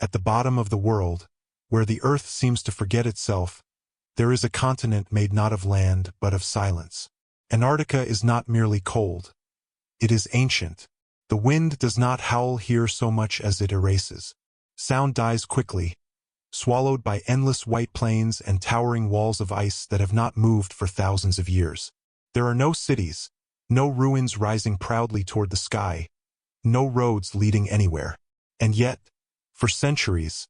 At the bottom of the world, where the earth seems to forget itself, there is a continent made not of land but of silence. Antarctica is not merely cold. It is ancient. The wind does not howl here so much as it erases. Sound dies quickly, swallowed by endless white plains and towering walls of ice that have not moved for thousands of years. There are no cities, no ruins rising proudly toward the sky, no roads leading anywhere. And yet, for centuries,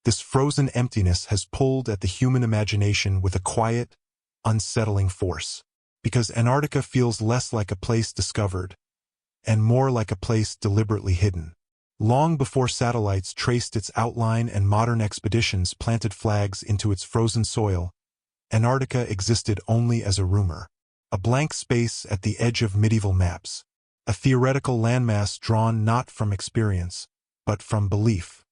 this frozen emptiness has pulled at the human imagination with a quiet, unsettling force. Because Antarctica feels less like a place discovered, and more like a place deliberately hidden. Long before satellites traced its outline and modern expeditions planted flags into its frozen soil, Antarctica existed only as a rumor. A blank space at the edge of medieval maps. A theoretical landmass drawn not from experience, but from belief.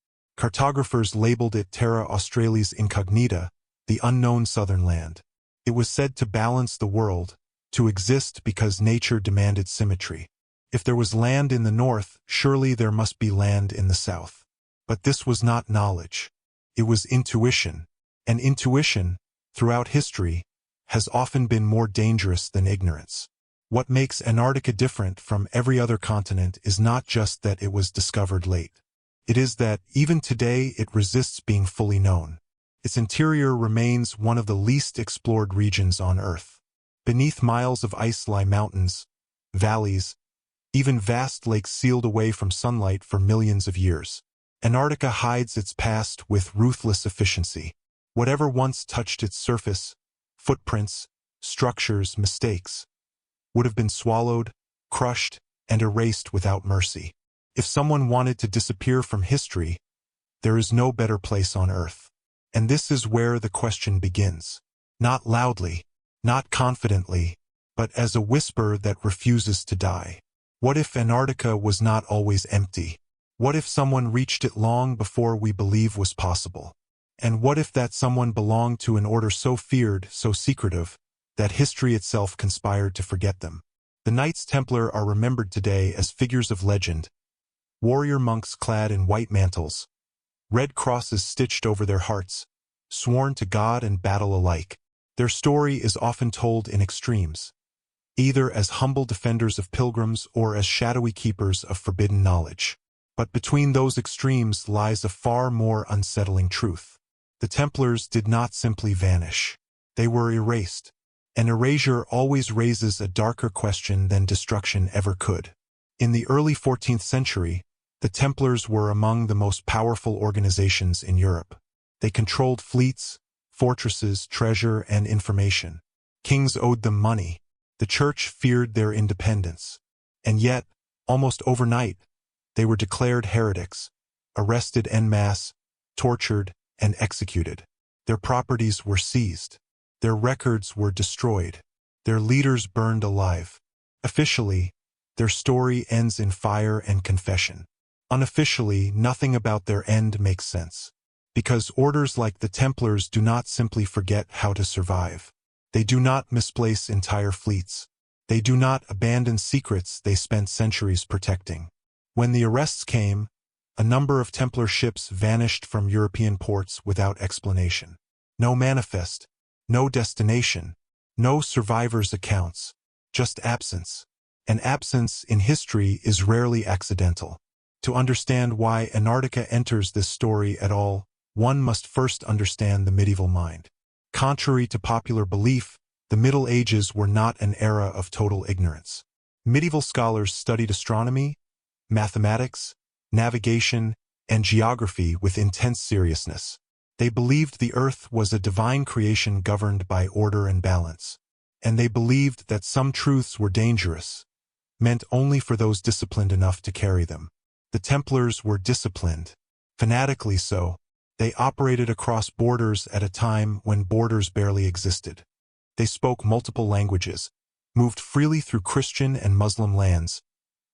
Cartographers labeled it Terra Australis Incognita, the unknown southern land. It was said to balance the world, to exist because nature demanded symmetry. If there was land in the north, surely there must be land in the south. But this was not knowledge. It was intuition. And intuition, throughout history, has often been more dangerous than ignorance. What makes Antarctica different from every other continent is not just that it was discovered late. It is that, even today, it resists being fully known. Its interior remains one of the least explored regions on Earth. Beneath miles of ice lie mountains, valleys, even vast lakes sealed away from sunlight for millions of years. Antarctica hides its past with ruthless efficiency. Whatever once touched its surface, footprints, structures, mistakes, would have been swallowed, crushed, and erased without mercy. If someone wanted to disappear from history, there is no better place on Earth. And this is where the question begins. Not loudly, not confidently, but as a whisper that refuses to die. What if Antarctica was not always empty? What if someone reached it long before we believe was possible? And what if that someone belonged to an order so feared, so secretive, that history itself conspired to forget them? The Knights Templar are remembered today as figures of legend, warrior monks clad in white mantles, red crosses stitched over their hearts, sworn to God and battle alike. Their story is often told in extremes, either as humble defenders of pilgrims or as shadowy keepers of forbidden knowledge. But between those extremes lies a far more unsettling truth. The Templars did not simply vanish. They were erased. And erasure always raises a darker question than destruction ever could. In the early 14th century, the Templars were among the most powerful organizations in Europe. They controlled fleets, fortresses, treasure, and information. Kings owed them money. The church feared their independence. And yet, almost overnight, they were declared heretics, arrested en masse, tortured, and executed. Their properties were seized. Their records were destroyed. Their leaders burned alive. Officially, their story ends in fire and confession. Unofficially, nothing about their end makes sense. Because orders like the Templars do not simply forget how to survive. They do not misplace entire fleets. They do not abandon secrets they spent centuries protecting. When the arrests came, a number of Templar ships vanished from European ports without explanation. No manifest, no destination, no survivors' accounts, just absence. And absence in history is rarely accidental. To understand why Antarctica enters this story at all, one must first understand the medieval mind. Contrary to popular belief, the Middle Ages were not an era of total ignorance. Medieval scholars studied astronomy, mathematics, navigation, and geography with intense seriousness. They believed the earth was a divine creation governed by order and balance. And they believed that some truths were dangerous, meant only for those disciplined enough to carry them. The Templars were disciplined, fanatically so. They operated across borders at a time when borders barely existed. They spoke multiple languages, moved freely through Christian and Muslim lands,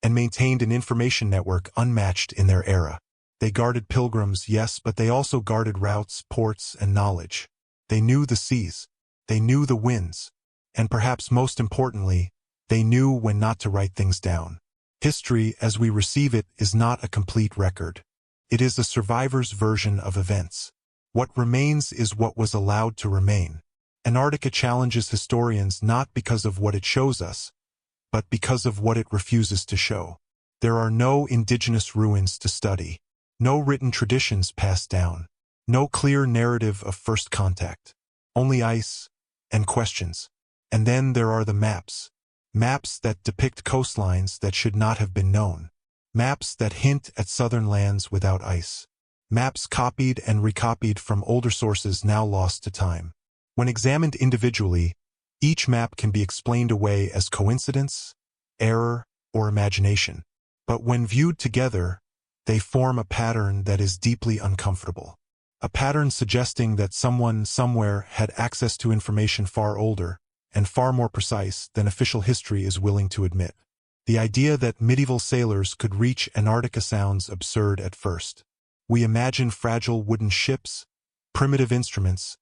and maintained an information network unmatched in their era. They guarded pilgrims, yes, but they also guarded routes, ports, and knowledge. They knew the seas. They knew the winds. And perhaps most importantly, they knew when not to write things down. History, as we receive it, is not a complete record. It is a survivor's version of events. What remains is what was allowed to remain. Antarctica challenges historians not because of what it shows us, but because of what it refuses to show. There are no indigenous ruins to study, no written traditions passed down, no clear narrative of first contact, only ice and questions. And then there are the maps. Maps that depict coastlines that should not have been known. Maps that hint at southern lands without ice. Maps copied and recopied from older sources now lost to time. When examined individually, each map can be explained away as coincidence, error, or imagination. But when viewed together, they form a pattern that is deeply uncomfortable. A pattern suggesting that someone somewhere had access to information far older and far more precise than official history is willing to admit. The idea that medieval sailors could reach Antarctica sounds absurd at first. We imagine fragile wooden ships, primitive instruments,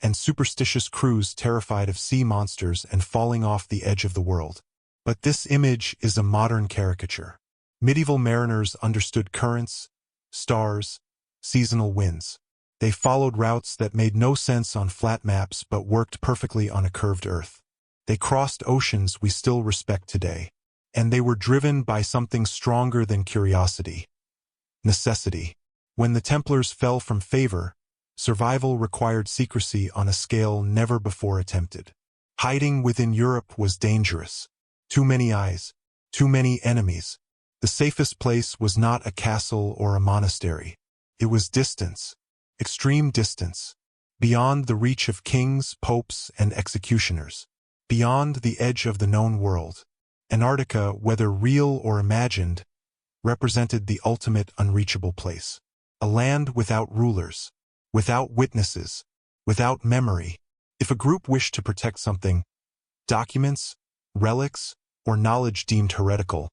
and superstitious crews terrified of sea monsters and falling off the edge of the world. But this image is a modern caricature. Medieval mariners understood currents, stars, seasonal winds. They followed routes that made no sense on flat maps but worked perfectly on a curved earth. They crossed oceans we still respect today. And they were driven by something stronger than curiosity: necessity. When the Templars fell from favor, survival required secrecy on a scale never before attempted. Hiding within Europe was dangerous. Too many eyes, too many enemies. The safest place was not a castle or a monastery. It was distance, extreme distance, beyond the reach of kings, popes, and executioners, beyond the edge of the known world. Antarctica, whether real or imagined, represented the ultimate unreachable place. A land without rulers, without witnesses, without memory. If a group wished to protect something, documents, relics, or knowledge deemed heretical,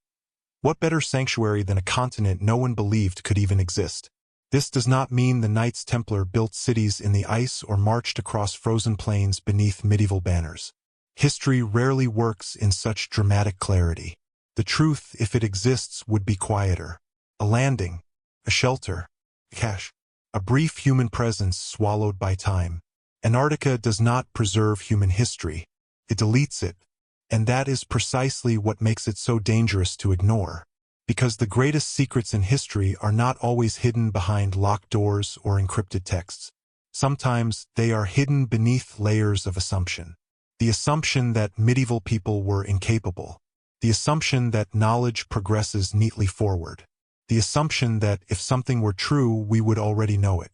what better sanctuary than a continent no one believed could even exist? This does not mean the Knights Templar built cities in the ice or marched across frozen plains beneath medieval banners. History rarely works in such dramatic clarity. The truth, if it exists, would be quieter. A landing, a shelter, a cache, a brief human presence swallowed by time. Antarctica does not preserve human history. It deletes it. And that is precisely what makes it so dangerous to ignore. Because the greatest secrets in history are not always hidden behind locked doors or encrypted texts. Sometimes they are hidden beneath layers of assumption. The assumption that medieval people were incapable. The assumption that knowledge progresses neatly forward. The assumption that if something were true, we would already know it.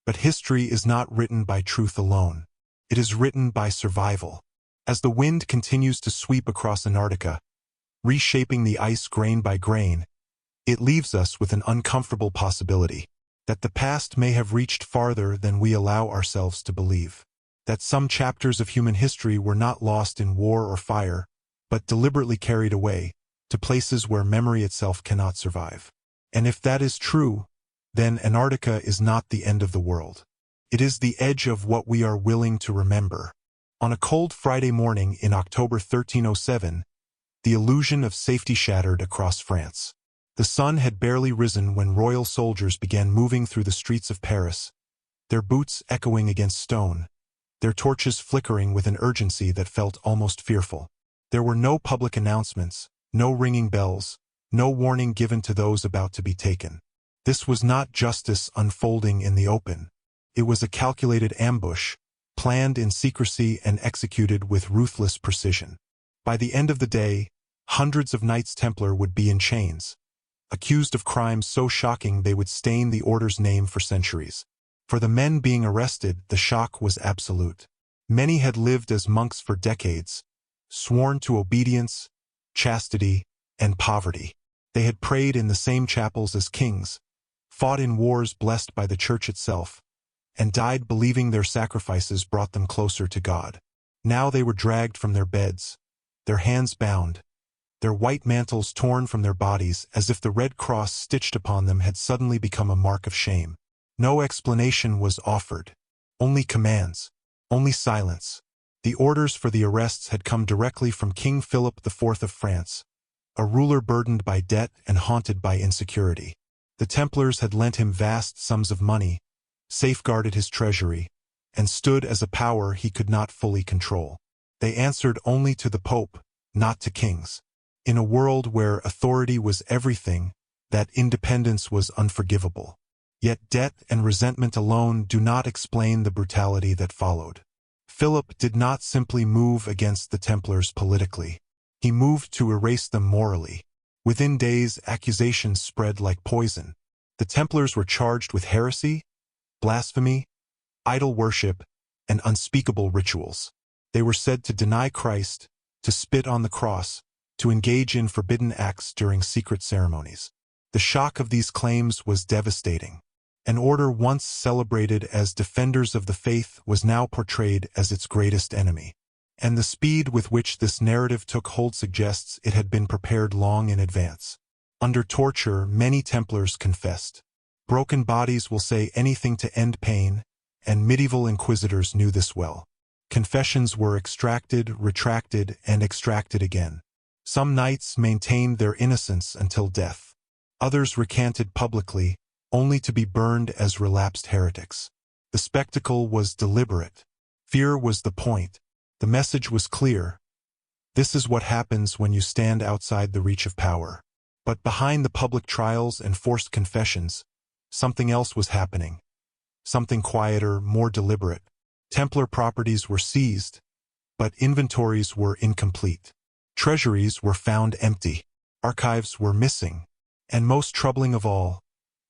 But history is not written by truth alone. It is written by survival. As the wind continues to sweep across Antarctica, reshaping the ice grain by grain, it leaves us with an uncomfortable possibility that the past may have reached farther than we allow ourselves to believe. That some chapters of human history were not lost in war or fire, but deliberately carried away to places where memory itself cannot survive. And if that is true, then Antarctica is not the end of the world. It is the edge of what we are willing to remember. On a cold Friday morning in October 1307, the illusion of safety shattered across France. The sun had barely risen when royal soldiers began moving through the streets of Paris, their boots echoing against stone, their torches flickering with an urgency that felt almost fearful. There were no public announcements, no ringing bells, no warning given to those about to be taken. This was not justice unfolding in the open. It was a calculated ambush, planned in secrecy and executed with ruthless precision. By the end of the day, hundreds of Knights Templar would be in chains, accused of crimes so shocking they would stain the order's name for centuries. For the men being arrested, the shock was absolute. Many had lived as monks for decades, sworn to obedience, chastity, and poverty. They had prayed in the same chapels as kings, fought in wars blessed by the church itself, and died believing their sacrifices brought them closer to God. Now they were dragged from their beds, their hands bound, their white mantles torn from their bodies as if the red cross stitched upon them had suddenly become a mark of shame. No explanation was offered, only commands, only silence. The orders for the arrests had come directly from King Philip IV of France, a ruler burdened by debt and haunted by insecurity. The Templars had lent him vast sums of money, safeguarded his treasury, and stood as a power he could not fully control. They answered only to the Pope, not to kings. In a world where authority was everything, that independence was unforgivable. Yet debt and resentment alone do not explain the brutality that followed. Philip did not simply move against the Templars politically. He moved to erase them morally. Within days, accusations spread like poison. The Templars were charged with heresy, blasphemy, idol worship, and unspeakable rituals. They were said to deny Christ, to spit on the cross, to engage in forbidden acts during secret ceremonies. The shock of these claims was devastating. An order once celebrated as defenders of the faith was now portrayed as its greatest enemy. And the speed with which this narrative took hold suggests it had been prepared long in advance. Under torture, many Templars confessed. Broken bodies will say anything to end pain, and medieval inquisitors knew this well. Confessions were extracted, retracted, and extracted again. Some knights maintained their innocence until death. Others recanted publicly, only to be burned as relapsed heretics. The spectacle was deliberate. Fear was the point. The message was clear. This is what happens when you stand outside the reach of power. But behind the public trials and forced confessions, something else was happening. Something quieter, more deliberate. Templar properties were seized, but inventories were incomplete. Treasuries were found empty. Archives were missing. And most troubling of all,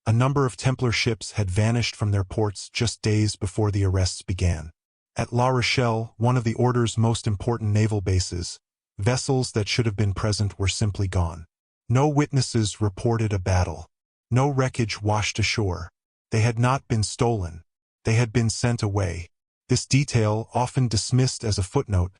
a number of Templar ships had vanished from their ports just days before the arrests began. At La Rochelle, one of the Order's most important naval bases, vessels that should have been present were simply gone. No witnesses reported a battle. No wreckage washed ashore. They had not been stolen. They had been sent away. This detail, often dismissed as a footnote,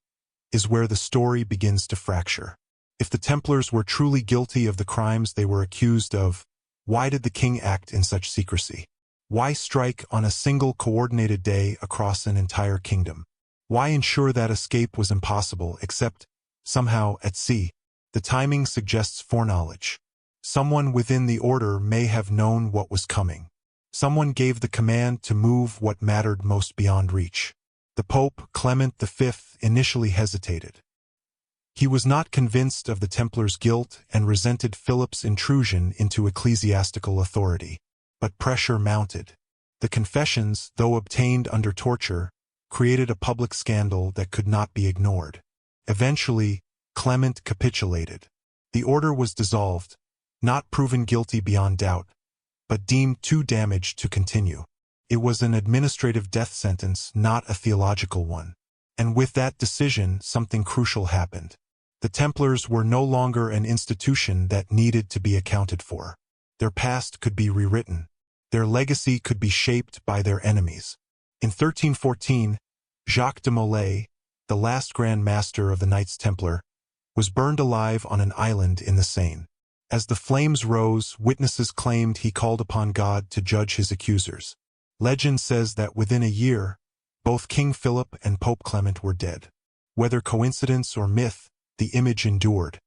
is where the story begins to fracture. If the Templars were truly guilty of the crimes they were accused of, why did the king act in such secrecy? Why strike on a single coordinated day across an entire kingdom? Why ensure that escape was impossible except, somehow, at sea? The timing suggests foreknowledge. Someone within the order may have known what was coming. Someone gave the command to move what mattered most beyond reach. The Pope, Clement V, initially hesitated. He was not convinced of the Templars' guilt and resented Philip's intrusion into ecclesiastical authority. But pressure mounted. The confessions, though obtained under torture, created a public scandal that could not be ignored. Eventually, Clement capitulated. The order was dissolved, not proven guilty beyond doubt, but deemed too damaged to continue. It was an administrative death sentence, not a theological one. And with that decision, something crucial happened. The Templars were no longer an institution that needed to be accounted for. Their past could be rewritten. Their legacy could be shaped by their enemies. In 1314, Jacques de Molay, the last Grand Master of the Knights Templar, was burned alive on an island in the Seine. As the flames rose, witnesses claimed he called upon God to judge his accusers. Legend says that within a year, both King Philip and Pope Clement were dead. Whether coincidence or myth, the image endured.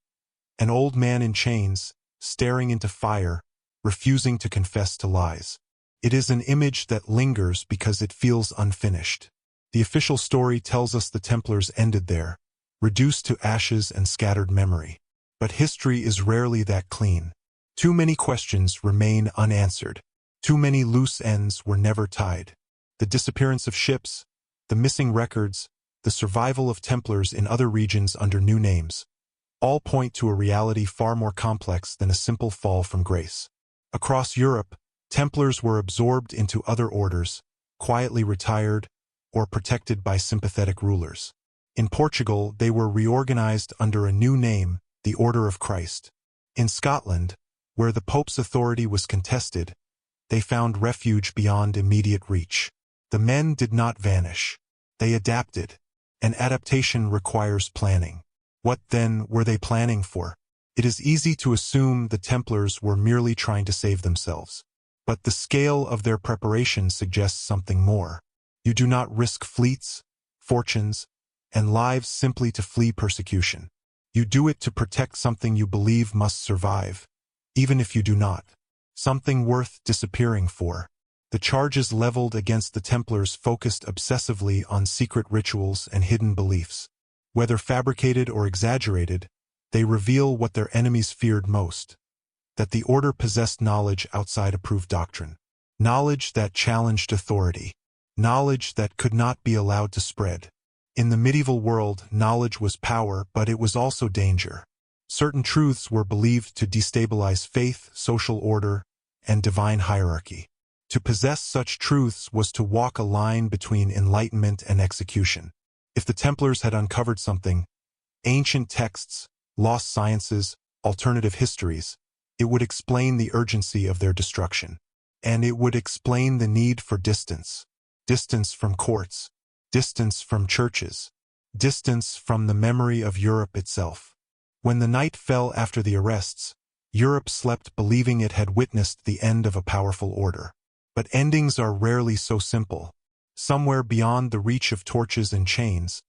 An old man in chains, staring into fire, refusing to confess to lies. It is an image that lingers because it feels unfinished. The official story tells us the Templars ended there, reduced to ashes and scattered memory. But history is rarely that clean. Too many questions remain unanswered. Too many loose ends were never tied. The disappearance of ships, the missing records, the survival of Templars in other regions under new names, all point to a reality far more complex than a simple fall from grace. Across Europe, Templars were absorbed into other orders, quietly retired, or protected by sympathetic rulers. In Portugal, they were reorganized under a new name, the Order of Christ. In Scotland, where the Pope's authority was contested, they found refuge beyond immediate reach. The men did not vanish. They adapted. And adaptation requires planning. What, then, were they planning for? It is easy to assume the Templars were merely trying to save themselves. But the scale of their preparation suggests something more. You do not risk fleets, fortunes, and lives simply to flee persecution. You do it to protect something you believe must survive, even if you do not. something worth disappearing for. The charges leveled against the Templars focused obsessively on secret rituals and hidden beliefs. Whether fabricated or exaggerated, they reveal what their enemies feared most: that the order possessed knowledge outside approved doctrine. Knowledge that challenged authority. Knowledge that could not be allowed to spread. In the medieval world, knowledge was power, but it was also danger. Certain truths were believed to destabilize faith, social order, and divine hierarchy. To possess such truths was to walk a line between enlightenment and execution. If the Templars had uncovered something, ancient texts, lost sciences, alternative histories, it would explain the urgency of their destruction. And it would explain the need for distance. Distance from courts. Distance from churches. Distance from the memory of Europe itself. When the night fell after the arrests, Europe slept believing it had witnessed the end of a powerful order. But endings are rarely so simple. Somewhere beyond the reach of torches and chains,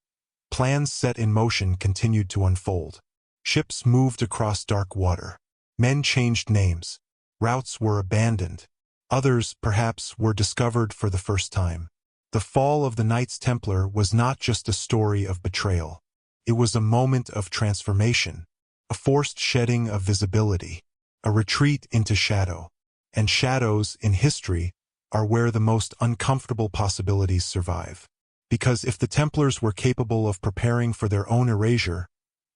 plans set in motion continued to unfold. Ships moved across dark water. Men changed names. Routes were abandoned. Others, perhaps, were discovered for the first time. The fall of the Knights Templar was not just a story of betrayal. It was a moment of transformation, a forced shedding of visibility, a retreat into shadow. And shadows, in history, are where the most uncomfortable possibilities survive. Because if the Templars were capable of preparing for their own erasure,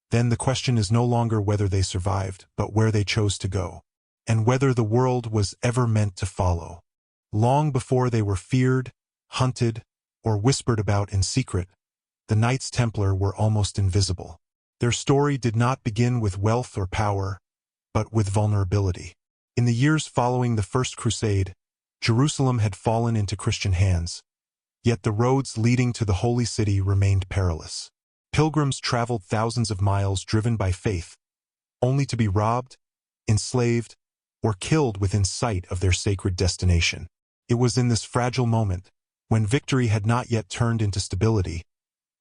then the question is no longer whether they survived, but where they chose to go, and whether the world was ever meant to follow. Long before they were feared, hunted, or whispered about in secret, the Knights Templar were almost invisible. Their story did not begin with wealth or power, but with vulnerability. In the years following the First Crusade, Jerusalem had fallen into Christian hands, yet the roads leading to the Holy City remained perilous. Pilgrims traveled thousands of miles driven by faith, only to be robbed, enslaved, or killed within sight of their sacred destination. It was in this fragile moment, when victory had not yet turned into stability,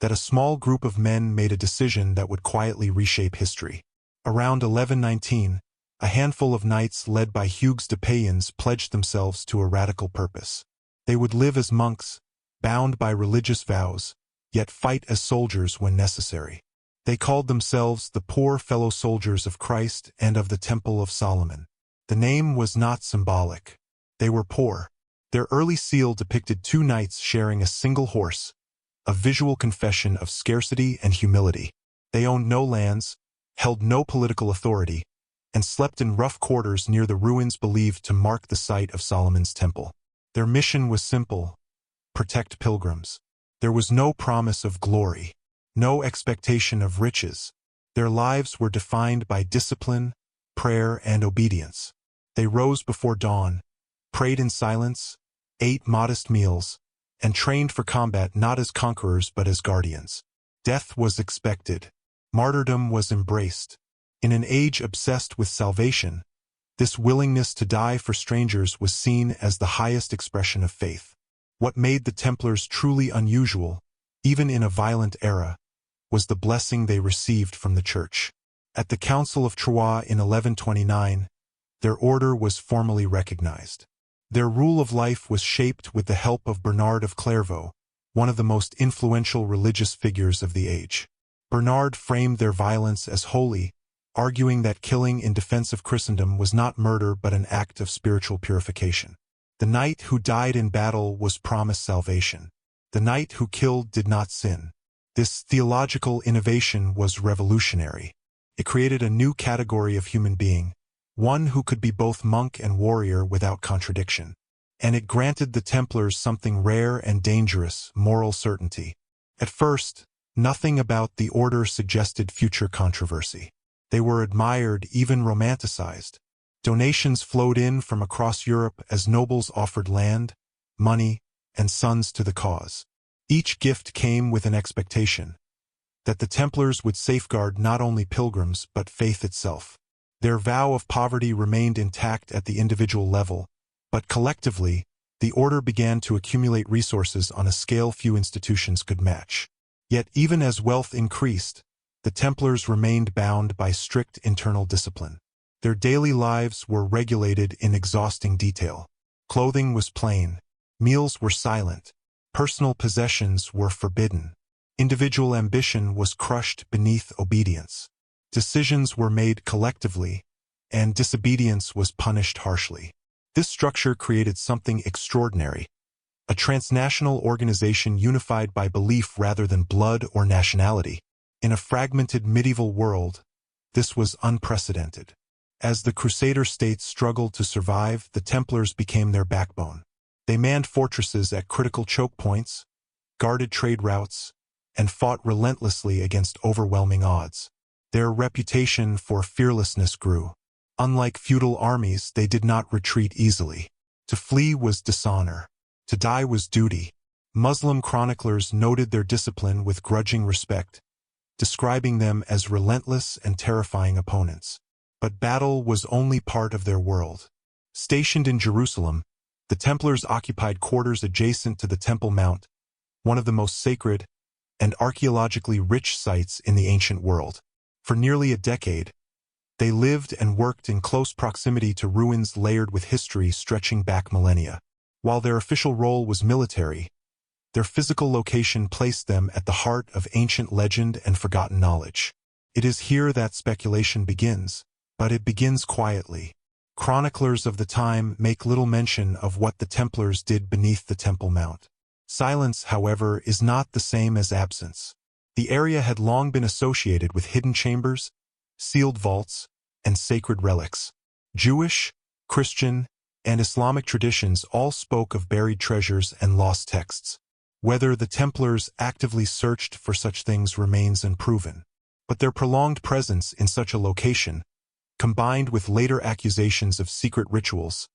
that a small group of men made a decision that would quietly reshape history. Around 1119, a handful of knights led by Hugues de Payens pledged themselves to a radical purpose. They would live as monks, bound by religious vows, yet fight as soldiers when necessary. They called themselves the Poor Fellow Soldiers of Christ and of the Temple of Solomon. The name was not symbolic. They were poor. Their early seal depicted two knights sharing a single horse, a visual confession of scarcity and humility. They owned no lands, held no political authority, and slept in rough quarters near the ruins believed to mark the site of Solomon's temple. Their mission was simple: protect pilgrims. There was no promise of glory, no expectation of riches. Their lives were defined by discipline, prayer, and obedience. They rose before dawn, prayed in silence, ate modest meals, and trained for combat not as conquerors but as guardians. Death was expected. Martyrdom was embraced. In an age obsessed with salvation, this willingness to die for strangers was seen as the highest expression of faith. What made the Templars truly unusual, even in a violent era, was the blessing they received from the Church. At the Council of Troyes in 1129, their order was formally recognized. Their rule of life was shaped with the help of Bernard of Clairvaux, one of the most influential religious figures of the age. Bernard framed their violence as holy, arguing that killing in defense of Christendom was not murder but an act of spiritual purification. The knight who died in battle was promised salvation. The knight who killed did not sin. This theological innovation was revolutionary. It created a new category of human being, one who could be both monk and warrior without contradiction. And it granted the Templars something rare and dangerous: moral certainty. At first, nothing about the order suggested future controversy. They were admired, even romanticized. Donations flowed in from across Europe as nobles offered land, money, and sons to the cause. Each gift came with an expectation that the Templars would safeguard not only pilgrims but faith itself. Their vow of poverty remained intact at the individual level, but collectively, the order began to accumulate resources on a scale few institutions could match. Yet even as wealth increased, the Templars remained bound by strict internal discipline. Their daily lives were regulated in exhausting detail. Clothing was plain. Meals were silent. Personal possessions were forbidden. Individual ambition was crushed beneath obedience. Decisions were made collectively, and disobedience was punished harshly. This structure created something extraordinary, a transnational organization unified by belief rather than blood or nationality. In a fragmented medieval world, this was unprecedented. As the Crusader states struggled to survive, the Templars became their backbone. They manned fortresses at critical choke points, guarded trade routes, and fought relentlessly against overwhelming odds. Their reputation for fearlessness grew. Unlike feudal armies, they did not retreat easily. To flee was dishonor. To die was duty. Muslim chroniclers noted their discipline with grudging respect, describing them as relentless and terrifying opponents. But battle was only part of their world. Stationed in Jerusalem, the Templars occupied quarters adjacent to the Temple Mount, one of the most sacred and archaeologically rich sites in the ancient world. For nearly a decade, they lived and worked in close proximity to ruins layered with history stretching back millennia. While their official role was military, their physical location placed them at the heart of ancient legend and forgotten knowledge. It is here that speculation begins, but it begins quietly. Chroniclers of the time make little mention of what the Templars did beneath the Temple Mount. Silence, however, is not the same as absence. The area had long been associated with hidden chambers, sealed vaults, and sacred relics. Jewish, Christian, and Islamic traditions all spoke of buried treasures and lost texts. Whether the Templars actively searched for such things remains unproven. But their prolonged presence in such a location, combined with later accusations of secret rituals,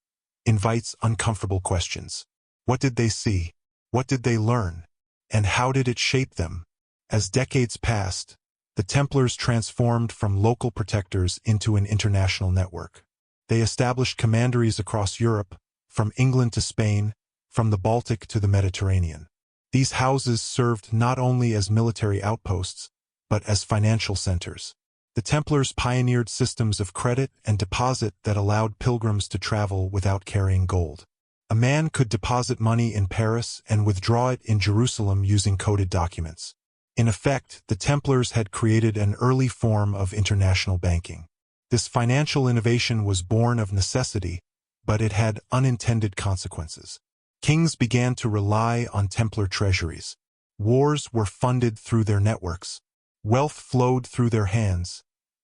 invites uncomfortable questions. What did they see? What did they learn? And how did it shape them? As decades passed, the Templars transformed from local protectors into an international network. They established commanderies across Europe, from England to Spain, from the Baltic to the Mediterranean. These houses served not only as military outposts, but as financial centers. The Templars pioneered systems of credit and deposit that allowed pilgrims to travel without carrying gold. A man could deposit money in Paris and withdraw it in Jerusalem using coded documents. In effect, the Templars had created an early form of international banking. This financial innovation was born of necessity, but it had unintended consequences. Kings began to rely on Templar treasuries. Wars were funded through their networks. Wealth flowed through their hands,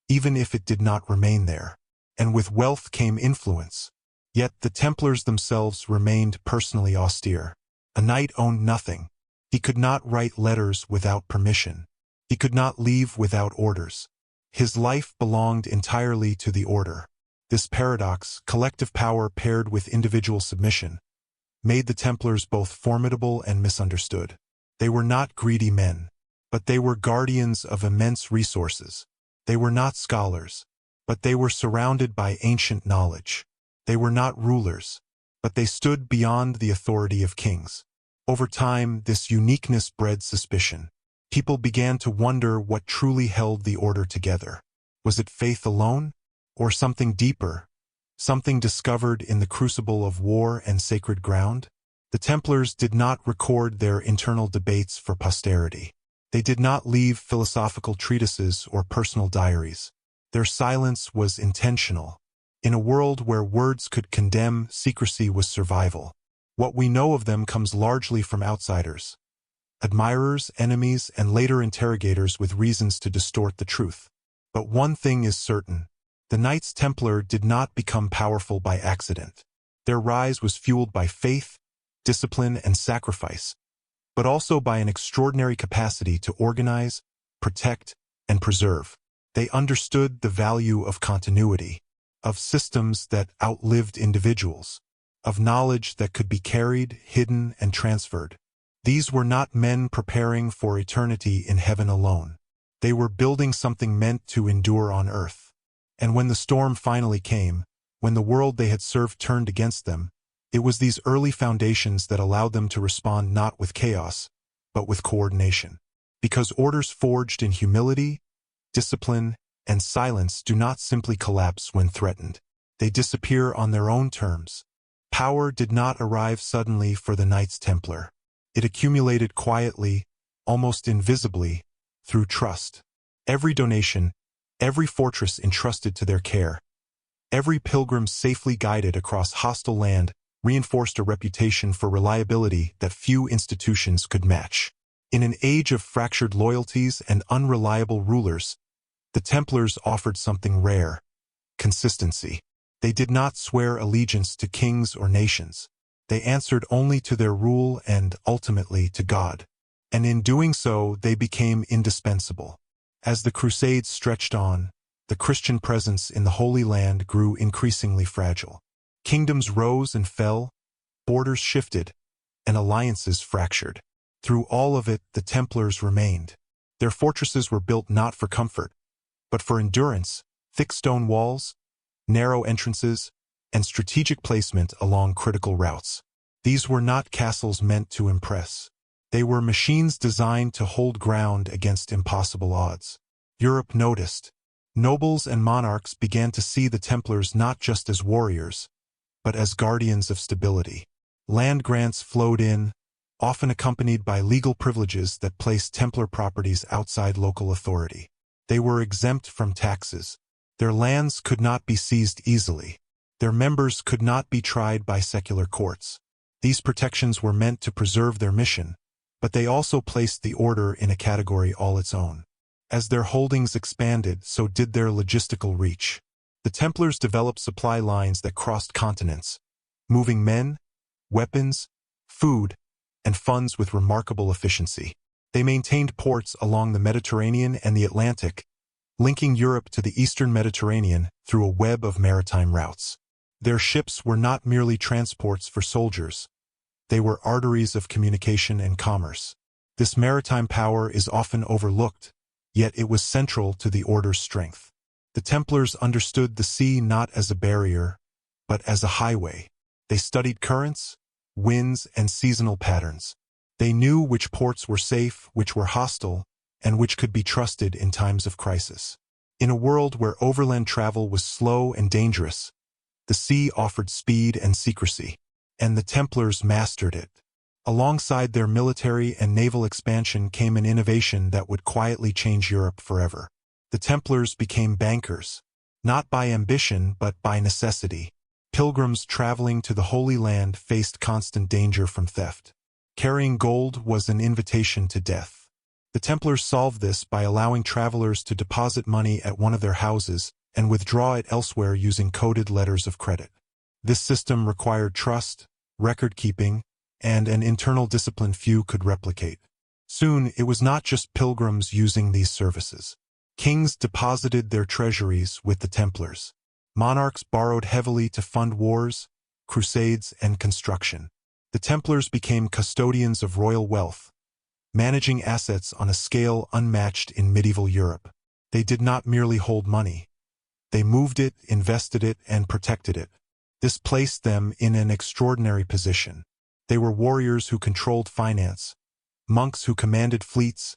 even if it did not remain there. And with wealth came influence. Yet the Templars themselves remained personally austere. A knight owned nothing. He could not write letters without permission. He could not leave without orders. His life belonged entirely to the order. This paradox, collective power paired with individual submission, made the Templars both formidable and misunderstood. They were not greedy men, but they were guardians of immense resources. They were not scholars, but they were surrounded by ancient knowledge. They were not rulers, but they stood beyond the authority of kings. Over time, this uniqueness bred suspicion. People began to wonder what truly held the order together. Was it faith alone, or something deeper, something discovered in the crucible of war and sacred ground? The Templars did not record their internal debates for posterity. They did not leave philosophical treatises or personal diaries. Their silence was intentional. In a world where words could condemn, secrecy was survival. What we know of them comes largely from outsiders, admirers, enemies, and later interrogators with reasons to distort the truth. But one thing is certain. The Knights Templar did not become powerful by accident. Their rise was fueled by faith, discipline, and sacrifice, but also by an extraordinary capacity to organize, protect, and preserve. They understood the value of continuity, of systems that outlived individuals, of knowledge that could be carried, hidden, and transferred. These were not men preparing for eternity in heaven alone. They were building something meant to endure on earth. And when the storm finally came, when the world they had served turned against them, it was these early foundations that allowed them to respond not with chaos, but with coordination. Because orders forged in humility, discipline, and silence do not simply collapse when threatened. They disappear on their own terms. Power did not arrive suddenly for the Knights Templar. It accumulated quietly, almost invisibly, through trust. Every donation, every fortress entrusted to their care, every pilgrim safely guided across hostile land reinforced a reputation for reliability that few institutions could match. In an age of fractured loyalties and unreliable rulers, the Templars offered something rare: consistency. They did not swear allegiance to kings or nations. They answered only to their rule and, ultimately, to God. And in doing so, they became indispensable. As the Crusades stretched on, the Christian presence in the Holy Land grew increasingly fragile. Kingdoms rose and fell, borders shifted, and alliances fractured. Through all of it, the Templars remained. Their fortresses were built not for comfort, but for endurance: thick stone walls, narrow entrances, and strategic placement along critical routes. These were not castles meant to impress. They were machines designed to hold ground against impossible odds. Europe noticed. Nobles and monarchs began to see the Templars not just as warriors, but as guardians of stability. Land grants flowed in, often accompanied by legal privileges that placed Templar properties outside local authority. They were exempt from taxes. Their lands could not be seized easily. Their members could not be tried by secular courts. These protections were meant to preserve their mission, but they also placed the order in a category all its own. As their holdings expanded, so did their logistical reach. The Templars developed supply lines that crossed continents, moving men, weapons, food, and funds with remarkable efficiency. They maintained ports along the Mediterranean and the Atlantic, linking Europe to the Eastern Mediterranean through a web of maritime routes. Their ships were not merely transports for soldiers. They were arteries of communication and commerce. This maritime power is often overlooked, yet it was central to the order's strength. The Templars understood the sea not as a barrier, but as a highway. They studied currents, winds, and seasonal patterns. They knew which ports were safe, which were hostile, and which could be trusted in times of crisis. In a world where overland travel was slow and dangerous, the sea offered speed and secrecy, and the Templars mastered it. Alongside their military and naval expansion came an innovation that would quietly change Europe forever. The Templars became bankers, not by ambition but by necessity. Pilgrims traveling to the Holy Land faced constant danger from theft. Carrying gold was an invitation to death. The Templars solved this by allowing travelers to deposit money at one of their houses and withdraw it elsewhere using coded letters of credit. This system required trust, record-keeping, and an internal discipline few could replicate. Soon, it was not just pilgrims using these services. Kings deposited their treasuries with the Templars. Monarchs borrowed heavily to fund wars, crusades, and construction. The Templars became custodians of royal wealth, managing assets on a scale unmatched in medieval Europe. They did not merely hold money. They moved it, invested it, and protected it. This placed them in an extraordinary position. They were warriors who controlled finance, monks who commanded fleets,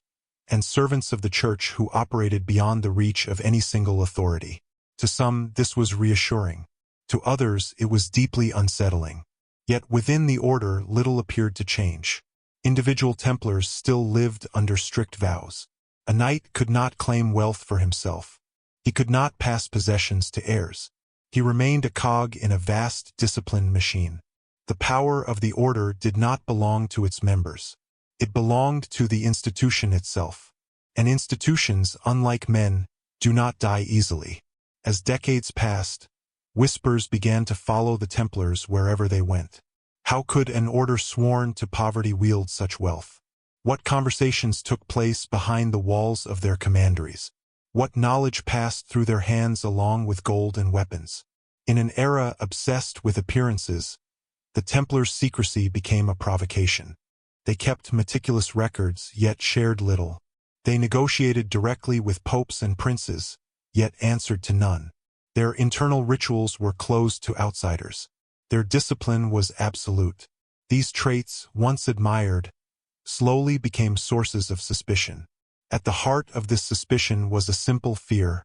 and servants of the church who operated beyond the reach of any single authority. To some, this was reassuring. To others, it was deeply unsettling. Yet within the order, little appeared to change. Individual Templars still lived under strict vows. A knight could not claim wealth for himself. He could not pass possessions to heirs. He remained a cog in a vast, disciplined machine. The power of the order did not belong to its members. It belonged to the institution itself. And institutions, unlike men, do not die easily. As decades passed, whispers began to follow the Templars wherever they went. How could an order sworn to poverty wield such wealth? What conversations took place behind the walls of their commanderies? What knowledge passed through their hands along with gold and weapons? In an era obsessed with appearances, the Templars' secrecy became a provocation. They kept meticulous records, yet shared little. They negotiated directly with popes and princes, yet answered to none. Their internal rituals were closed to outsiders. Their discipline was absolute. These traits, once admired, slowly became sources of suspicion. At the heart of this suspicion was a simple fear: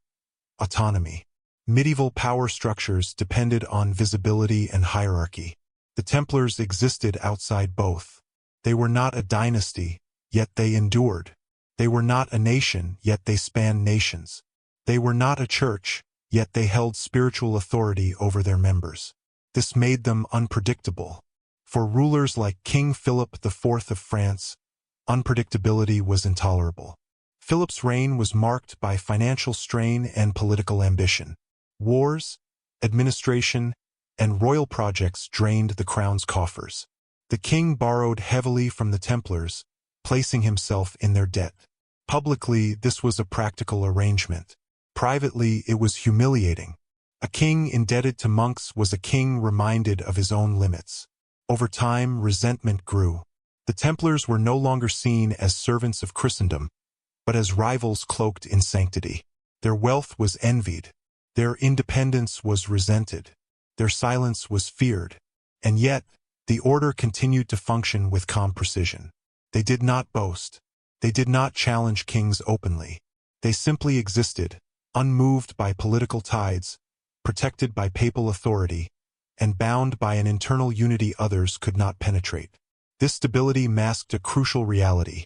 autonomy. Medieval power structures depended on visibility and hierarchy. The Templars existed outside both. They were not a dynasty, yet they endured. They were not a nation, yet they spanned nations. They were not a church, yet they held spiritual authority over their members. This made them unpredictable. For rulers like King Philip IV of France, unpredictability was intolerable. Philip's reign was marked by financial strain and political ambition. Wars, administration, and royal projects drained the crown's coffers. The king borrowed heavily from the Templars, placing himself in their debt. Publicly, this was a practical arrangement. Privately, it was humiliating. A king indebted to monks was a king reminded of his own limits. Over time, resentment grew. The Templars were no longer seen as servants of Christendom, but as rivals cloaked in sanctity. Their wealth was envied. Their independence was resented. Their silence was feared. And yet, the order continued to function with calm precision. They did not boast. They did not challenge kings openly. They simply existed, unmoved by political tides, protected by papal authority, and bound by an internal unity others could not penetrate. This stability masked a crucial reality.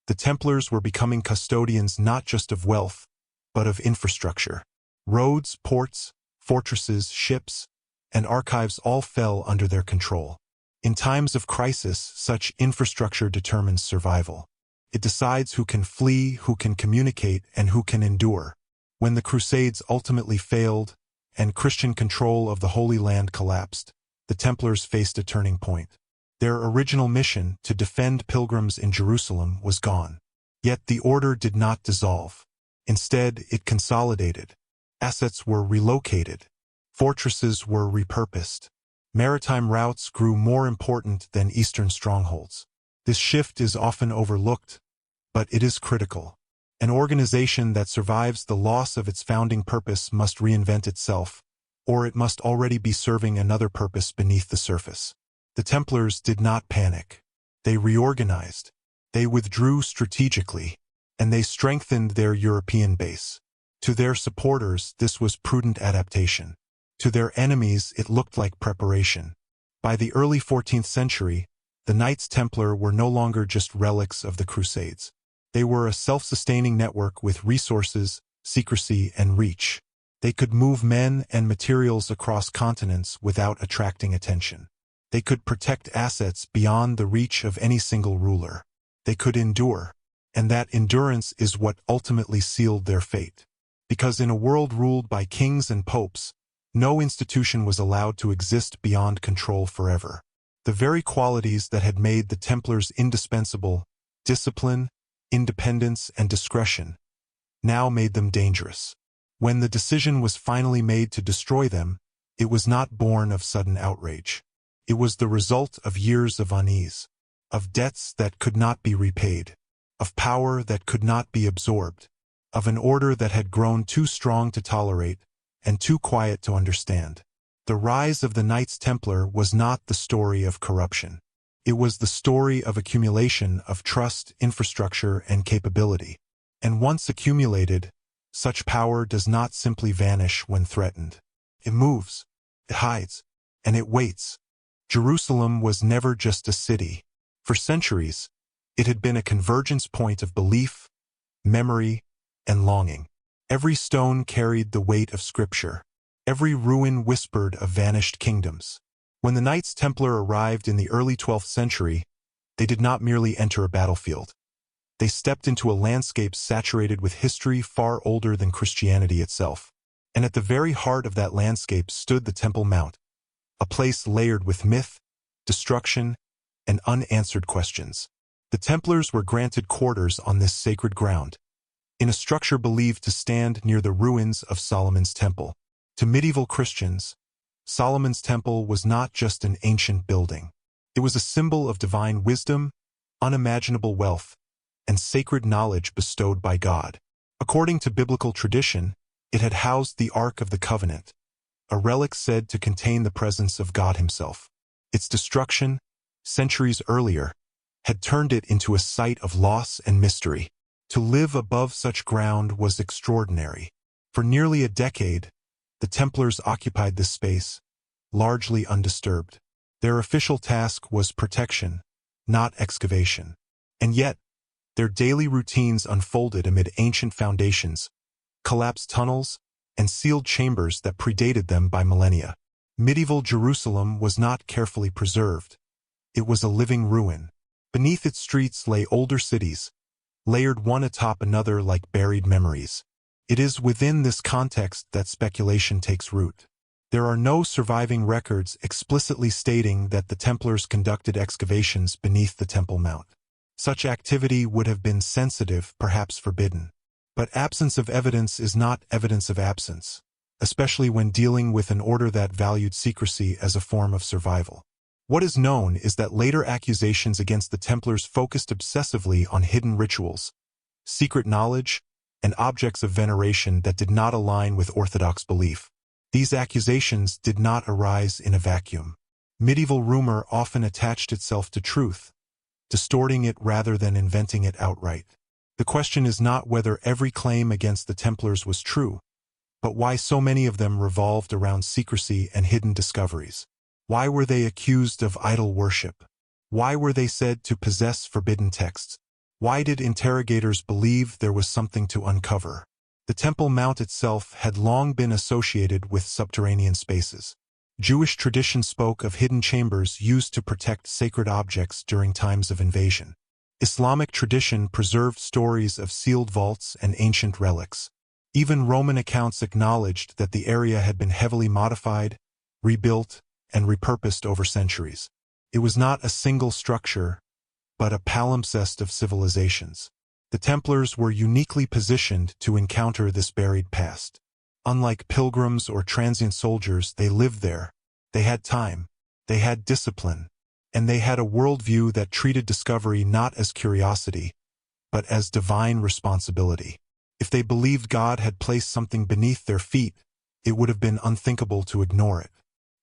The Templars were becoming custodians not just of wealth, but of infrastructure. Roads, ports, fortresses, ships, and archives all fell under their control. In times of crisis, such infrastructure determines survival. It decides who can flee, who can communicate, and who can endure. When the Crusades ultimately failed, and Christian control of the Holy Land collapsed, the Templars faced a turning point. Their original mission, to defend pilgrims in Jerusalem, was gone. Yet the order did not dissolve. Instead, it consolidated. Assets were relocated. Fortresses were repurposed. Maritime routes grew more important than eastern strongholds. This shift is often overlooked, but it is critical. An organization that survives the loss of its founding purpose must reinvent itself, or it must already be serving another purpose beneath the surface. The Templars did not panic. They reorganized. They withdrew strategically, and they strengthened their European base. To their supporters, this was prudent adaptation. To their enemies, it looked like preparation. By the early 14th century, the Knights Templar were no longer just relics of the Crusades. They were a self-sustaining network with resources, secrecy, and reach. They could move men and materials across continents without attracting attention. They could protect assets beyond the reach of any single ruler. They could endure, and that endurance is what ultimately sealed their fate. Because in a world ruled by kings and popes, no institution was allowed to exist beyond control forever. The very qualities that had made the Templars indispensable, discipline, independence, and discretion, now made them dangerous. When the decision was finally made to destroy them, it was not born of sudden outrage. It was the result of years of unease, of debts that could not be repaid, of power that could not be absorbed, of an order that had grown too strong to tolerate and too quiet to understand. The rise of the Knights Templar was not the story of corruption. It was the story of accumulation of trust, infrastructure, and capability. And once accumulated, such power does not simply vanish when threatened. It moves, it hides, and it waits. Jerusalem was never just a city. For centuries, it had been a convergence point of belief, memory, and longing. Every stone carried the weight of Scripture. Every ruin whispered of vanished kingdoms. When the Knights Templar arrived in the early 12th century, they did not merely enter a battlefield. They stepped into a landscape saturated with history far older than Christianity itself. And at the very heart of that landscape stood the Temple Mount, a place layered with myth, destruction, and unanswered questions. The Templars were granted quarters on this sacred ground, in a structure believed to stand near the ruins of Solomon's Temple. To medieval Christians, Solomon's Temple was not just an ancient building. It was a symbol of divine wisdom, unimaginable wealth, and sacred knowledge bestowed by God. According to biblical tradition, it had housed the Ark of the Covenant, a relic said to contain the presence of God himself. Its destruction, centuries earlier, had turned it into a site of loss and mystery. To live above such ground was extraordinary. For nearly a decade, the Templars occupied this space, largely undisturbed. Their official task was protection, not excavation. And yet, their daily routines unfolded amid ancient foundations, collapsed tunnels, and sealed chambers that predated them by millennia. Medieval Jerusalem was not carefully preserved. It was a living ruin. Beneath its streets lay older cities, layered one atop another like buried memories. It is within this context that speculation takes root. There are no surviving records explicitly stating that the Templars conducted excavations beneath the Temple Mount. Such activity would have been sensitive, perhaps forbidden. But absence of evidence is not evidence of absence, especially when dealing with an order that valued secrecy as a form of survival. What is known is that later accusations against the Templars focused obsessively on hidden rituals, secret knowledge, and objects of veneration that did not align with orthodox belief. These accusations did not arise in a vacuum. Medieval rumor often attached itself to truth, distorting it rather than inventing it outright. The question is not whether every claim against the Templars was true, but why so many of them revolved around secrecy and hidden discoveries. Why were they accused of idol worship? Why were they said to possess forbidden texts? Why did interrogators believe there was something to uncover? The Temple Mount itself had long been associated with subterranean spaces. Jewish tradition spoke of hidden chambers used to protect sacred objects during times of invasion. Islamic tradition preserved stories of sealed vaults and ancient relics. Even Roman accounts acknowledged that the area had been heavily modified, rebuilt, and repurposed over centuries. It was not a single structure, but a palimpsest of civilizations. The Templars were uniquely positioned to encounter this buried past. Unlike pilgrims or transient soldiers, they lived there. They had time, they had discipline, and they had a worldview that treated discovery not as curiosity, but as divine responsibility. If they believed God had placed something beneath their feet, it would have been unthinkable to ignore it.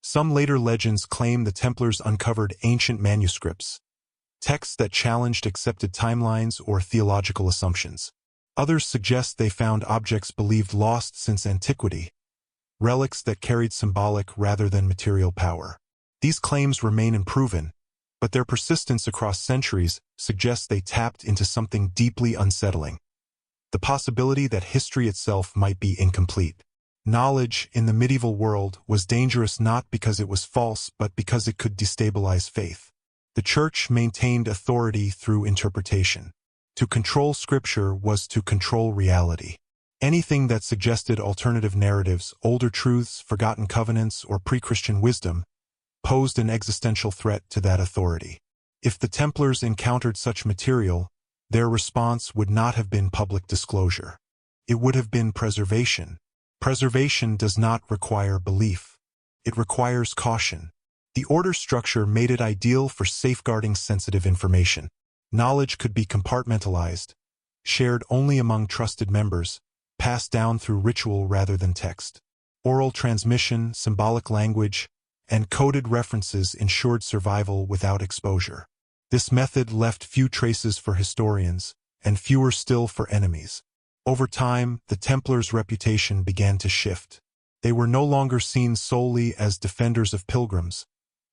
Some later legends claim the Templars uncovered ancient manuscripts, texts that challenged accepted timelines or theological assumptions. Others suggest they found objects believed lost since antiquity, relics that carried symbolic rather than material power. These claims remain unproven, but their persistence across centuries suggests they tapped into something deeply unsettling: the possibility that history itself might be incomplete. Knowledge in the medieval world was dangerous not because it was false, but because it could destabilize faith. The Church maintained authority through interpretation. To control Scripture was to control reality. Anything that suggested alternative narratives, older truths, forgotten covenants, or pre-Christian wisdom posed an existential threat to that authority. If the Templars encountered such material, their response would not have been public disclosure. It would have been preservation. Preservation does not require belief. It requires caution. The order structure made it ideal for safeguarding sensitive information. Knowledge could be compartmentalized, shared only among trusted members, passed down through ritual rather than text. Oral transmission, symbolic language, and coded references ensured survival without exposure. This method left few traces for historians, and fewer still for enemies. Over time, the Templars' reputation began to shift. They were no longer seen solely as defenders of pilgrims,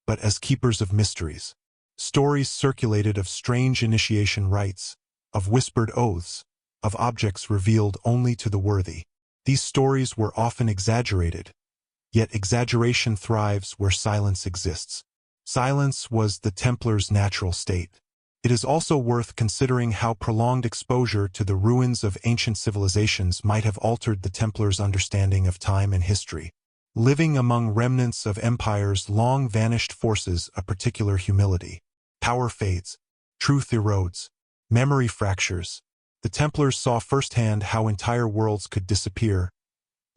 but as keepers of mysteries. Stories circulated of strange initiation rites, of whispered oaths, of objects revealed only to the worthy. These stories were often exaggerated, yet exaggeration thrives where silence exists. Silence was the Templars' natural state. It is also worth considering how prolonged exposure to the ruins of ancient civilizations might have altered the Templars' understanding of time and history. Living among remnants of empires long vanished forces a particular humility. Power fades, truth erodes, memory fractures. The Templars saw firsthand how entire worlds could disappear,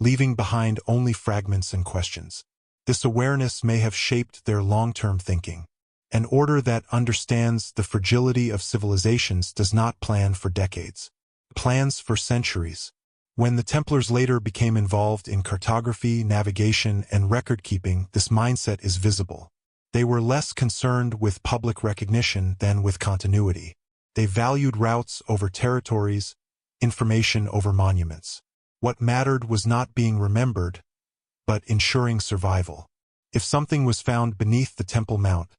leaving behind only fragments and questions. This awareness may have shaped their long-term thinking. An order that understands the fragility of civilizations does not plan for decades. It plans for centuries. When the Templars later became involved in cartography, navigation, and record-keeping, this mindset is visible. They were less concerned with public recognition than with continuity. They valued routes over territories, information over monuments. What mattered was not being remembered, but ensuring survival. If something was found beneath the Temple Mount,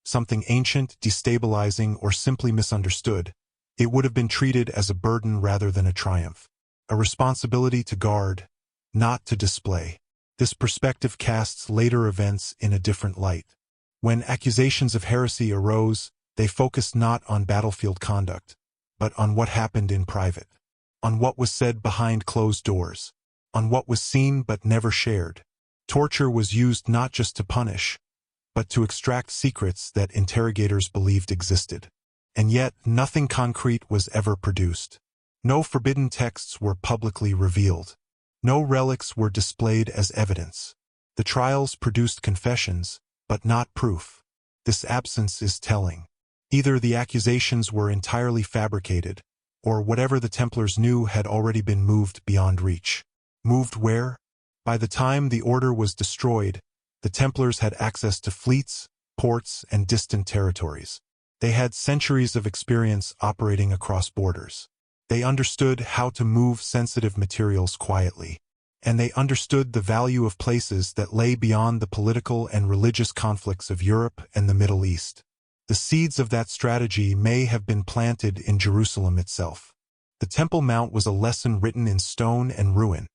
something ancient, destabilizing, or simply misunderstood, it would have been treated as a burden rather than a triumph. A responsibility to guard, not to display. This perspective casts later events in a different light. When accusations of heresy arose, they focused not on battlefield conduct, but on what happened in private, on what was said behind closed doors, on what was seen but never shared. Torture was used not just to punish, but to extract secrets that interrogators believed existed. And yet, nothing concrete was ever produced. No forbidden texts were publicly revealed. No relics were displayed as evidence. The trials produced confessions, but not proof. This absence is telling. Either the accusations were entirely fabricated, or whatever the Templars knew had already been moved beyond reach. Moved where? By the time the order was destroyed, the Templars had access to fleets, ports, and distant territories. They had centuries of experience operating across borders. They understood how to move sensitive materials quietly, and they understood the value of places that lay beyond the political and religious conflicts of Europe and the Middle East. The seeds of that strategy may have been planted in Jerusalem itself. The Temple Mount was a lesson written in stone and ruin.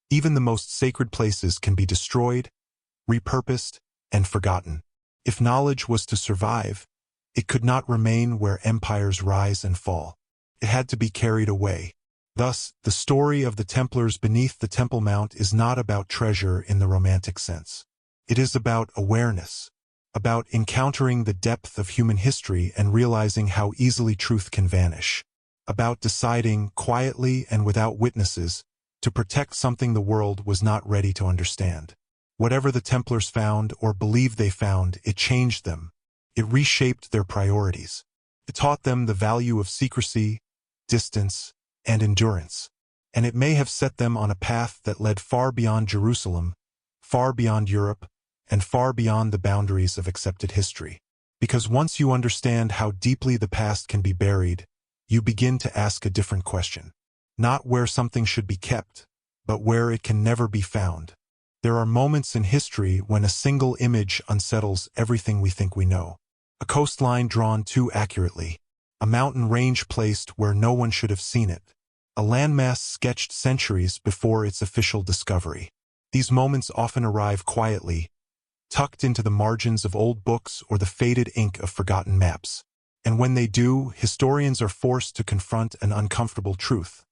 Even the most sacred places can be destroyed, repurposed, and forgotten. If knowledge was to survive, it could not remain where empires rise and fall. It had to be carried away. Thus, the story of the Templars beneath the Temple Mount is not about treasure in the romantic sense. It is about awareness, about encountering the depth of human history and realizing how easily truth can vanish, about deciding, quietly and without witnesses, to protect something the world was not ready to understand. Whatever the Templars found or believed they found, it changed them. It reshaped their priorities. It taught them the value of secrecy, distance, and endurance. And it may have set them on a path that led far beyond Jerusalem, far beyond Europe, and far beyond the boundaries of accepted history. Because once you understand how deeply the past can be buried, you begin to ask a different question. Not where something should be kept, but where it can never be found. There are moments in history when a single image unsettles everything we think we know. A coastline drawn too accurately. A mountain range placed where no one should have seen it. A landmass sketched centuries before its official discovery. These moments often arrive quietly, tucked into the margins of old books or the faded ink of forgotten maps. And when they do, historians are forced to confront an uncomfortable truth.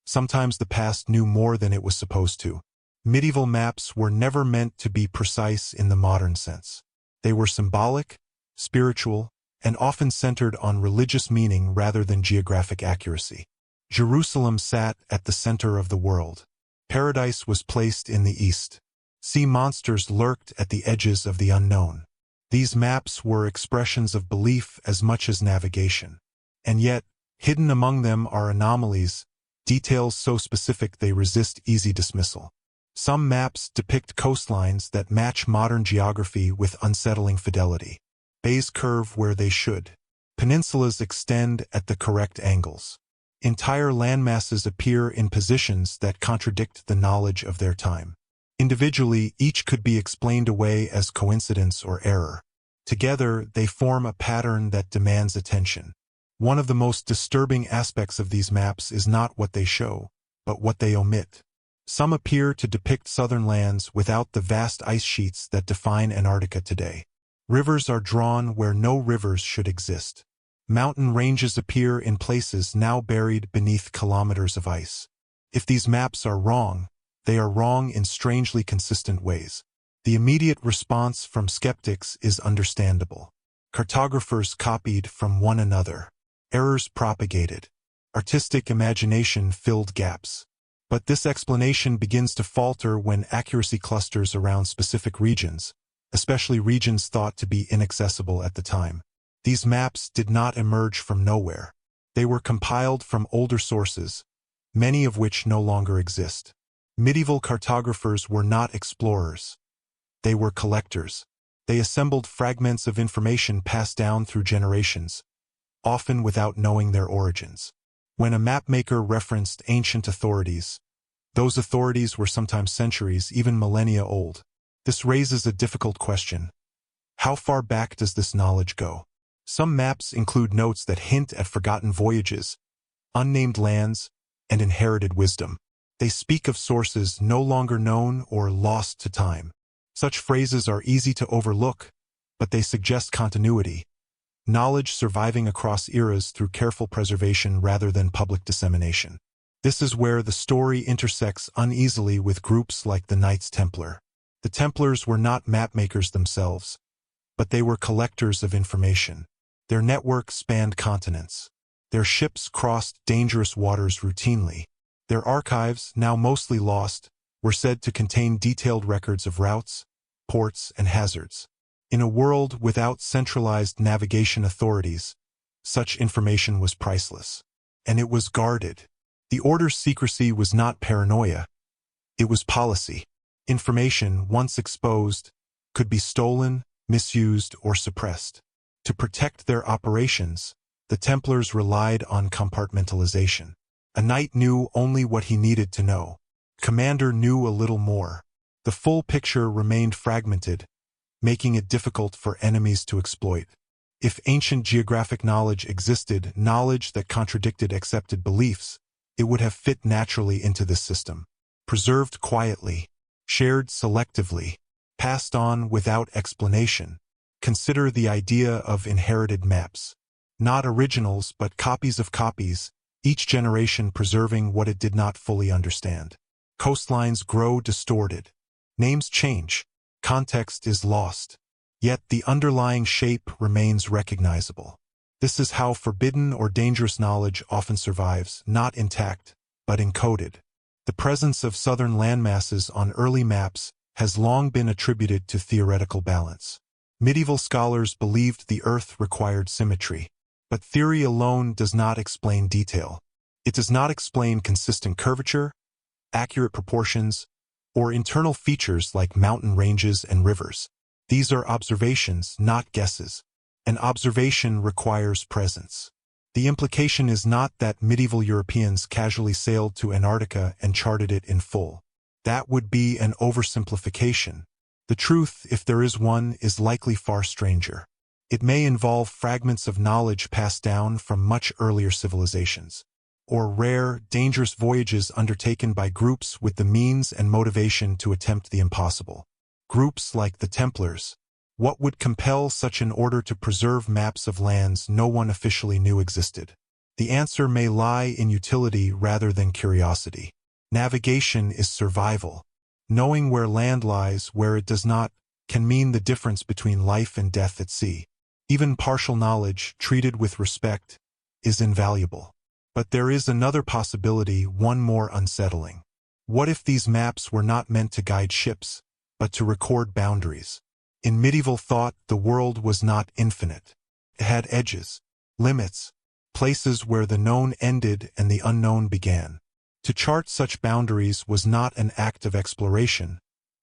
Sometimes the past knew more than it was supposed to. Medieval maps were never meant to be precise in the modern sense. They were symbolic, spiritual, and often centered on religious meaning rather than geographic accuracy. Jerusalem sat at the center of the world. Paradise was placed in the east. Sea monsters lurked at the edges of the unknown. These maps were expressions of belief as much as navigation. And yet, hidden among them are anomalies, details so specific they resist easy dismissal. Some maps depict coastlines that match modern geography with unsettling fidelity. Bays curve where they should. Peninsulas extend at the correct angles. Entire landmasses appear in positions that contradict the knowledge of their time. Individually, each could be explained away as coincidence or error. Together, they form a pattern that demands attention. One of the most disturbing aspects of these maps is not what they show, but what they omit. Some appear to depict southern lands without the vast ice sheets that define Antarctica today. Rivers are drawn where no rivers should exist. Mountain ranges appear in places now buried beneath kilometers of ice. If these maps are wrong, they are wrong in strangely consistent ways. The immediate response from skeptics is understandable. Cartographers copied from one another. Errors propagated. Artistic imagination filled gaps. But this explanation begins to falter when accuracy clusters around specific regions, especially regions thought to be inaccessible at the time. These maps did not emerge from nowhere. They were compiled from older sources, many of which no longer exist. Medieval cartographers were not explorers. They were collectors. They assembled fragments of information passed down through generations, often without knowing their origins. When a mapmaker referenced ancient authorities, Those authorities were sometimes centuries, even millennia old. This raises a difficult question. How far back does this knowledge go? Some maps include notes that hint at forgotten voyages, unnamed lands, and inherited wisdom. They speak of sources no longer known or lost to time. Such phrases are easy to overlook, but they suggest continuity, knowledge surviving across eras through careful preservation rather than public dissemination. This is where the story intersects uneasily with groups like the Knights Templar. The Templars were not mapmakers themselves, but they were collectors of information. Their network spanned continents. Their ships crossed dangerous waters routinely. Their archives, now mostly lost, were said to contain detailed records of routes, ports, and hazards. In a world without centralized navigation authorities, such information was priceless. And it was guarded. The Order's secrecy was not paranoia. It was policy. Information, once exposed, could be stolen, misused, or suppressed. To protect their operations, the Templars relied on compartmentalization. A knight knew only what he needed to know. Commander knew a little more. The full picture remained fragmented, making it difficult for enemies to exploit. If ancient geographic knowledge existed, knowledge that contradicted accepted beliefs, it would have fit naturally into this system. Preserved quietly, shared selectively, passed on without explanation. Consider the idea of inherited maps. Not originals, but copies of copies, each generation preserving what it did not fully understand. Coastlines grow distorted. Names change. Context is lost. Yet the underlying shape remains recognizable. This is how forbidden or dangerous knowledge often survives, not intact, but encoded. The presence of southern landmasses on early maps has long been attributed to theoretical balance. Medieval scholars believed the Earth required symmetry. But theory alone does not explain detail. It does not explain consistent curvature, accurate proportions, or internal features like mountain ranges and rivers. These are observations, not guesses. An observation requires presence. The implication is not that medieval Europeans casually sailed to Antarctica and charted it in full. That would be an oversimplification. The truth, if there is one, is likely far stranger. It may involve fragments of knowledge passed down from much earlier civilizations, or rare, dangerous voyages undertaken by groups with the means and motivation to attempt the impossible. Groups like the Templars. What would compel such an order to preserve maps of lands no one officially knew existed? The answer may lie in utility rather than curiosity. Navigation is survival. Knowing where land lies, where it does not, can mean the difference between life and death at sea. Even partial knowledge, treated with respect, is invaluable. But there is another possibility, one more unsettling. What if these maps were not meant to guide ships, but to record boundaries? In medieval thought, the world was not infinite. It had edges, limits, places where the known ended and the unknown began. To chart such boundaries was not an act of exploration,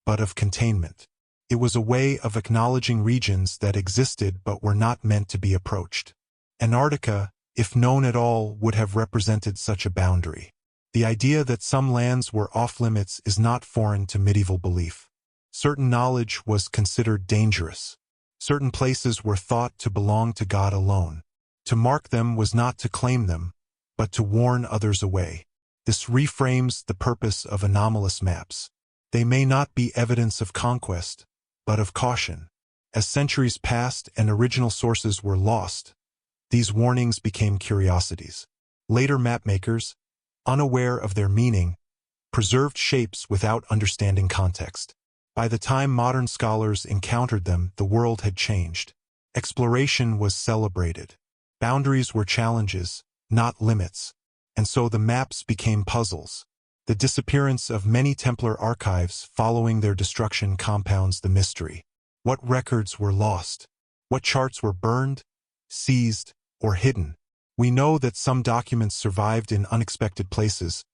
but of containment. It was a way of acknowledging regions that existed but were not meant to be approached. Antarctica, if known at all, would have represented such a boundary. The idea that some lands were off-limits is not foreign to medieval belief. Certain knowledge was considered dangerous. Certain places were thought to belong to God alone. To mark them was not to claim them, but to warn others away. This reframes the purpose of anomalous maps. They may not be evidence of conquest, but of caution. As centuries passed and original sources were lost, these warnings became curiosities. Later mapmakers, unaware of their meaning, preserved shapes without understanding context. By the time modern scholars encountered them, the world had changed. Exploration was celebrated. Boundaries were challenges, not limits. And so the maps became puzzles. The disappearance of many Templar archives following their destruction compounds the mystery. What records were lost? What charts were burned, seized, or hidden? We know that some documents survived in unexpected places,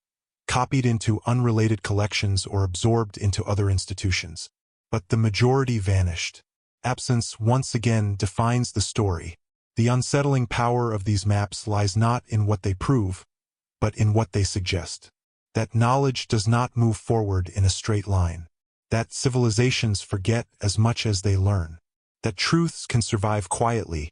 copied into unrelated collections or absorbed into other institutions. But the majority vanished. Absence once again defines the story. The unsettling power of these maps lies not in what they prove, but in what they suggest. that knowledge does not move forward in a straight line, that civilizations forget as much as they learn, that truths can survive quietly,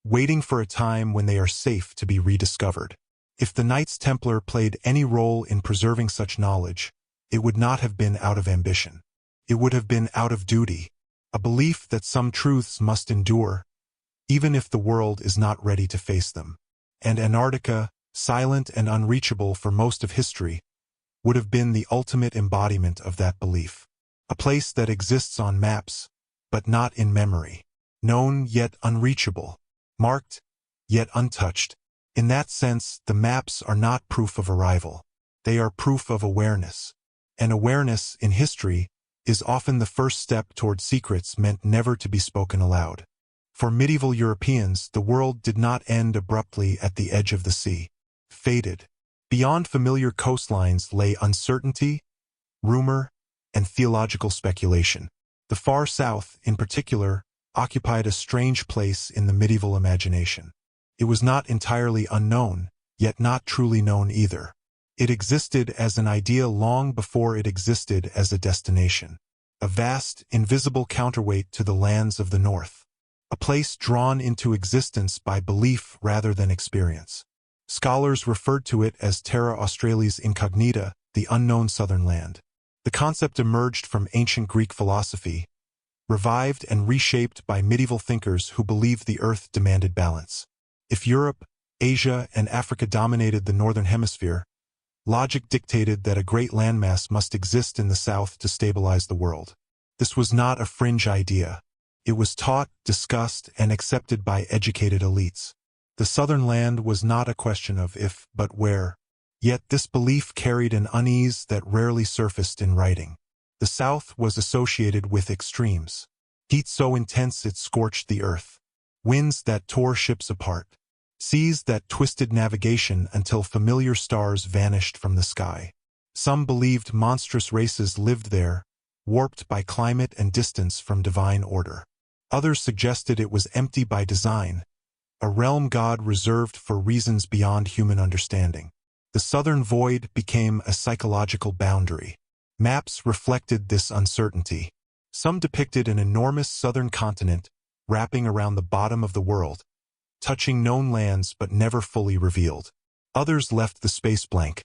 waiting for a time when they are safe to be rediscovered. If the Knights Templar played any role in preserving such knowledge, it would not have been out of ambition. It would have been out of duty, a belief that some truths must endure, even if the world is not ready to face them. And Antarctica, silent and unreachable for most of history, would have been the ultimate embodiment of that belief. A place that exists on maps, but not in memory. Known yet unreachable. Marked, yet untouched. In that sense, the maps are not proof of arrival. They are proof of awareness. And awareness, in history, is often the first step toward secrets meant never to be spoken aloud. For medieval Europeans, the world did not end abruptly at the edge of the sea. Faded. Beyond familiar coastlines lay uncertainty, rumor, and theological speculation. The far south, in particular, occupied a strange place in the medieval imagination. It was not entirely unknown, yet not truly known either. It existed as an idea long before it existed as a destination. A vast, invisible counterweight to the lands of the north. A place drawn into existence by belief rather than experience. Scholars referred to it as Terra Australis Incognita, the unknown southern land. The concept emerged from ancient Greek philosophy, revived and reshaped by medieval thinkers who believed the earth demanded balance. If Europe, Asia, and Africa dominated the northern hemisphere, logic dictated that a great landmass must exist in the south to stabilize the world. This was not a fringe idea. It was taught, discussed, and accepted by educated elites. The southern land was not a question of if, but where. Yet this belief carried an unease that rarely surfaced in writing. The south was associated with extremes. Heat so intense it scorched the earth. Winds that tore ships apart. Seas that twisted navigation until familiar stars vanished from the sky. Some believed monstrous races lived there, warped by climate and distance from divine order. Others suggested it was empty by design, a realm God reserved for reasons beyond human understanding. The southern void became a psychological boundary. Maps reflected this uncertainty. Some depicted an enormous southern continent wrapping around the bottom of the world, touching known lands but never fully revealed. Others left the space blank,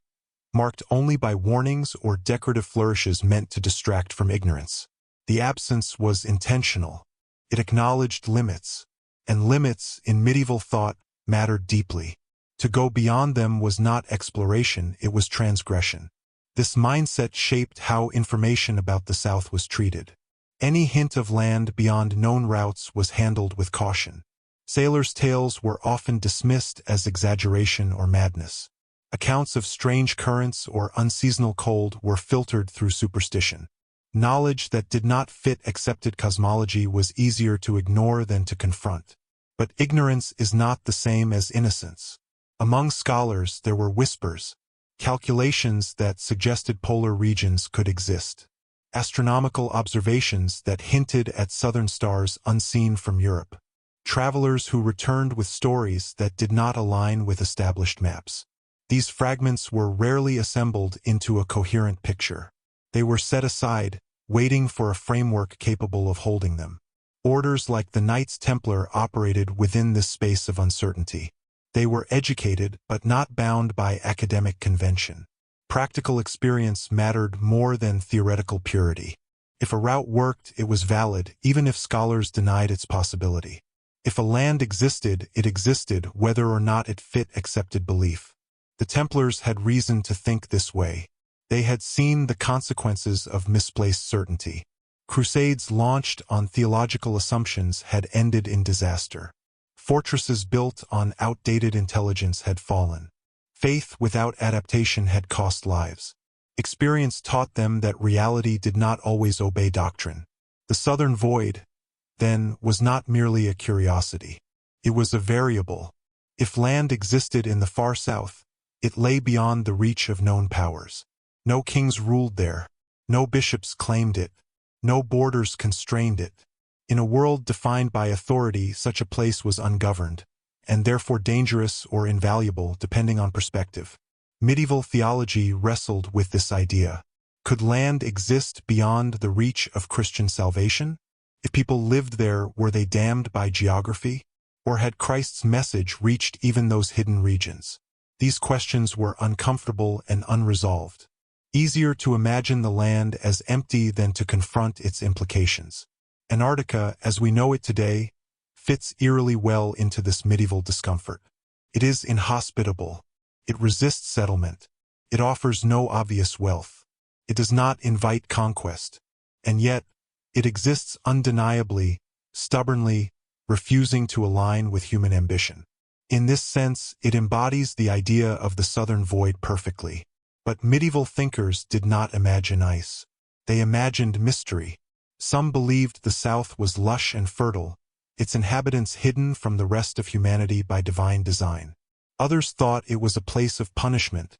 marked only by warnings or decorative flourishes meant to distract from ignorance. The absence was intentional. It acknowledged limits, and limits, in medieval thought, mattered deeply. To go beyond them was not exploration, it was transgression. This mindset shaped how information about the South was treated. Any hint of land beyond known routes was handled with caution. Sailors' tales were often dismissed as exaggeration or madness. Accounts of strange currents or unseasonal cold were filtered through superstition. Knowledge that did not fit accepted cosmology was easier to ignore than to confront. But ignorance is not the same as innocence. Among scholars there were whispers, calculations that suggested polar regions could exist, astronomical observations that hinted at southern stars unseen from Europe, travelers who returned with stories that did not align with established maps. These fragments were rarely assembled into a coherent picture. They were set aside, waiting for a framework capable of holding them. Orders like the Knights Templar operated within this space of uncertainty. They were educated but not bound by academic convention. Practical experience mattered more than theoretical purity. If a route worked, it was valid, even if scholars denied its possibility. If a land existed, it existed whether or not it fit accepted belief. The Templars had reason to think this way. They had seen the consequences of misplaced certainty. Crusades launched on theological assumptions had ended in disaster. Fortresses built on outdated intelligence had fallen. Faith without adaptation had cost lives. Experience taught them that reality did not always obey doctrine. The southern void, then, was not merely a curiosity. It was a variable. If land existed in the far south, it lay beyond the reach of known powers. No kings ruled there. No bishops claimed it. No borders constrained it. In a world defined by authority, such a place was ungoverned, and therefore dangerous or invaluable depending on perspective. Medieval theology wrestled with this idea. Could land exist beyond the reach of Christian salvation? If people lived there, were they damned by geography? Or had Christ's message reached even those hidden regions? These questions were uncomfortable and unresolved. Easier to imagine the land as empty than to confront its implications. Antarctica, as we know it today, fits eerily well into this medieval discomfort. It is inhospitable. It resists settlement. It offers no obvious wealth. It does not invite conquest. And yet, it exists undeniably, stubbornly, refusing to align with human ambition. In this sense, it embodies the idea of the southern void perfectly. But medieval thinkers did not imagine ice. They imagined mystery. Some believed the South was lush and fertile, its inhabitants hidden from the rest of humanity by divine design. Others thought it was a place of punishment,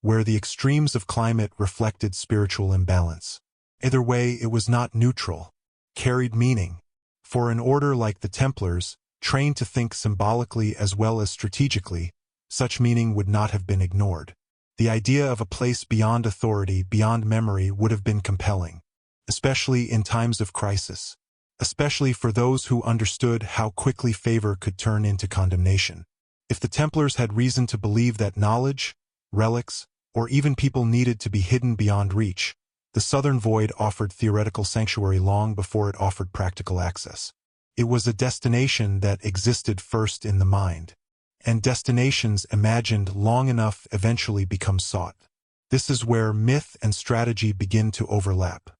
where the extremes of climate reflected spiritual imbalance. Either way, it was not neutral, carried meaning. For an order like the Templars, trained to think symbolically as well as strategically, such meaning would not have been ignored. The idea of a place beyond authority, beyond memory, would have been compelling, especially in times of crisis, especially for those who understood how quickly favor could turn into condemnation. If the Templars had reason to believe that knowledge, relics, or even people needed to be hidden beyond reach, the southern void offered theoretical sanctuary long before it offered practical access. It was a destination that existed first in the mind, and destinations imagined long enough eventually become sought. This is where myth and strategy begin to overlap.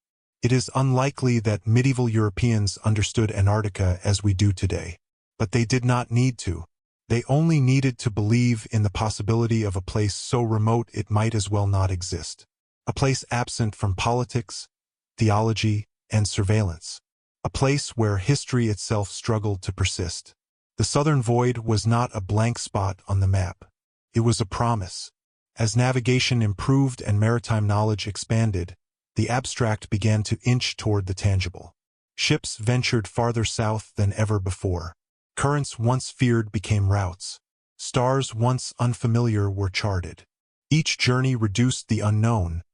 It is unlikely that medieval Europeans understood Antarctica as we do today, but they did not need to. They only needed to believe in the possibility of a place so remote it might as well not exist. A place absent from politics, theology, and surveillance. A place where history itself struggled to persist. The southern void was not a blank spot on the map. It was a promise. As navigation improved and maritime knowledge expanded, the abstract began to inch toward the tangible. Ships ventured farther south than ever before. Currents once feared became routes. Stars once unfamiliar were charted. Each journey reduced the unknown,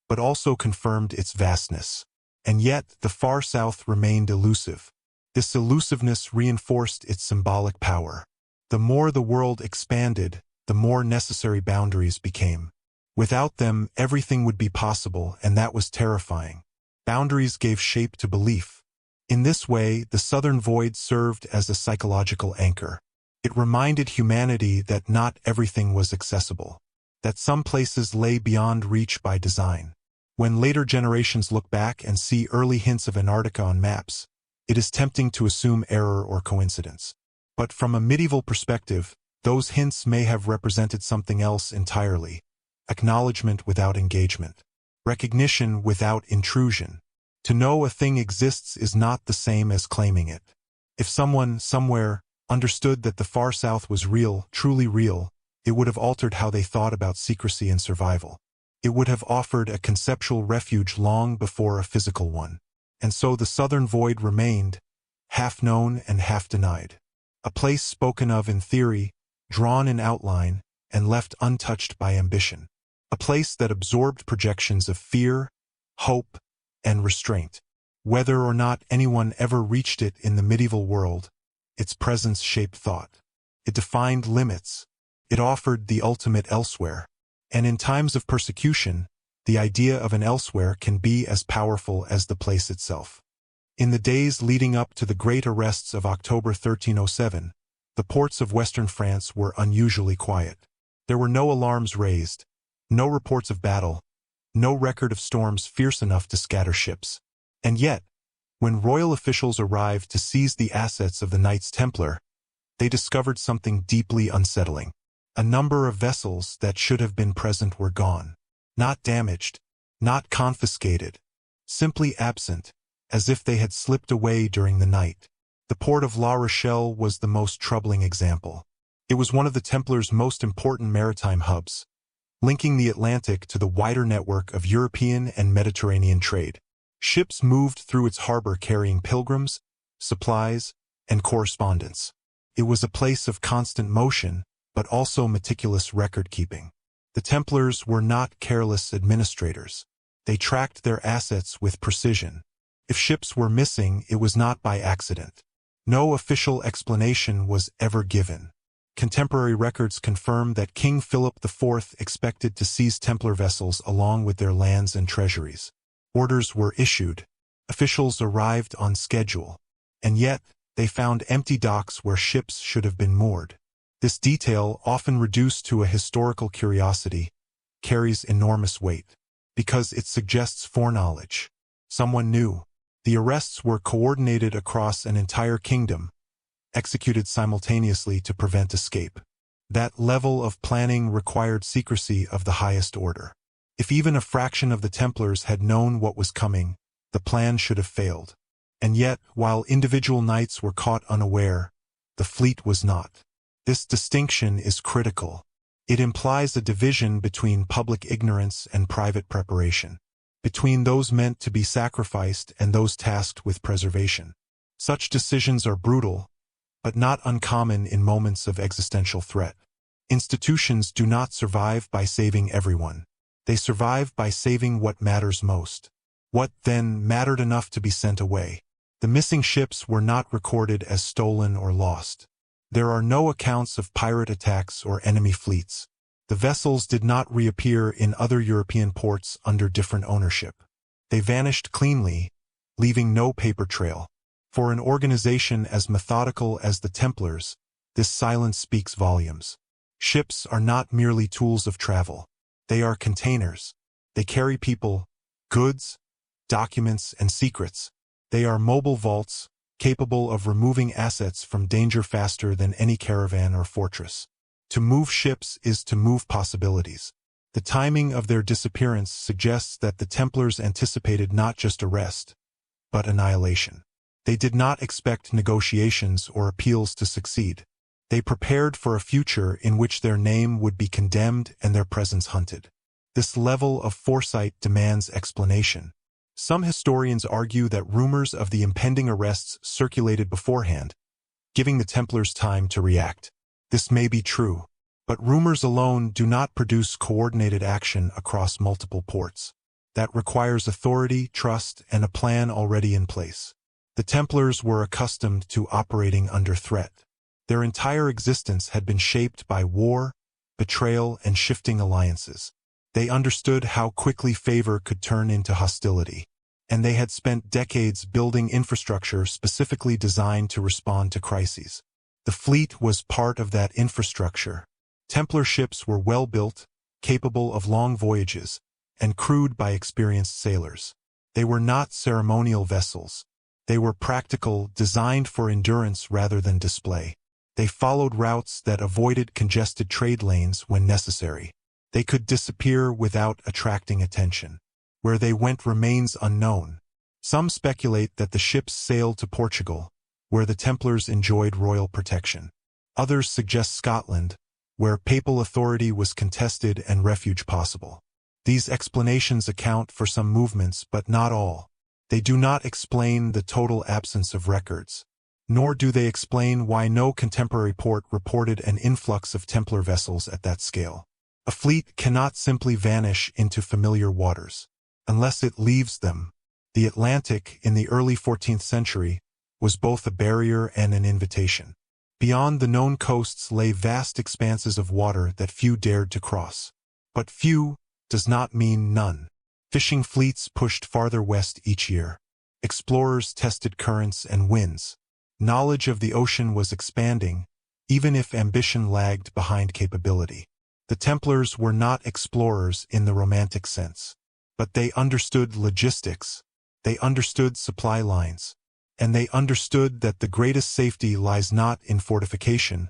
but also confirmed its vastness. And yet, the far south remained elusive. This elusiveness reinforced its symbolic power. The more the world expanded, the more necessary boundaries became. Without them, everything would be possible, and that was terrifying. Boundaries gave shape to belief. In this way, the southern void served as a psychological anchor. It reminded humanity that not everything was accessible, that some places lay beyond reach by design. When later generations look back and see early hints of Antarctica on maps, it is tempting to assume error or coincidence. But from a medieval perspective, those hints may have represented something else entirely. Acknowledgement without engagement. Recognition without intrusion. To know a thing exists is not the same as claiming it. If someone, somewhere, understood that the far south was real, truly real, it would have altered how they thought about secrecy and survival. It would have offered a conceptual refuge long before a physical one. And so the southern void remained, half known and half denied. A place spoken of in theory, drawn in outline, and left untouched by ambition. A place that absorbed projections of fear, hope, and restraint. Whether or not anyone ever reached it in the medieval world, its presence shaped thought. It defined limits. It offered the ultimate elsewhere. And in times of persecution, the idea of an elsewhere can be as powerful as the place itself. In the days leading up to the great arrests of October 1307, the ports of western France were unusually quiet. There were no alarms raised, no reports of battle, no record of storms fierce enough to scatter ships. And yet, when royal officials arrived to seize the assets of the Knights Templar, they discovered something deeply unsettling. A number of vessels that should have been present were gone. Not damaged, not confiscated, simply absent, as if they had slipped away during the night. The port of La Rochelle was the most troubling example. It was one of the Templars' most important maritime hubs, linking the Atlantic to the wider network of European and Mediterranean trade. Ships moved through its harbor carrying pilgrims, supplies, and correspondence. It was a place of constant motion, but also meticulous record-keeping. The Templars were not careless administrators. They tracked their assets with precision. If ships were missing, it was not by accident. No official explanation was ever given. Contemporary records confirm that King Philip IV expected to seize Templar vessels along with their lands and treasuries. Orders were issued. Officials arrived on schedule. And yet, they found empty docks where ships should have been moored. This detail, often reduced to a historical curiosity, carries enormous weight, because it suggests foreknowledge. Someone knew. The arrests were coordinated across an entire kingdom, executed simultaneously to prevent escape. That level of planning required secrecy of the highest order. If even a fraction of the Templars had known what was coming, the plan should have failed. And yet, while individual knights were caught unaware, the fleet was not. This distinction is critical. It implies a division between public ignorance and private preparation, between those meant to be sacrificed and those tasked with preservation. Such decisions are brutal, but not uncommon in moments of existential threat. Institutions do not survive by saving everyone. They survive by saving what matters most. What, then, mattered enough to be sent away? The missing ships were not recorded as stolen or lost. There are no accounts of pirate attacks or enemy fleets. The vessels did not reappear in other European ports under different ownership. They vanished cleanly, leaving no paper trail. For an organization as methodical as the Templars, this silence speaks volumes. Ships are not merely tools of travel. They are containers. They carry people, goods, documents, and secrets. They are mobile vaults, capable of removing assets from danger faster than any caravan or fortress. To move ships is to move possibilities. The timing of their disappearance suggests that the Templars anticipated not just arrest, but annihilation. They did not expect negotiations or appeals to succeed. They prepared for a future in which their name would be condemned and their presence hunted. This level of foresight demands explanation. Some historians argue that rumors of the impending arrests circulated beforehand, giving the Templars time to react. This may be true, but rumors alone do not produce coordinated action across multiple ports. That requires authority, trust, and a plan already in place. The Templars were accustomed to operating under threat. Their entire existence had been shaped by war, betrayal, and shifting alliances. They understood how quickly favor could turn into hostility, and they had spent decades building infrastructure specifically designed to respond to crises. The fleet was part of that infrastructure. Templar ships were well-built, capable of long voyages, and crewed by experienced sailors. They were not ceremonial vessels. They were practical, designed for endurance rather than display. They followed routes that avoided congested trade lanes when necessary. They could disappear without attracting attention. Where they went remains unknown. Some speculate that the ships sailed to Portugal, where the Templars enjoyed royal protection. Others suggest Scotland, where papal authority was contested and refuge possible. These explanations account for some movements, but not all. They do not explain the total absence of records, nor do they explain why no contemporary port reported an influx of Templar vessels at that scale. A fleet cannot simply vanish into familiar waters, unless it leaves them. The Atlantic, in the early 14th century, was both a barrier and an invitation. Beyond the known coasts lay vast expanses of water that few dared to cross. But few does not mean none. Fishing fleets pushed farther west each year. Explorers tested currents and winds. Knowledge of the ocean was expanding, even if ambition lagged behind capability. The Templars were not explorers in the romantic sense, but they understood logistics, they understood supply lines, and they understood that the greatest safety lies not in fortification,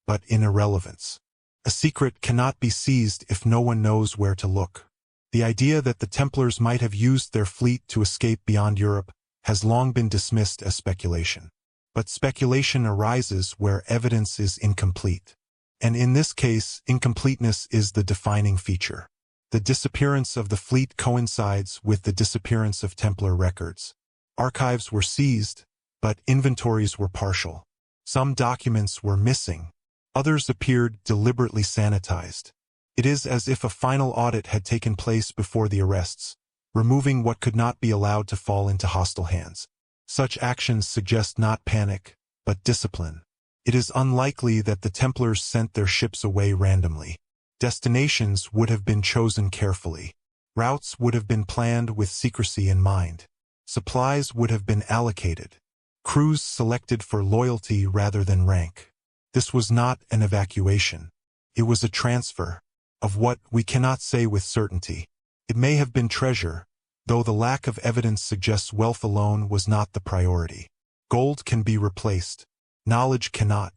but in irrelevance. A secret cannot be seized if no one knows where to look. The idea that the Templars might have used their fleet to escape beyond Europe has long been dismissed as speculation. But speculation arises where evidence is incomplete. And in this case, incompleteness is the defining feature. The disappearance of the fleet coincides with the disappearance of Templar records. Archives were seized, but inventories were partial. Some documents were missing. Others appeared deliberately sanitized. It is as if a final audit had taken place before the arrests, removing what could not be allowed to fall into hostile hands. Such actions suggest not panic, but discipline. It is unlikely that the Templars sent their ships away randomly. Destinations would have been chosen carefully. Routes would have been planned with secrecy in mind. Supplies would have been allocated. Crews selected for loyalty rather than rank. This was not an evacuation. It was a transfer of what we cannot say with certainty. It may have been treasure, though the lack of evidence suggests wealth alone was not the priority. Gold can be replaced. Knowledge cannot.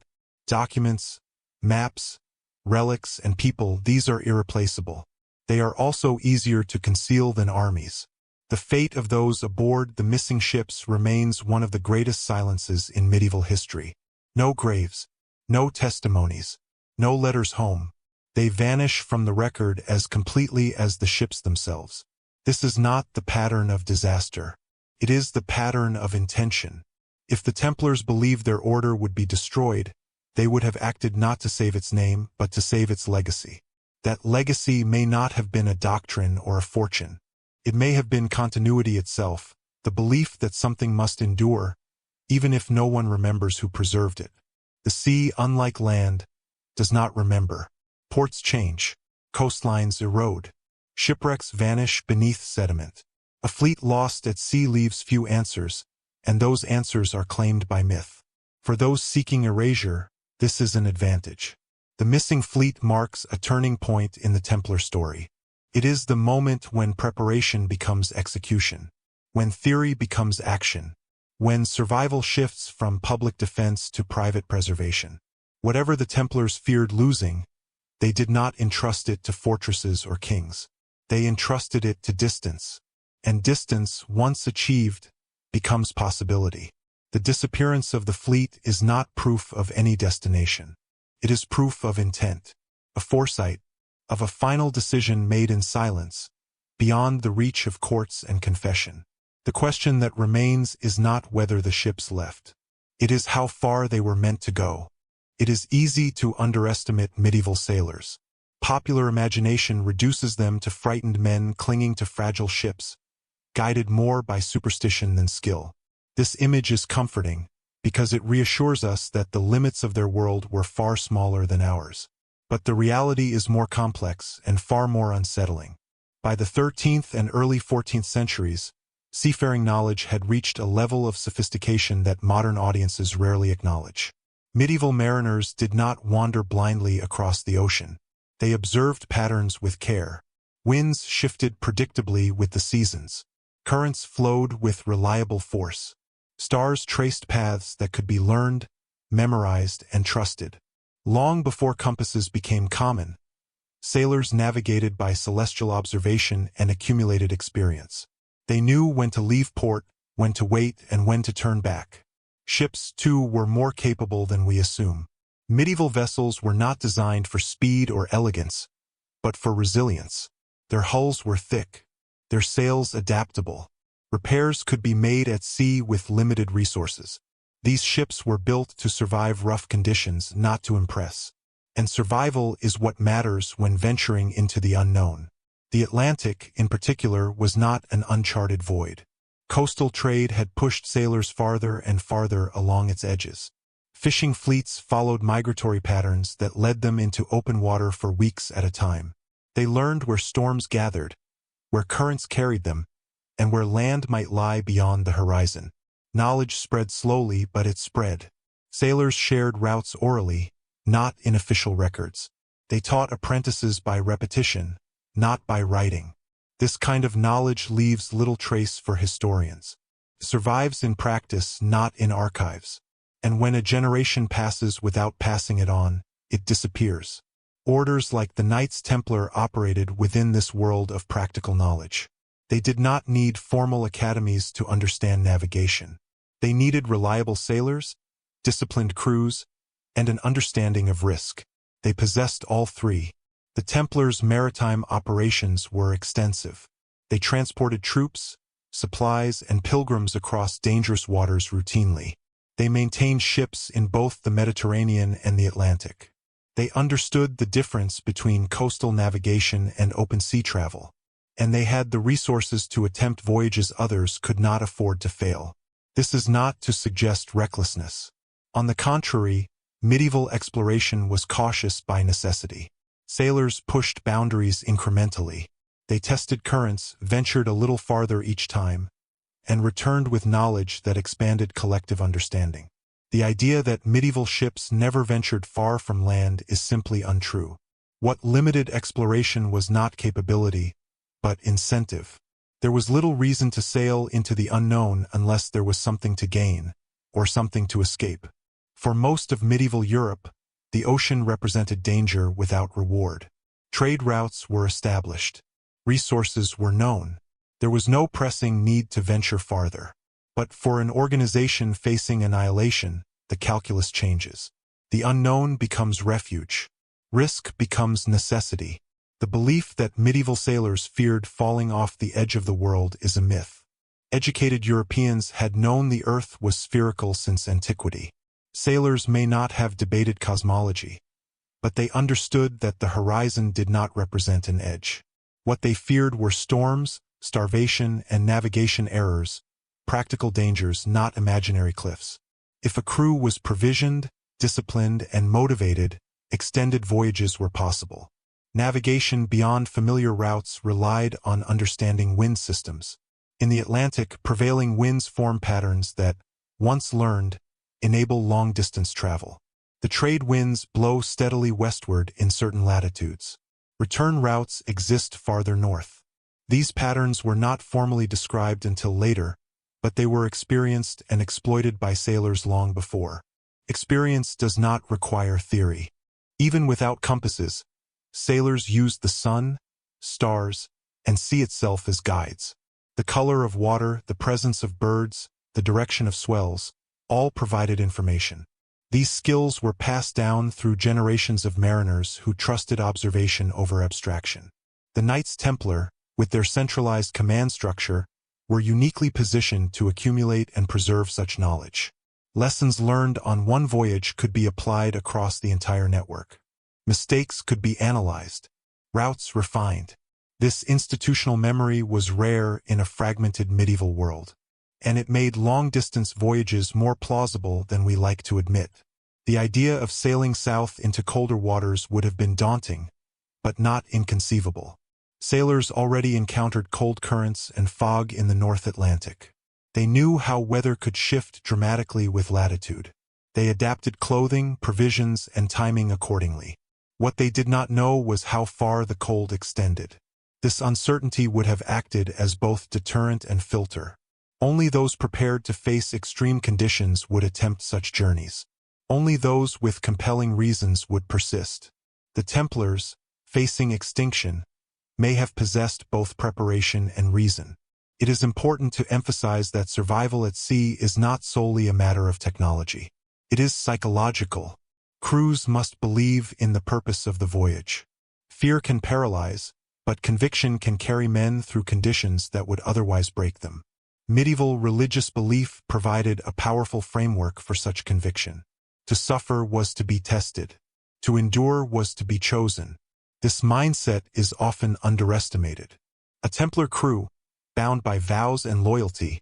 Documents, maps, relics, and people, these are irreplaceable. They are also easier to conceal than armies. The fate of those aboard the missing ships remains one of the greatest silences in medieval history. No graves, no testimonies, no letters home. They vanish from the record as completely as the ships themselves. This is not the pattern of disaster. It is the pattern of intention. If the Templars believed their order would be destroyed, they would have acted not to save its name, but to save its legacy. That legacy may not have been a doctrine or a fortune. It may have been continuity itself, the belief that something must endure, even if no one remembers who preserved it. The sea, unlike land, does not remember. Ports change. Coastlines erode. Shipwrecks vanish beneath sediment. A fleet lost at sea leaves few answers, and those answers are claimed by myth. For those seeking erasure, this is an advantage. The missing fleet marks a turning point in the Templar story. It is the moment when preparation becomes execution, when theory becomes action, when survival shifts from public defense to private preservation. Whatever the Templars feared losing, they did not entrust it to fortresses or kings. They entrusted it to distance. And distance, once achieved, becomes possibility. The disappearance of the fleet is not proof of any destination. It is proof of intent, a foresight, of a final decision made in silence, beyond the reach of courts and confession. The question that remains is not whether the ships left. It is how far they were meant to go. It is easy to underestimate medieval sailors. Popular imagination reduces them to frightened men clinging to fragile ships, guided more by superstition than skill. This image is comforting, because it reassures us that the limits of their world were far smaller than ours. But the reality is more complex and far more unsettling. By the 13th and early 14th centuries, seafaring knowledge had reached a level of sophistication that modern audiences rarely acknowledge. Medieval mariners did not wander blindly across the ocean. They observed patterns with care. Winds shifted predictably with the seasons. Currents flowed with reliable force. Stars traced paths that could be learned, memorized, and trusted. Long before compasses became common, sailors navigated by celestial observation and accumulated experience. They knew when to leave port, when to wait, and when to turn back. Ships, too, were more capable than we assume. Medieval vessels were not designed for speed or elegance, but for resilience. Their hulls were thick, their sails adaptable. Repairs could be made at sea with limited resources. These ships were built to survive rough conditions, not to impress. And survival is what matters when venturing into the unknown. The Atlantic, in particular, was not an uncharted void. Coastal trade had pushed sailors farther and farther along its edges. Fishing fleets followed migratory patterns that led them into open water for weeks at a time. They learned where storms gathered, where currents carried them, and where land might lie beyond the horizon. Knowledge spread slowly, but it spread. Sailors shared routes orally, not in official records. They taught apprentices by repetition, not by writing. This kind of knowledge leaves little trace for historians. It survives in practice, not in archives. And when a generation passes without passing it on, it disappears. Orders like the Knights Templar operated within this world of practical knowledge. They did not need formal academies to understand navigation. They needed reliable sailors, disciplined crews, and an understanding of risk. They possessed all three. The Templars' maritime operations were extensive. They transported troops, supplies, and pilgrims across dangerous waters routinely. They maintained ships in both the Mediterranean and the Atlantic. They understood the difference between coastal navigation and open sea travel, and they had the resources to attempt voyages others could not afford to fail. This is not to suggest recklessness. On the contrary, medieval exploration was cautious by necessity. Sailors pushed boundaries incrementally. They tested currents, ventured a little farther each time, and returned with knowledge that expanded collective understanding. The idea that medieval ships never ventured far from land is simply untrue. What limited exploration was not capability, but incentive. There was little reason to sail into the unknown unless there was something to gain, or something to escape. For most of medieval Europe, the ocean represented danger without reward. Trade routes were established. Resources were known. There was no pressing need to venture farther. But for an organization facing annihilation, the calculus changes. The unknown becomes refuge. Risk becomes necessity. The belief that medieval sailors feared falling off the edge of the world is a myth. Educated Europeans had known the Earth was spherical since antiquity. Sailors may not have debated cosmology, but they understood that the horizon did not represent an edge. What they feared were storms, starvation, and navigation errors, practical dangers, not imaginary cliffs. If a crew was provisioned, disciplined, and motivated, extended voyages were possible. Navigation beyond familiar routes relied on understanding wind systems. In the Atlantic, prevailing winds form patterns that, once learned, enable long-distance travel. The trade winds blow steadily westward in certain latitudes. Return routes exist farther north. These patterns were not formally described until later, but they were experienced and exploited by sailors long before. Experience does not require theory. Even without compasses, sailors used the sun, stars, and sea itself as guides. The color of water, the presence of birds, the direction of swells, all provided information. These skills were passed down through generations of mariners who trusted observation over abstraction. The Knights Templar, with their centralized command structure, were uniquely positioned to accumulate and preserve such knowledge. Lessons learned on one voyage could be applied across the entire network. Mistakes could be analyzed, routes refined. This institutional memory was rare in a fragmented medieval world, and it made long-distance voyages more plausible than we like to admit. The idea of sailing south into colder waters would have been daunting, but not inconceivable. Sailors already encountered cold currents and fog in the North Atlantic. They knew how weather could shift dramatically with latitude. They adapted clothing, provisions, and timing accordingly. What they did not know was how far the cold extended. This uncertainty would have acted as both deterrent and filter. Only those prepared to face extreme conditions would attempt such journeys. Only those with compelling reasons would persist. The Templars, facing extinction, may have possessed both preparation and reason. It is important to emphasize that survival at sea is not solely a matter of technology. It is psychological. Crews must believe in the purpose of the voyage. Fear can paralyze, but conviction can carry men through conditions that would otherwise break them. Medieval religious belief provided a powerful framework for such conviction. To suffer was to be tested. To endure was to be chosen. This mindset is often underestimated. A Templar crew, bound by vows and loyalty,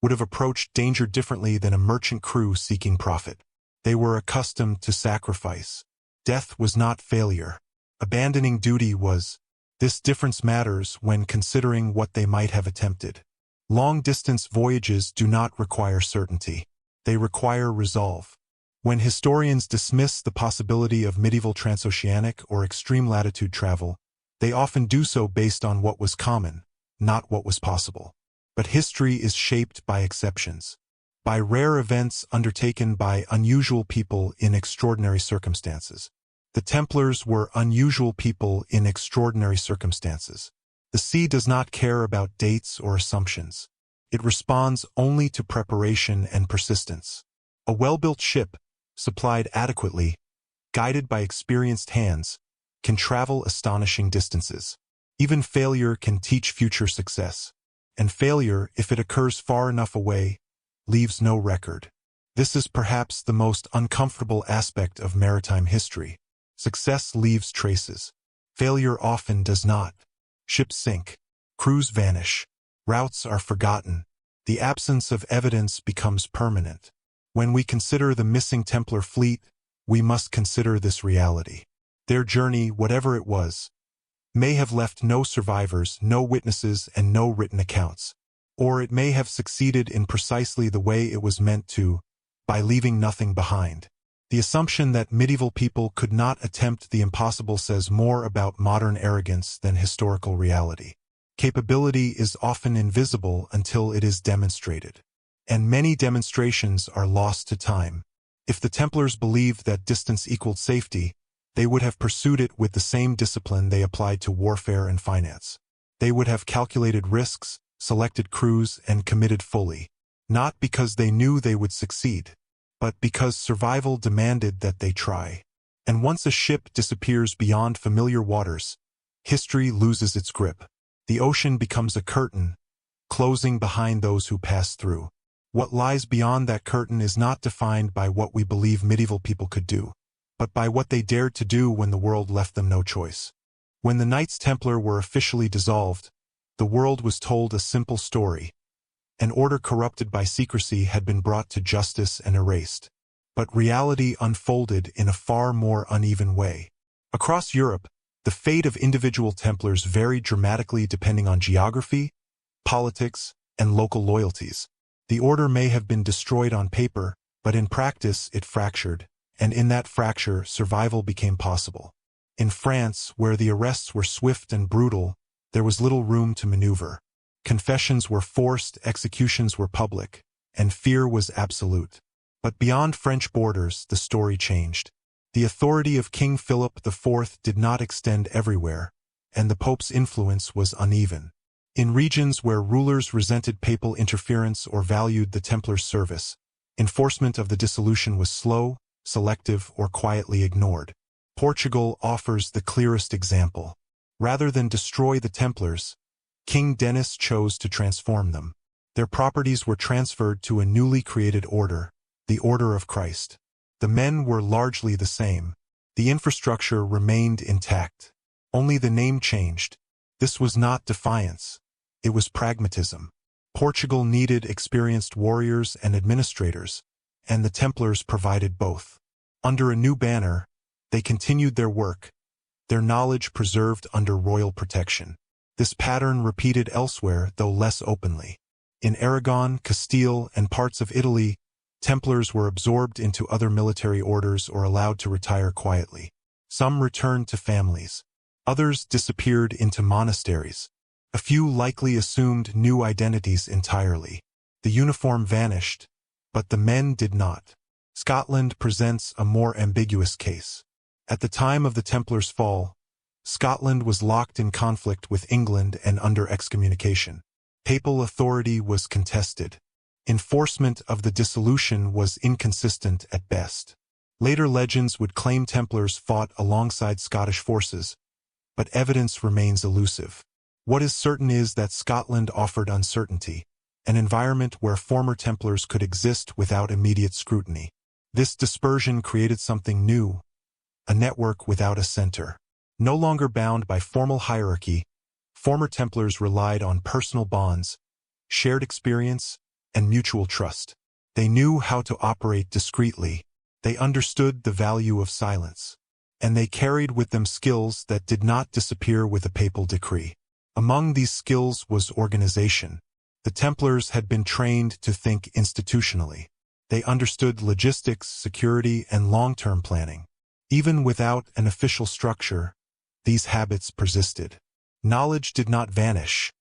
would have approached danger differently than a merchant crew seeking profit. They were accustomed to sacrifice. Death was not failure. Abandoning duty was. This difference matters when considering what they might have attempted. Long-distance voyages do not require certainty. They require resolve. When historians dismiss the possibility of medieval transoceanic or extreme latitude travel, they often do so based on what was common, not what was possible. But history is shaped by exceptions, by rare events undertaken by unusual people in extraordinary circumstances. The Templars were unusual people in extraordinary circumstances. The sea does not care about dates or assumptions. It responds only to preparation and persistence. A well-built ship, supplied adequately, guided by experienced hands, can travel astonishing distances. Even failure can teach future success. And failure, if it occurs far enough away, leaves no record. This is perhaps the most uncomfortable aspect of maritime history. Success leaves traces. Failure often does not. Ships sink. Crews vanish. Routes are forgotten. The absence of evidence becomes permanent. When we consider the missing Templar fleet, we must consider this reality. Their journey, whatever it was, may have left no survivors, no witnesses, and no written accounts. Or it may have succeeded in precisely the way it was meant to, by leaving nothing behind. The assumption that medieval people could not attempt the impossible says more about modern arrogance than historical reality. Capability is often invisible until it is demonstrated. And many demonstrations are lost to time. If the Templars believed that distance equaled safety, they would have pursued it with the same discipline they applied to warfare and finance. They would have calculated risks, selected crews, and committed fully, not because they knew they would succeed, but because survival demanded that they try. And once a ship disappears beyond familiar waters, history loses its grip. The ocean becomes a curtain, closing behind those who pass through. What lies beyond that curtain is not defined by what we believe medieval people could do, but by what they dared to do when the world left them no choice. When the Knights Templar were officially dissolved, the world was told a simple story. An order corrupted by secrecy had been brought to justice and erased. But reality unfolded in a far more uneven way. Across Europe, the fate of individual Templars varied dramatically depending on geography, politics, and local loyalties. The order may have been destroyed on paper, but in practice it fractured, and in that fracture survival became possible. In France, where the arrests were swift and brutal, there was little room to maneuver. Confessions were forced, executions were public, and fear was absolute. But beyond French borders, the story changed. The authority of King Philip IV did not extend everywhere, and the Pope's influence was uneven. In regions where rulers resented papal interference or valued the Templars' service, enforcement of the dissolution was slow, selective, or quietly ignored. Portugal offers the clearest example. Rather than destroy the Templars, King Denis chose to transform them. Their properties were transferred to a newly created order, the Order of Christ. The men were largely the same. The infrastructure remained intact. Only the name changed. This was not defiance. It was pragmatism. Portugal needed experienced warriors and administrators, and the Templars provided both. Under a new banner, they continued their work, their knowledge preserved under royal protection. This pattern repeated elsewhere, though less openly. In Aragon, Castile, and parts of Italy, Templars were absorbed into other military orders or allowed to retire quietly. Some returned to families. Others disappeared into monasteries. A few likely assumed new identities entirely. The uniform vanished, but the men did not. Scotland presents a more ambiguous case. At the time of the Templars' fall, Scotland was locked in conflict with England and under excommunication. Papal authority was contested. Enforcement of the dissolution was inconsistent at best. Later legends would claim Templars fought alongside Scottish forces, but evidence remains elusive. What is certain is that Scotland offered uncertainty, an environment where former Templars could exist without immediate scrutiny. This dispersion created something new, a network without a center. No longer bound by formal hierarchy, former Templars relied on personal bonds, shared experience, and mutual trust. They knew how to operate discreetly. They understood the value of silence. And they carried with them skills that did not disappear with a papal decree. Among these skills was organization. The Templars had been trained to think institutionally. They understood logistics, security, and long-term planning. Even without an official structure, these habits persisted. Knowledge did not vanish.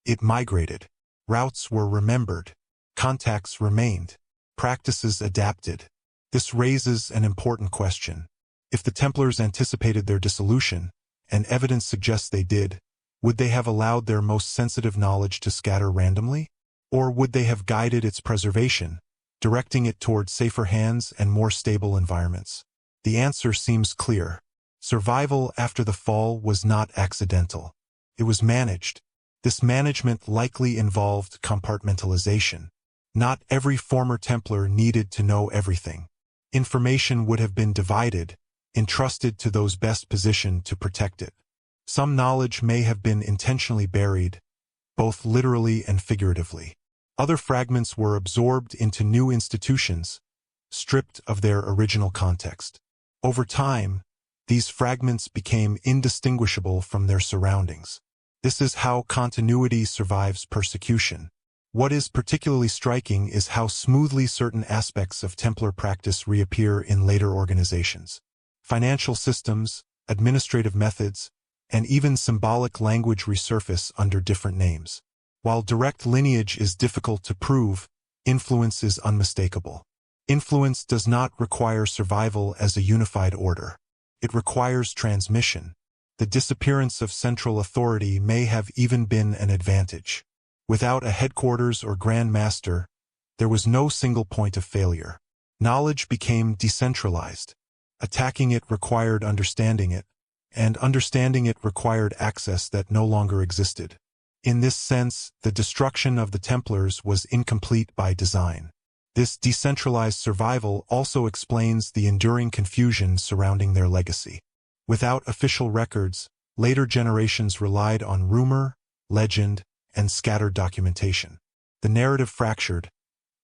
It migrated. Routes were remembered. Contacts remained. Practices adapted. This raises an important question. If the Templars anticipated their dissolution, and evidence suggests they did, would they have allowed their most sensitive knowledge to scatter randomly? Or would they have guided its preservation, directing it toward safer hands and more stable environments? The answer seems clear. Survival after the fall was not accidental. It was managed. This management likely involved compartmentalization. Not every former Templar needed to know everything. Information would have been divided, entrusted to those best positioned to protect it. Some knowledge may have been intentionally buried, both literally and figuratively. Other fragments were absorbed into new institutions, stripped of their original context. Over time, these fragments became indistinguishable from their surroundings. This is how continuity survives persecution. What is particularly striking is how smoothly certain aspects of Templar practice reappear in later organizations. Financial systems, administrative methods, and even symbolic language resurface under different names. While direct lineage is difficult to prove, influence is unmistakable. Influence does not require survival as a unified order. It requires transmission. The disappearance of central authority may have even been an advantage. Without a headquarters or grand master, there was no single point of failure. Knowledge became decentralized. Attacking it required understanding it, and understanding it required access that no longer existed. In this sense, the destruction of the Templars was incomplete by design. This decentralized survival also explains the enduring confusion surrounding their legacy. Without official records, later generations relied on rumor, legend, and scattered documentation. The narrative fractured,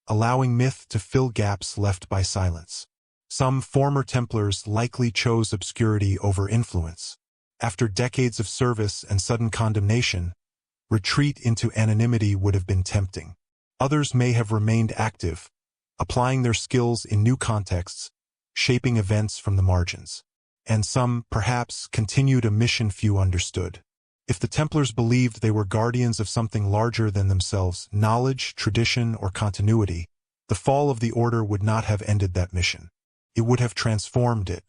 allowing myth to fill gaps left by silence. Some former Templars likely chose obscurity over influence. After decades of service and sudden condemnation, retreat into anonymity would have been tempting. Others may have remained active, applying their skills in new contexts, shaping events from the margins. And some, perhaps, continued a mission few understood. If the Templars believed they were guardians of something larger than themselves, knowledge, tradition, or continuity, the fall of the Order would not have ended that mission. It would have transformed it.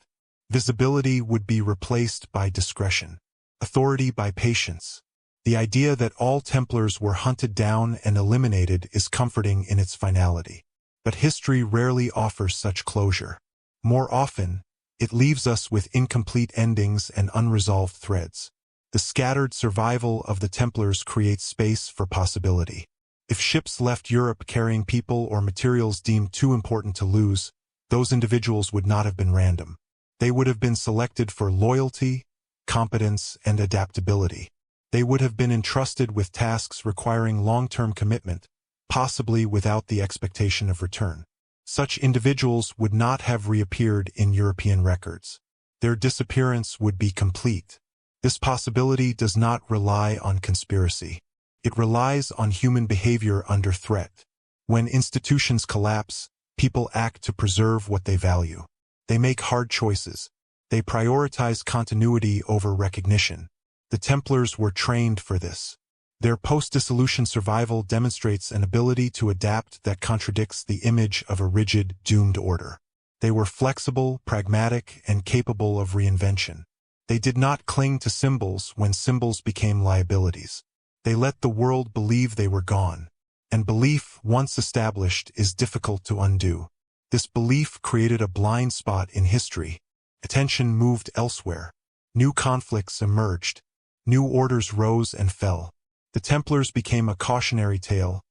Visibility would be replaced by discretion, authority by patience. The idea that all Templars were hunted down and eliminated is comforting in its finality. But history rarely offers such closure. More often, it leaves us with incomplete endings and unresolved threads. The scattered survival of the Templars creates space for possibility. If ships left Europe carrying people or materials deemed too important to lose, those individuals would not have been random. They would have been selected for loyalty, competence, and adaptability. They would have been entrusted with tasks requiring long-term commitment, possibly without the expectation of return. Such individuals would not have reappeared in European records. Their disappearance would be complete. This possibility does not rely on conspiracy. It relies on human behavior under threat. When institutions collapse, people act to preserve what they value. They make hard choices. They prioritize continuity over recognition. The Templars were trained for this. Their post-dissolution survival demonstrates an ability to adapt that contradicts the image of a rigid, doomed order. They were flexible, pragmatic, and capable of reinvention. They did not cling to symbols when symbols became liabilities. They let the world believe they were gone. And belief, once established, is difficult to undo. This belief created a blind spot in history. Attention moved elsewhere. New conflicts emerged. New orders rose and fell. The Templars became a cautionary tale,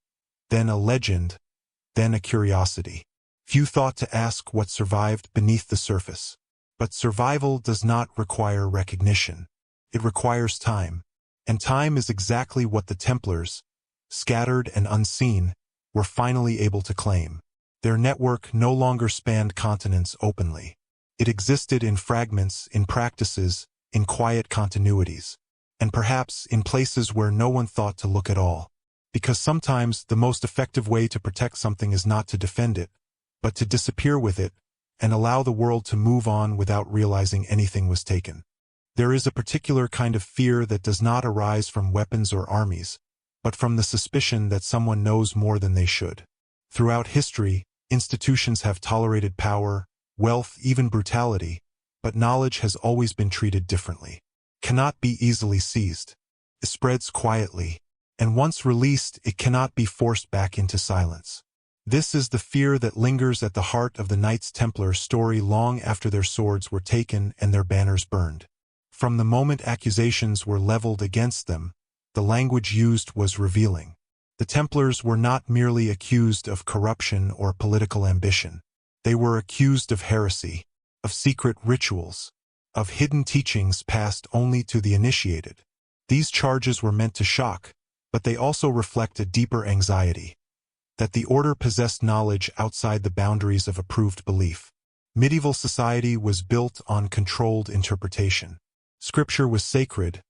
then a legend, then a curiosity. Few thought to ask what survived beneath the surface. But survival does not require recognition. It requires time. And time is exactly what the Templars, scattered and unseen, were finally able to claim. Their network no longer spanned continents openly. It existed in fragments, in practices, in quiet continuities. And perhaps in places where no one thought to look at all. Because sometimes the most effective way to protect something is not to defend it, but to disappear with it, and allow the world to move on without realizing anything was taken. There is a particular kind of fear that does not arise from weapons or armies, but from the suspicion that someone knows more than they should. Throughout history, institutions have tolerated power, wealth, even brutality, but knowledge has always been treated differently. Cannot be easily seized. It spreads quietly, and once released, it cannot be forced back into silence. This is the fear that lingers at the heart of the Knights Templar story long after their swords were taken and their banners burned. From the moment accusations were leveled against them, the language used was revealing. The Templars were not merely accused of corruption or political ambition. They were accused of heresy. of secret rituals, of hidden teachings passed only to the initiated. These charges were meant to shock, but they also reflect a deeper anxiety, that the order possessed knowledge outside the boundaries of approved belief. Medieval society was built on controlled interpretation. Scripture was sacred,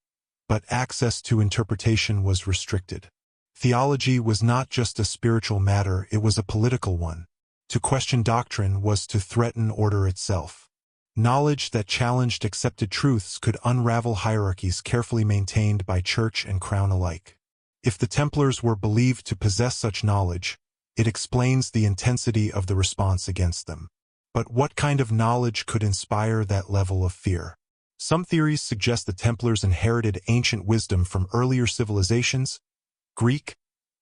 but access to interpretation was restricted. Theology was not just a spiritual matter, it was a political one. To question doctrine was to threaten order itself. Knowledge that challenged accepted truths could unravel hierarchies carefully maintained by church and crown alike. If the Templars were believed to possess such knowledge, it explains the intensity of the response against them. But what kind of knowledge could inspire that level of fear? Some theories suggest the Templars inherited ancient wisdom from earlier civilizations, Greek,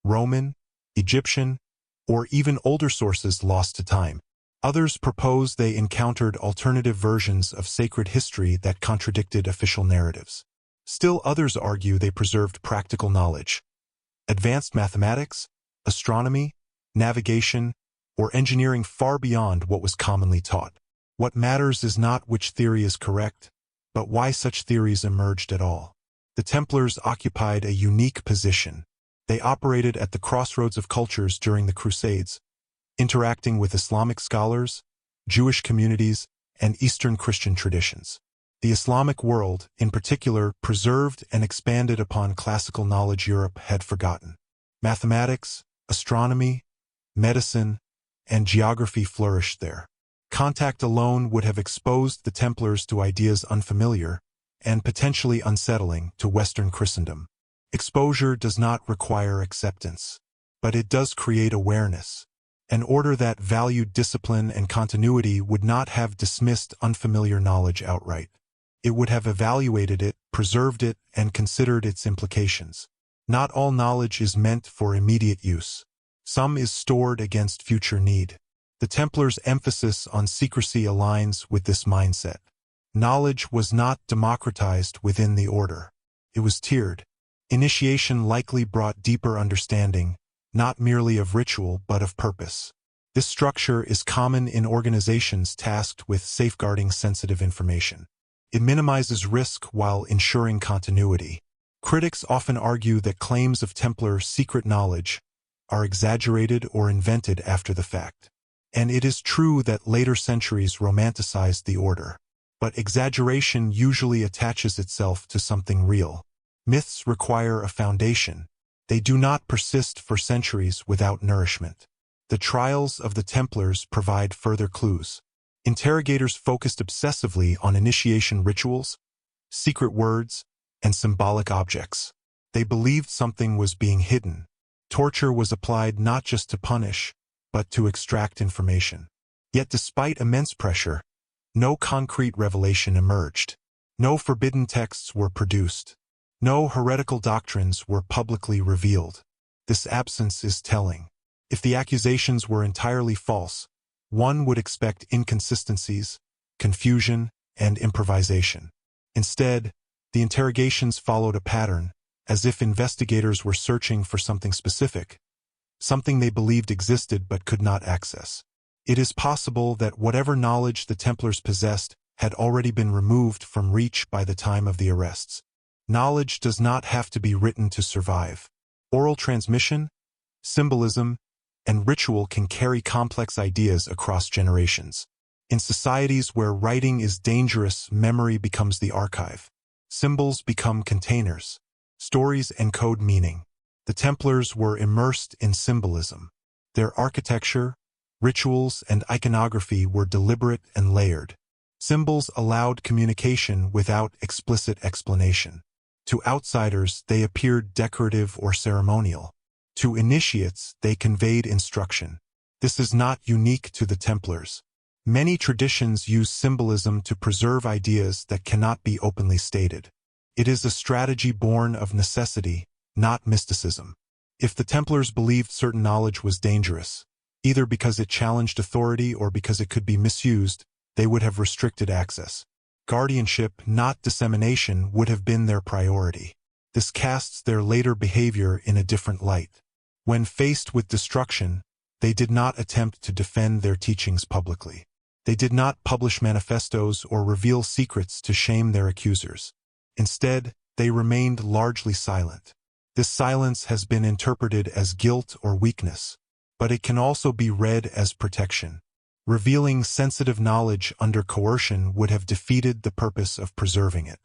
Roman, Egyptian, or even older sources lost to time. Others propose they encountered alternative versions of sacred history that contradicted official narratives. Still others argue they preserved practical knowledge, advanced mathematics, astronomy, navigation, or engineering far beyond what was commonly taught. What matters is not which theory is correct, but why such theories emerged at all. The Templars occupied a unique position. They operated at the crossroads of cultures during the Crusades, interacting with Islamic scholars, Jewish communities, and Eastern Christian traditions. The Islamic world, in particular, preserved and expanded upon classical knowledge Europe had forgotten. Mathematics, astronomy, medicine, and geography flourished there. Contact alone would have exposed the Templars to ideas unfamiliar and potentially unsettling to Western Christendom. Exposure does not require acceptance, but it does create awareness. An order that valued discipline and continuity would not have dismissed unfamiliar knowledge outright. It would have evaluated it, preserved it, and considered its implications. Not all knowledge is meant for immediate use. Some is stored against future need. The Templars' emphasis on secrecy aligns with this mindset. Knowledge was not democratized within the order. It was tiered. Initiation likely brought deeper understanding, not merely of ritual but of purpose. This structure is common in organizations tasked with safeguarding sensitive information. It minimizes risk while ensuring continuity. Critics often argue that claims of Templar secret knowledge are exaggerated or invented after the fact. And it is true that later centuries romanticized the order. But exaggeration usually attaches itself to something real. Myths require a foundation. They do not persist for centuries without nourishment. The trials of the Templars provide further clues. Interrogators focused obsessively on initiation rituals, secret words, and symbolic objects. They believed something was being hidden. Torture was applied not just to punish, but to extract information. Yet despite immense pressure, no concrete revelation emerged. No forbidden texts were produced. No heretical doctrines were publicly revealed. This absence is telling. If the accusations were entirely false, one would expect inconsistencies, confusion, and improvisation. Instead, the interrogations followed a pattern, as if investigators were searching for something specific, something they believed existed but could not access. It is possible that whatever knowledge the Templars possessed had already been removed from reach by the time of the arrests. Knowledge does not have to be written to survive. Oral transmission, symbolism, and ritual can carry complex ideas across generations. In societies where writing is dangerous, memory becomes the archive. Symbols become containers. Stories encode meaning. The Templars were immersed in symbolism. Their architecture, rituals, and iconography were deliberate and layered. Symbols allowed communication without explicit explanation. To outsiders, they appeared decorative or ceremonial. To initiates, they conveyed instruction. This is not unique to the Templars. Many traditions use symbolism to preserve ideas that cannot be openly stated. It is a strategy born of necessity, not mysticism. If the Templars believed certain knowledge was dangerous, either because it challenged authority or because it could be misused, they would have restricted access. Guardianship, not dissemination, would have been their priority. This casts their later behavior in a different light. When faced with destruction, they did not attempt to defend their teachings publicly. They did not publish manifestos or reveal secrets to shame their accusers. Instead, they remained largely silent. This silence has been interpreted as guilt or weakness, but it can also be read as protection. Revealing sensitive knowledge under coercion would have defeated the purpose of preserving it.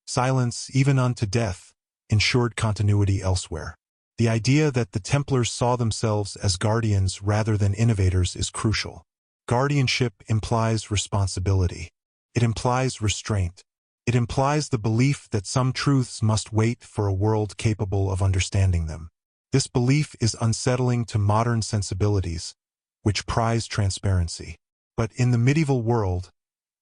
Silence, even unto death, ensured continuity elsewhere. The idea that the Templars saw themselves as guardians rather than innovators is crucial. Guardianship implies responsibility. It implies restraint. It implies the belief that some truths must wait for a world capable of understanding them. This belief is unsettling to modern sensibilities, which prize transparency. But in the medieval world,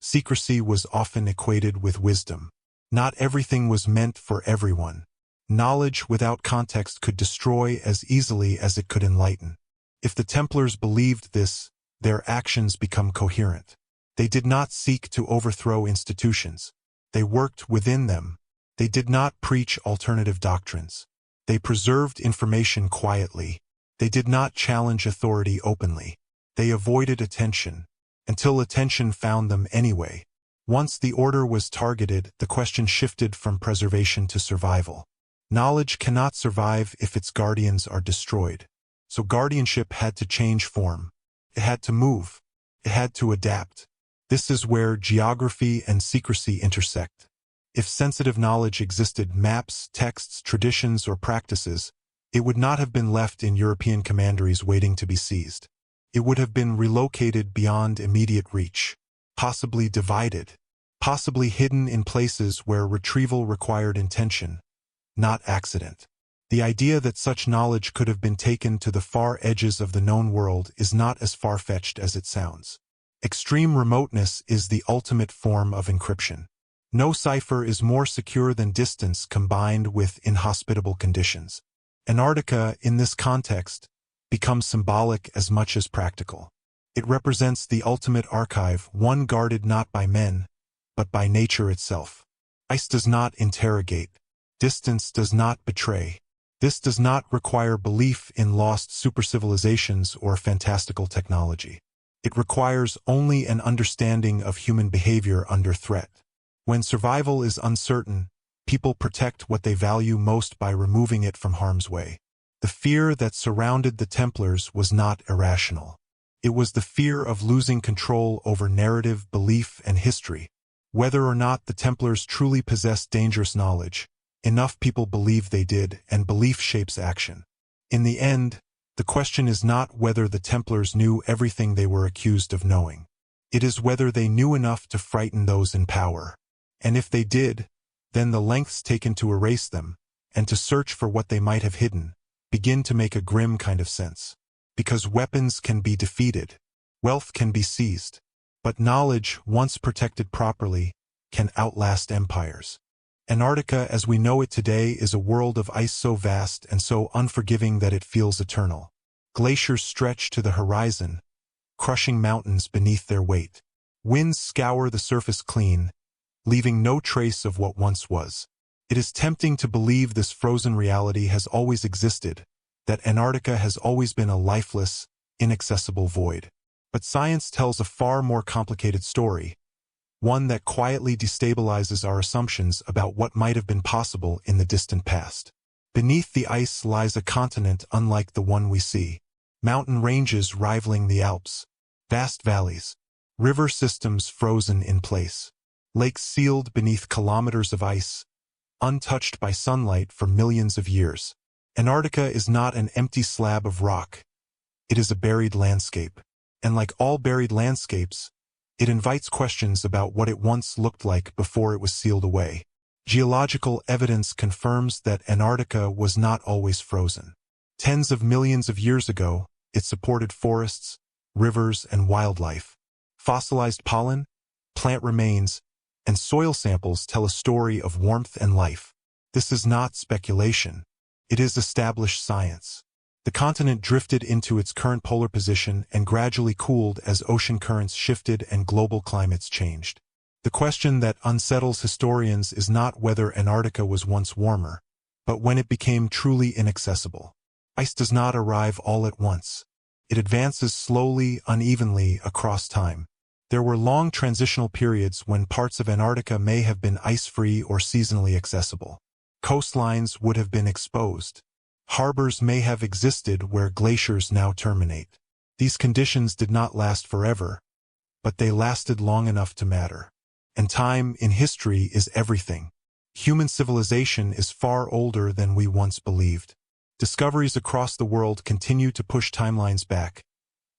secrecy was often equated with wisdom. Not everything was meant for everyone. Knowledge without context could destroy as easily as it could enlighten. If the Templars believed this, their actions become coherent. They did not seek to overthrow institutions. They worked within them. They did not preach alternative doctrines. They preserved information quietly. They did not challenge authority openly. They avoided attention, until attention found them anyway. Once the order was targeted, the question shifted from preservation to survival. Knowledge cannot survive if its guardians are destroyed. So guardianship had to change form. It had to move. It had to adapt. This is where geography and secrecy intersect. If sensitive knowledge existed, maps, texts, traditions, or practices, it would not have been left in European commanderies waiting to be seized. It would have been relocated beyond immediate reach, possibly divided, possibly hidden in places where retrieval required intention, not accident. The idea that such knowledge could have been taken to the far edges of the known world is not as far-fetched as it sounds. Extreme remoteness is the ultimate form of encryption. No cipher is more secure than distance combined with inhospitable conditions. Antarctica, in this context, becomes symbolic as much as practical. It represents the ultimate archive, one guarded not by men, but by nature itself. Ice does not interrogate. Distance does not betray. This does not require belief in lost supercivilizations or fantastical technology. It requires only an understanding of human behavior under threat. When survival is uncertain, people protect what they value most by removing it from harm's way. The fear that surrounded the Templars was not irrational. It was the fear of losing control over narrative, belief, and history. Whether or not the Templars truly possessed dangerous knowledge, enough people believe they did, and belief shapes action. In the end, the question is not whether the Templars knew everything they were accused of knowing. It is whether they knew enough to frighten those in power. And if they did, then the lengths taken to erase them, and to search for what they might have hidden, begin to make a grim kind of sense. Because weapons can be defeated, wealth can be seized, but knowledge, once protected properly, can outlast empires. Antarctica as we know it today is a world of ice so vast and so unforgiving that it feels eternal. Glaciers stretch to the horizon, crushing mountains beneath their weight. Winds scour the surface clean, leaving no trace of what once was. It is tempting to believe this frozen reality has always existed, that Antarctica has always been a lifeless, inaccessible void. But science tells a far more complicated story, one that quietly destabilizes our assumptions about what might have been possible in the distant past. Beneath the ice lies a continent unlike the one we see. Mountain ranges rivaling the Alps, vast valleys, river systems frozen in place, lakes sealed beneath kilometers of ice, untouched by sunlight for millions of years. Antarctica is not an empty slab of rock. It is a buried landscape. And like all buried landscapes, it invites questions about what it once looked like before it was sealed away. Geological evidence confirms that Antarctica was not always frozen. Tens of millions of years ago, it supported forests, rivers, and wildlife. Fossilized pollen, plant remains, and soil samples tell a story of warmth and life. This is not speculation. It is established science. The continent drifted into its current polar position and gradually cooled as ocean currents shifted and global climates changed. The question that unsettles historians is not whether Antarctica was once warmer, but when it became truly inaccessible. Ice does not arrive all at once. It advances slowly, unevenly across time. There were long transitional periods when parts of Antarctica may have been ice-free or seasonally accessible. Coastlines would have been exposed. Harbors may have existed where glaciers now terminate. These conditions did not last forever, but they lasted long enough to matter. And time in history is everything. Human civilization is far older than we once believed. Discoveries across the world continue to push timelines back,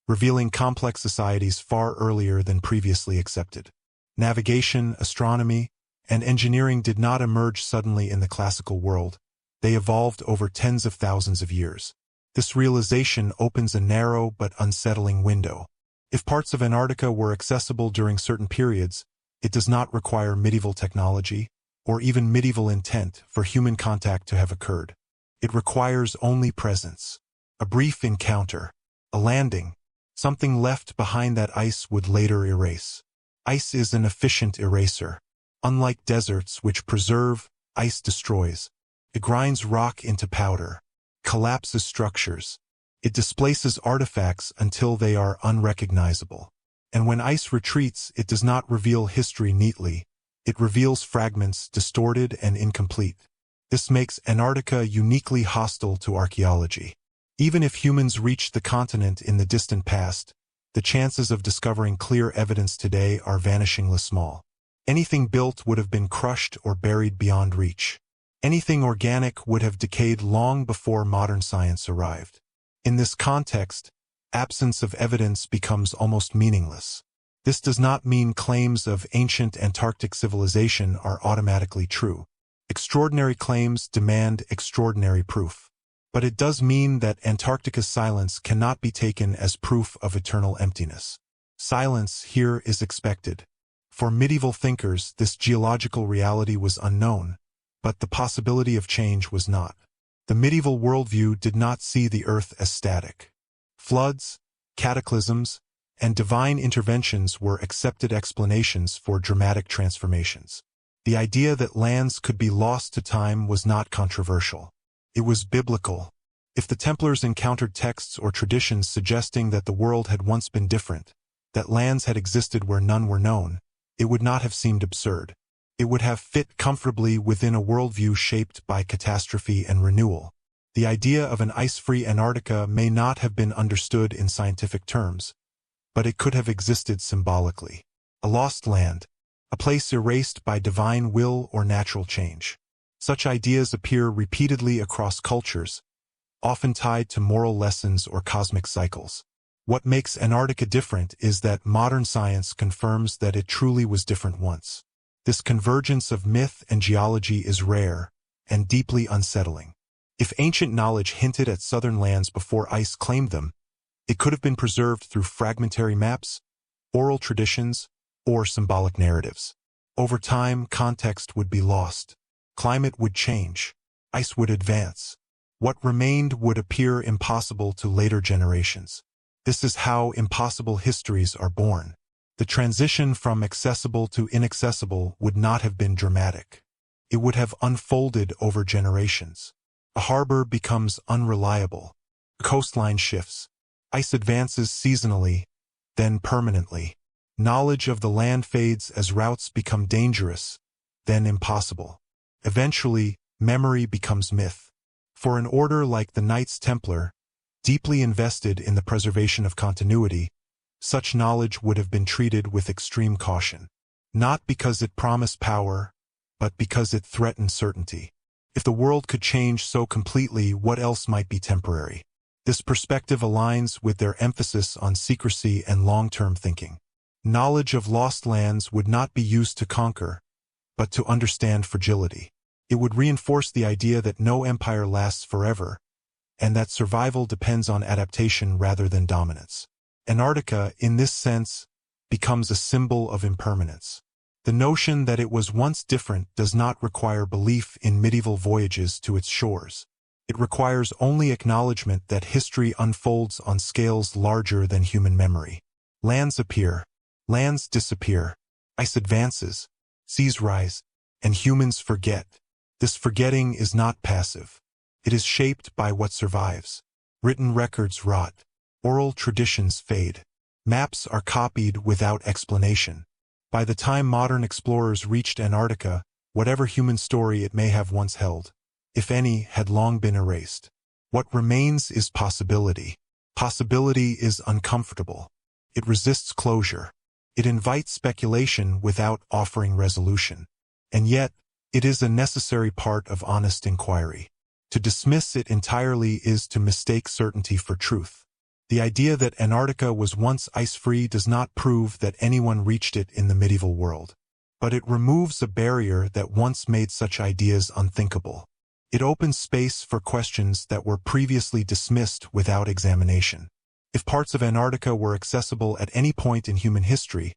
revealing complex societies far earlier than previously accepted. Navigation, astronomy, and engineering did not emerge suddenly in the classical world. They evolved over tens of thousands of years. This realization opens a narrow but unsettling window. If parts of Antarctica were accessible during certain periods, it does not require medieval technology or even medieval intent for human contact to have occurred. It requires only presence, a brief encounter, a landing. Something left behind that ice would later erase. Ice is an efficient eraser. Unlike deserts which preserve, ice destroys. It grinds rock into powder, collapses structures. It displaces artifacts until they are unrecognizable. And when ice retreats, it does not reveal history neatly. It reveals fragments distorted and incomplete. This makes Antarctica uniquely hostile to archaeology. Even if humans reached the continent in the distant past, the chances of discovering clear evidence today are vanishingly small. Anything built would have been crushed or buried beyond reach. Anything organic would have decayed long before modern science arrived. In this context, absence of evidence becomes almost meaningless. This does not mean claims of ancient Antarctic civilization are automatically true. Extraordinary claims demand extraordinary proof. But it does mean that Antarctica's silence cannot be taken as proof of eternal emptiness. Silence here is expected. For medieval thinkers, this geological reality was unknown, but the possibility of change was not. The medieval worldview did not see the earth as static. Floods, cataclysms, and divine interventions were accepted explanations for dramatic transformations. The idea that lands could be lost to time was not controversial. It was biblical. If the Templars encountered texts or traditions suggesting that the world had once been different, that lands had existed where none were known, it would not have seemed absurd. It would have fit comfortably within a worldview shaped by catastrophe and renewal. The idea of an ice-free Antarctica may not have been understood in scientific terms, but it could have existed symbolically. A lost land, a place erased by divine will or natural change. Such ideas appear repeatedly across cultures, often tied to moral lessons or cosmic cycles. What makes Antarctica different is that modern science confirms that it truly was different once. This convergence of myth and geology is rare and deeply unsettling. If ancient knowledge hinted at southern lands before ice claimed them, it could have been preserved through fragmentary maps, oral traditions, or symbolic narratives. Over time, context would be lost. Climate would change. Ice would advance. What remained would appear impossible to later generations. This is how impossible histories are born. The transition from accessible to inaccessible would not have been dramatic. It would have unfolded over generations. A harbor becomes unreliable. A coastline shifts. Ice advances seasonally, then permanently. Knowledge of the land fades as routes become dangerous, then impossible. Eventually, memory becomes myth. For an order like the Knights Templar, deeply invested in the preservation of continuity, such knowledge would have been treated with extreme caution. Not because it promised power, but because it threatened certainty. If the world could change so completely, what else might be temporary? This perspective aligns with their emphasis on secrecy and long-term thinking. Knowledge of lost lands would not be used to conquer, but to understand fragility. It would reinforce the idea that no empire lasts forever, and that survival depends on adaptation rather than dominance. Antarctica, in this sense, becomes a symbol of impermanence. The notion that it was once different does not require belief in medieval voyages to its shores. It requires only acknowledgement that history unfolds on scales larger than human memory. Lands appear, lands disappear, ice advances, seas rise, and humans forget. This forgetting is not passive. It is shaped by what survives. Written records rot. Oral traditions fade. Maps are copied without explanation. By the time modern explorers reached Antarctica, whatever human story it may have once held, if any, had long been erased. What remains is possibility. Possibility is uncomfortable. It resists closure. It invites speculation without offering resolution. And yet, it is a necessary part of honest inquiry. To dismiss it entirely is to mistake certainty for truth. The idea that Antarctica was once ice-free does not prove that anyone reached it in the medieval world. But it removes a barrier that once made such ideas unthinkable. It opens space for questions that were previously dismissed without examination. If parts of Antarctica were accessible at any point in human history,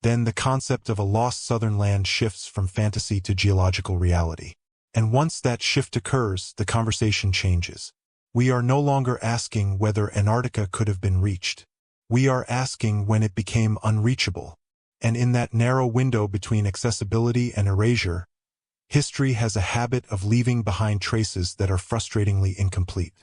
then the concept of a lost southern land shifts from fantasy to geological reality. And once that shift occurs, the conversation changes. We are no longer asking whether Antarctica could have been reached. We are asking when it became unreachable. And in that narrow window between accessibility and erasure, history has a habit of leaving behind traces that are frustratingly incomplete.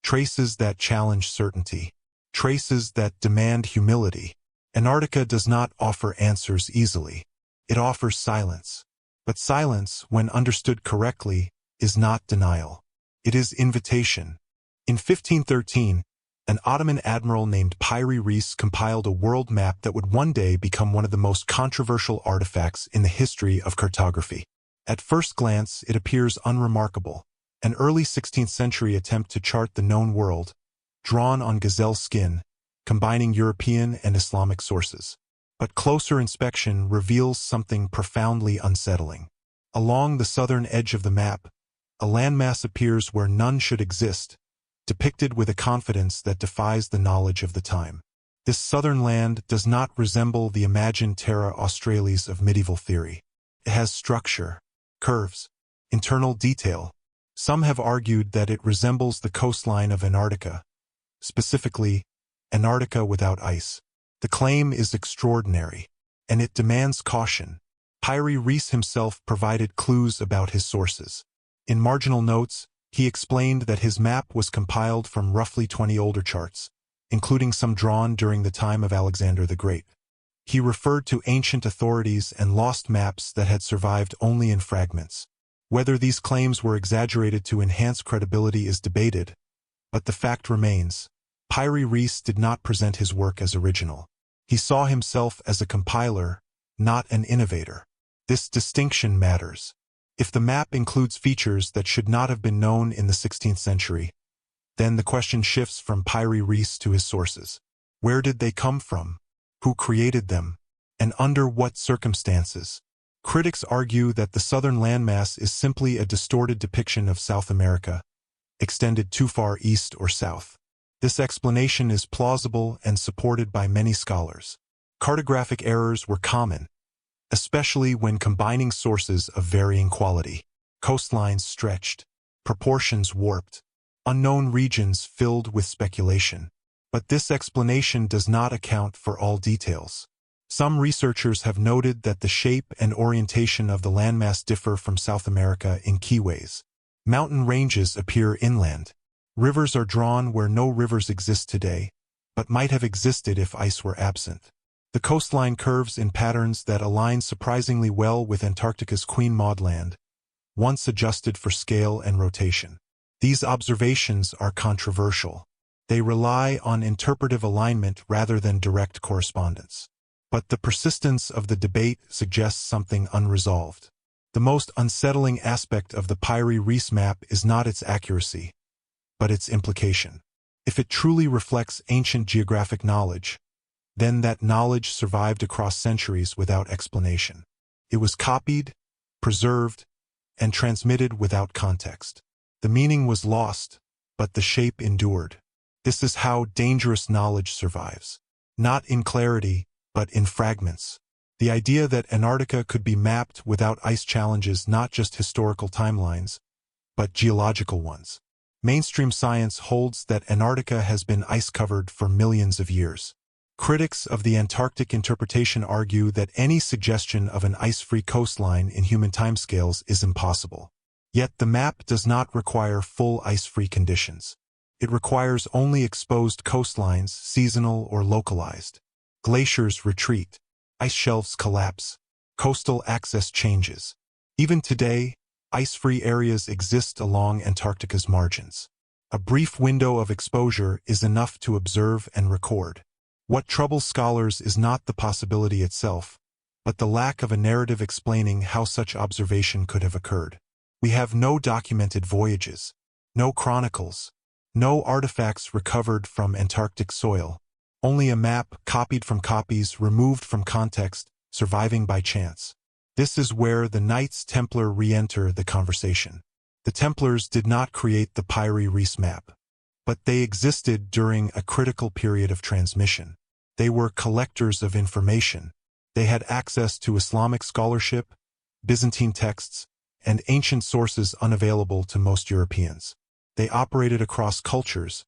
Traces that challenge certainty. Traces that demand humility. Antarctica does not offer answers easily. It offers silence. But silence, when understood correctly, is not denial. It is invitation. In 1513, an Ottoman admiral named Piri Reis compiled a world map that would one day become one of the most controversial artifacts in the history of cartography. At first glance, it appears unremarkable, an early 16th century attempt to chart the known world, drawn on gazelle skin, combining European and Islamic sources. But closer inspection reveals something profoundly unsettling. Along the southern edge of the map, a landmass appears where none should exist, depicted with a confidence that defies the knowledge of the time. This southern land does not resemble the imagined terra australis of medieval theory. It has structure, curves, internal detail. Some have argued that it resembles the coastline of Antarctica, specifically, Antarctica without ice. The claim is extraordinary, and it demands caution. Piri Reis himself provided clues about his sources. In marginal notes, he explained that his map was compiled from roughly 20 older charts, including some drawn during the time of Alexander the Great. He referred to ancient authorities and lost maps that had survived only in fragments. Whether these claims were exaggerated to enhance credibility is debated, but the fact remains. Piri Reis did not present his work as original. He saw himself as a compiler, not an innovator. This distinction matters. If the map includes features that should not have been known in the 16th century, then the question shifts from Piri Reis to his sources. Where did they come from? Who created them? And under what circumstances? Critics argue that the southern landmass is simply a distorted depiction of South America, extended too far east or south. This explanation is plausible and supported by many scholars. Cartographic errors were common, especially when combining sources of varying quality. Coastlines stretched, proportions warped, unknown regions filled with speculation. But this explanation does not account for all details. Some researchers have noted that the shape and orientation of the landmass differ from South America in key ways. Mountain ranges appear inland. Rivers are drawn where no rivers exist today, but might have existed if ice were absent. The coastline curves in patterns that align surprisingly well with Antarctica's Queen Maud Land, once adjusted for scale and rotation. These observations are controversial. They rely on interpretive alignment rather than direct correspondence. But the persistence of the debate suggests something unresolved. The most unsettling aspect of the Piri Reis map is not its accuracy, but its implication. If it truly reflects ancient geographic knowledge, then that knowledge survived across centuries without explanation. It was copied, preserved, and transmitted without context. The meaning was lost, but the shape endured. This is how dangerous knowledge survives. Not in clarity, but in fragments. The idea that Antarctica could be mapped without ice challenges not just historical timelines, but geological ones. Mainstream science holds that Antarctica has been ice-covered for millions of years. Critics of the Antarctic interpretation argue that any suggestion of an ice-free coastline in human timescales is impossible. Yet the map does not require full ice-free conditions. It requires only exposed coastlines, seasonal or localized. Glaciers retreat. Ice shelves collapse. Coastal access changes. Even today, ice-free areas exist along Antarctica's margins. A brief window of exposure is enough to observe and record. What troubles scholars is not the possibility itself, but the lack of a narrative explaining how such observation could have occurred. We have no documented voyages, no chronicles, no artifacts recovered from Antarctic soil, only a map copied from copies removed from context, surviving by chance. This is where the Knights Templar re-enter the conversation. The Templars did not create the Pyre Reis map, but they existed during a critical period of transmission. They were collectors of information. They had access to Islamic scholarship, Byzantine texts, and ancient sources unavailable to most Europeans. They operated across cultures,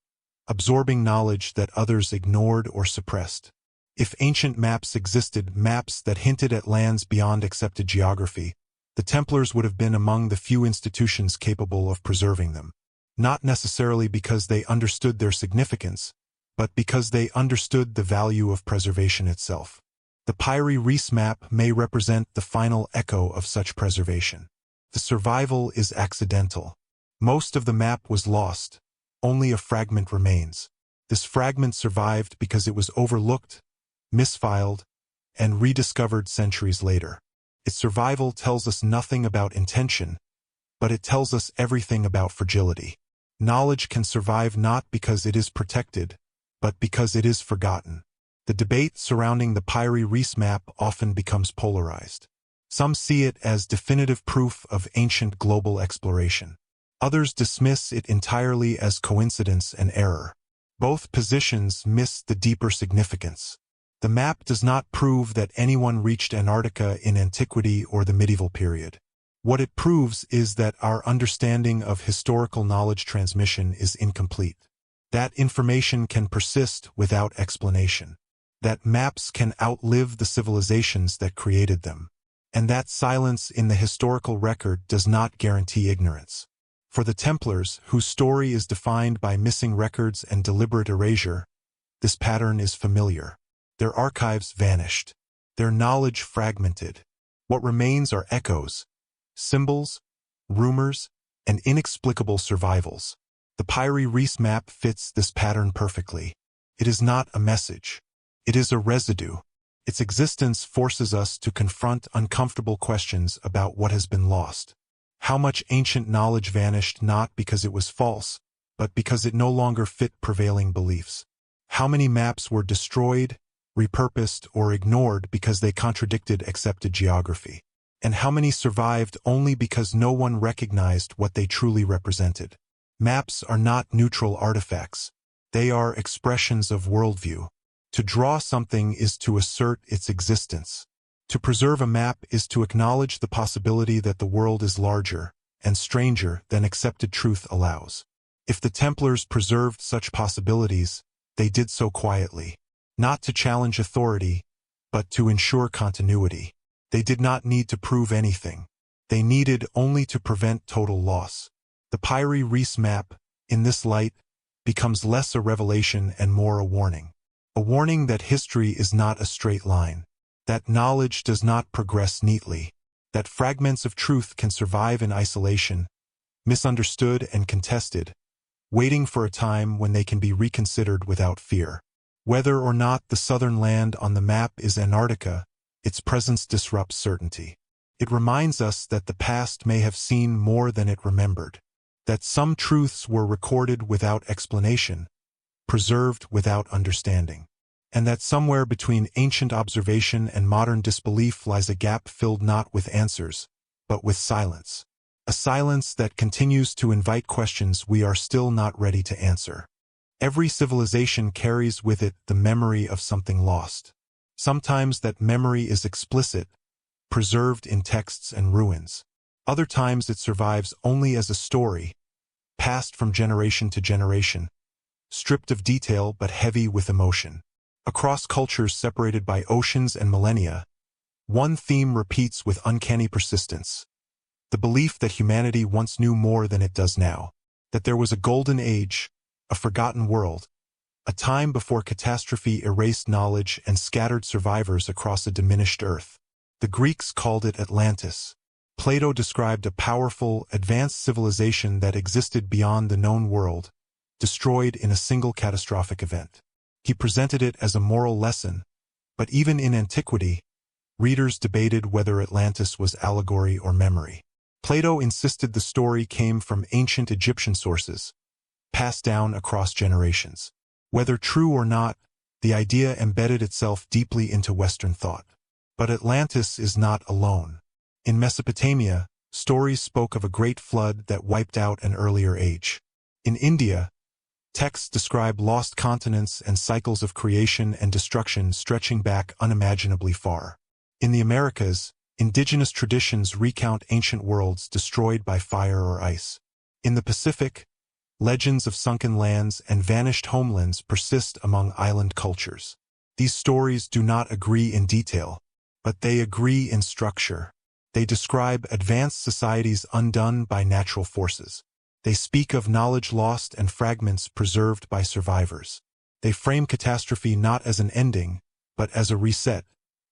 absorbing knowledge that others ignored or suppressed. If ancient maps existed, maps that hinted at lands beyond accepted geography, the Templars would have been among the few institutions capable of preserving them. Not necessarily because they understood their significance, but because they understood the value of preservation itself. The Pyre Reis map may represent the final echo of such preservation. The survival is accidental. Most of the map was lost. Only a fragment remains. This fragment survived because it was overlooked, misfiled, and rediscovered centuries later. Its survival tells us nothing about intention, but it tells us everything about fragility. Knowledge can survive not because it is protected, but because it is forgotten. The debate surrounding the Pyre Reis map often becomes polarized. Some see it as definitive proof of ancient global exploration. Others dismiss it entirely as coincidence and error. Both positions miss the deeper significance. The map does not prove that anyone reached Antarctica in antiquity or the medieval period. What it proves is that our understanding of historical knowledge transmission is incomplete. That information can persist without explanation. That maps can outlive the civilizations that created them. And that silence in the historical record does not guarantee ignorance. For the Templars, whose story is defined by missing records and deliberate erasure, this pattern is familiar. Their archives vanished. Their knowledge fragmented. What remains are echoes, symbols, rumors, and inexplicable survivals. The Pyre Reis map fits this pattern perfectly. It is not a message. It is a residue. Its existence forces us to confront uncomfortable questions about what has been lost. How much ancient knowledge vanished not because it was false, but because it no longer fit prevailing beliefs? How many maps were destroyed, repurposed, or ignored because they contradicted accepted geography? And how many survived only because no one recognized what they truly represented? Maps are not neutral artifacts. They are expressions of worldview. To draw something is to assert its existence. To preserve a map is to acknowledge the possibility that the world is larger and stranger than accepted truth allows. If the Templars preserved such possibilities, they did so quietly, not to challenge authority, but to ensure continuity. They did not need to prove anything. They needed only to prevent total loss. The Pyre Reis map, in this light, becomes less a revelation and more a warning. A warning that history is not a straight line. That knowledge does not progress neatly. That fragments of truth can survive in isolation, misunderstood and contested, waiting for a time when they can be reconsidered without fear. Whether or not the southern land on the map is Antarctica, its presence disrupts certainty. It reminds us that the past may have seen more than it remembered. That some truths were recorded without explanation, preserved without understanding. And that somewhere between ancient observation and modern disbelief lies a gap filled not with answers, but with silence. A silence that continues to invite questions we are still not ready to answer. Every civilization carries with it the memory of something lost. Sometimes that memory is explicit, preserved in texts and ruins. Other times it survives only as a story, passed from generation to generation, stripped of detail but heavy with emotion. Across cultures separated by oceans and millennia, one theme repeats with uncanny persistence. The belief that humanity once knew more than it does now. That there was a golden age, a forgotten world, a time before catastrophe erased knowledge and scattered survivors across a diminished Earth. The Greeks called it Atlantis. Plato described a powerful, advanced civilization that existed beyond the known world, destroyed in a single catastrophic event. He presented it as a moral lesson, but even in antiquity, readers debated whether Atlantis was allegory or memory. Plato insisted the story came from ancient Egyptian sources, passed down across generations. Whether true or not, the idea embedded itself deeply into Western thought. But Atlantis is not alone. In Mesopotamia, stories spoke of a great flood that wiped out an earlier age. In India, texts describe lost continents and cycles of creation and destruction stretching back unimaginably far. In the Americas, indigenous traditions recount ancient worlds destroyed by fire or ice. In the Pacific, legends of sunken lands and vanished homelands persist among island cultures. These stories do not agree in detail, but they agree in structure. They describe advanced societies undone by natural forces. They speak of knowledge lost and fragments preserved by survivors. They frame catastrophe not as an ending, but as a reset,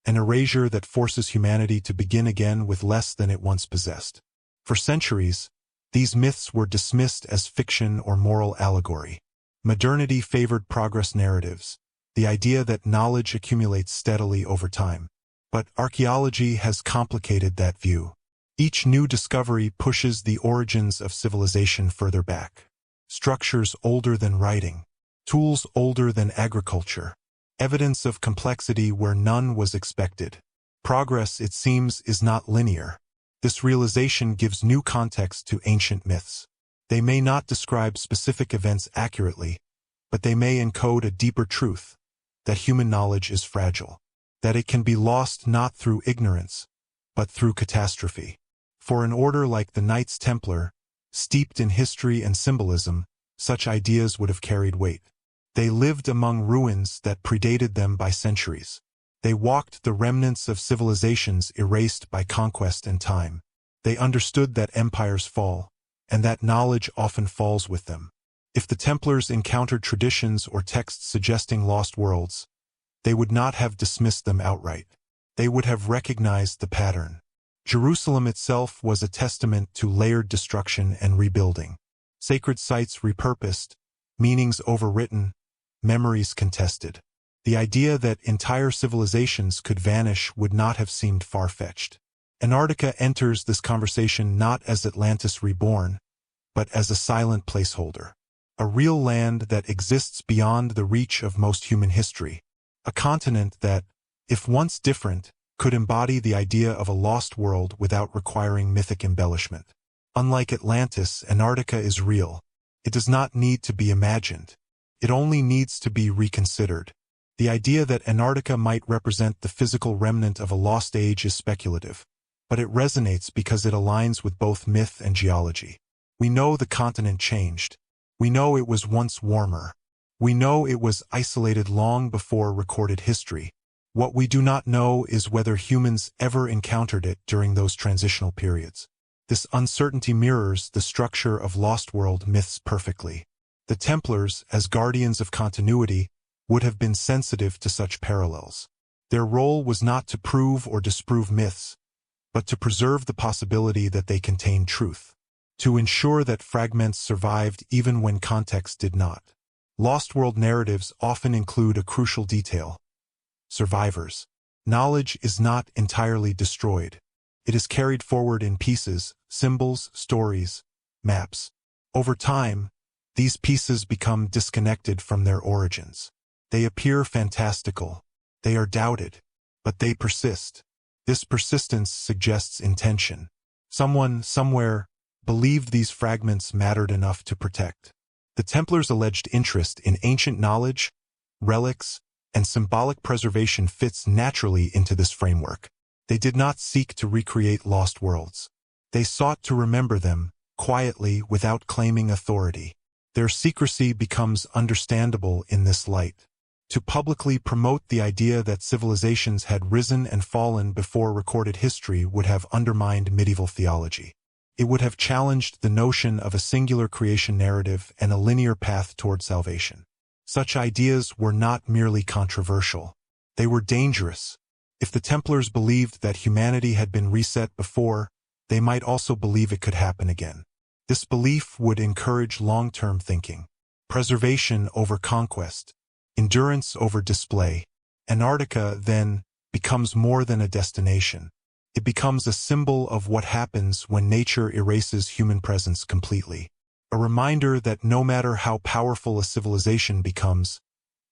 an erasure that forces humanity to begin again with less than it once possessed. For centuries, these myths were dismissed as fiction or moral allegory. Modernity favored progress narratives, the idea that knowledge accumulates steadily over time. But archaeology has complicated that view. Each new discovery pushes the origins of civilization further back. Structures older than writing, tools older than agriculture, evidence of complexity where none was expected. Progress, it seems, is not linear. This realization gives new context to ancient myths. They may not describe specific events accurately, but they may encode a deeper truth, that human knowledge is fragile, that it can be lost not through ignorance, but through catastrophe. For an order like the Knights Templar, steeped in history and symbolism, such ideas would have carried weight. They lived among ruins that predated them by centuries. They walked the remnants of civilizations erased by conquest and time. They understood that empires fall, and that knowledge often falls with them. If the Templars encountered traditions or texts suggesting lost worlds, they would not have dismissed them outright. They would have recognized the pattern. Jerusalem itself was a testament to layered destruction and rebuilding. Sacred sites repurposed, meanings overwritten, memories contested. The idea that entire civilizations could vanish would not have seemed far-fetched. Antarctica enters this conversation not as Atlantis reborn, but as a silent placeholder. A real land that exists beyond the reach of most human history. A continent that, if once different, could embody the idea of a lost world without requiring mythic embellishment. Unlike Atlantis, Antarctica is real. It does not need to be imagined. It only needs to be reconsidered. The idea that Antarctica might represent the physical remnant of a lost age is speculative, but it resonates because it aligns with both myth and geology. We know the continent changed. We know it was once warmer. We know it was isolated long before recorded history. What we do not know is whether humans ever encountered it during those transitional periods. This uncertainty mirrors the structure of lost world myths perfectly. The Templars, as guardians of continuity, would have been sensitive to such parallels. Their role was not to prove or disprove myths, but to preserve the possibility that they contained truth, to ensure that fragments survived even when context did not. Lost world narratives often include a crucial detail: survivors. Knowledge is not entirely destroyed. It is carried forward in pieces, symbols, stories, maps. Over time, these pieces become disconnected from their origins. They appear fantastical. They are doubted, but they persist. This persistence suggests intention. Someone, somewhere, believed these fragments mattered enough to protect. The Templars' alleged interest in ancient knowledge, relics, and symbolic preservation fits naturally into this framework. They did not seek to recreate lost worlds. They sought to remember them, quietly, without claiming authority. Their secrecy becomes understandable in this light. To publicly promote the idea that civilizations had risen and fallen before recorded history would have undermined medieval theology. It would have challenged the notion of a singular creation narrative and a linear path toward salvation. Such ideas were not merely controversial. They were dangerous. If the Templars believed that humanity had been reset before, they might also believe it could happen again. This belief would encourage long-term thinking, preservation over conquest, endurance over display. Antarctica, then, becomes more than a destination. It becomes a symbol of what happens when nature erases human presence completely. A reminder that no matter how powerful a civilization becomes,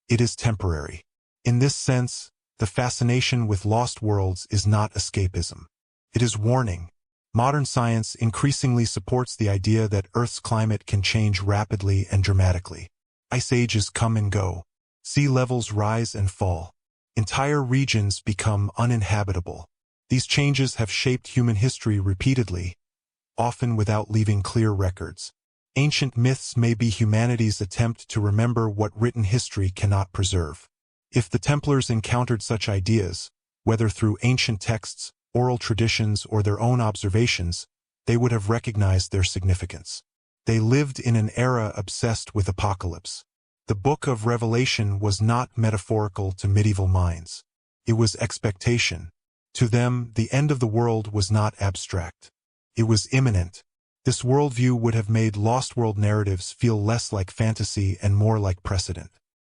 it is temporary. In this sense, the fascination with lost worlds is not escapism. It is warning. Modern science increasingly supports the idea that Earth's climate can change rapidly and dramatically. Ice ages come and go. Sea levels rise and fall. Entire regions become uninhabitable. These changes have shaped human history repeatedly, often without leaving clear records. Ancient myths may be humanity's attempt to remember what written history cannot preserve. If the Templars encountered such ideas, whether through ancient texts, oral traditions, or their own observations, they would have recognized their significance. They lived in an era obsessed with apocalypse. The Book of Revelation was not metaphorical to medieval minds. It was expectation. To them, the end of the world was not abstract. It was imminent. This worldview would have made lost world narratives feel less like fantasy and more like precedent.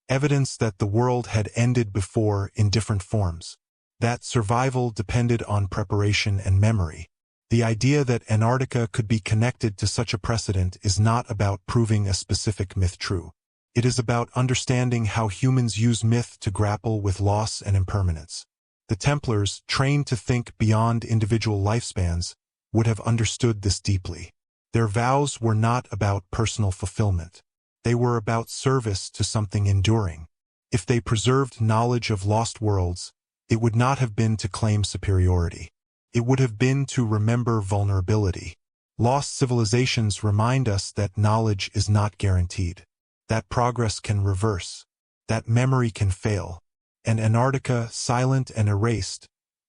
Evidence that the world had ended before in different forms. That survival depended on preparation and memory. The idea that Antarctica could be connected to such a precedent is not about proving a specific myth true. It is about understanding how humans use myth to grapple with loss and impermanence. The Templars, trained to think beyond individual lifespans, would have understood this deeply. Their vows were not about personal fulfillment. They were about service to something enduring. If they preserved knowledge of lost worlds, it would not have been to claim superiority. It would have been to remember vulnerability. Lost civilizations remind us that knowledge is not guaranteed, that progress can reverse, that memory can fail, and Antarctica, silent and erased,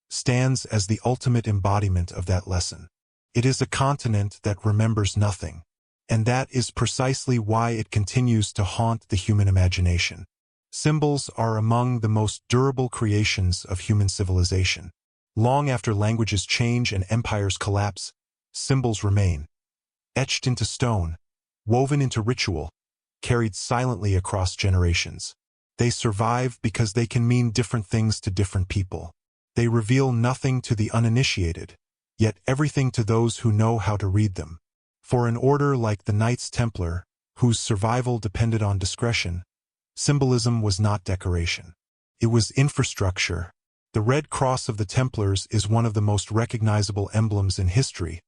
stands as the ultimate embodiment of that lesson. It is a continent that remembers nothing, and that is precisely why it continues to haunt the human imagination. Symbols are among the most durable creations of human civilization. Long after languages change and empires collapse, symbols remain. Etched into stone, woven into ritual, carried silently across generations. They survive because they can mean different things to different people. They reveal nothing to the uninitiated, yet everything to those who know how to read them. For an order like the Knights Templar, whose survival depended on discretion, symbolism was not decoration. It was infrastructure. The Red Cross of the Templars is one of the most recognizable emblems in history,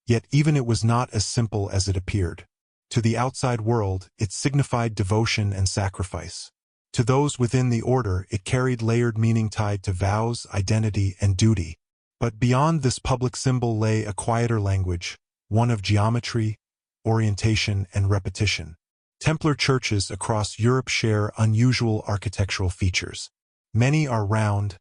yet even it was not as simple as it appeared. To the outside world, it signified devotion and sacrifice. To those within the order, it carried layered meaning tied to vows, identity, and duty. But beyond this public symbol lay a quieter language, one of geometry, orientation, and repetition. Templar churches across Europe share unusual architectural features. Many are round,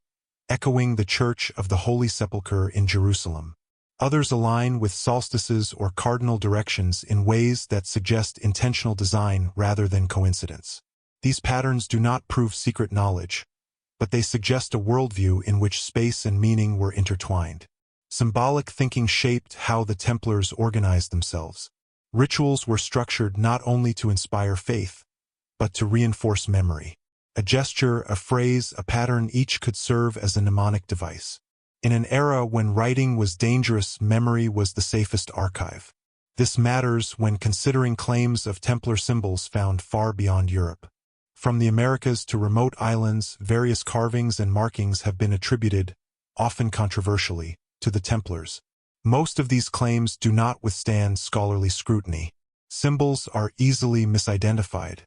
echoing the Church of the Holy Sepulchre in Jerusalem. Others align with solstices or cardinal directions in ways that suggest intentional design rather than coincidence. These patterns do not prove secret knowledge, but they suggest a worldview in which space and meaning were intertwined. Symbolic thinking shaped how the Templars organized themselves. Rituals were structured not only to inspire faith, but to reinforce memory. A gesture, a phrase, a pattern, each could serve as a mnemonic device. In an era when writing was dangerous, memory was the safest archive. This matters when considering claims of Templar symbols found far beyond Europe. From the Americas to remote islands, various carvings and markings have been attributed, often controversially, to the Templars. Most of these claims do not withstand scholarly scrutiny. Symbols are easily misidentified.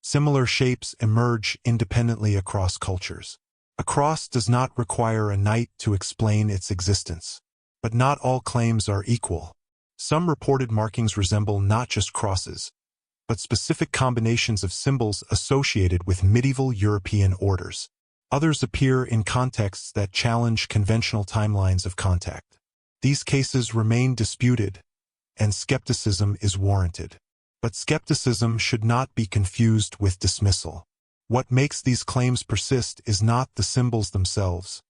Similar shapes emerge independently across cultures. A cross does not require a knight to explain its existence. But not all claims are equal. Some reported markings resemble not just crosses, but specific combinations of symbols associated with medieval European orders. Others appear in contexts that challenge conventional timelines of contact. These cases remain disputed, and skepticism is warranted. But skepticism should not be confused with dismissal. What makes these claims persist is not the symbols themselves,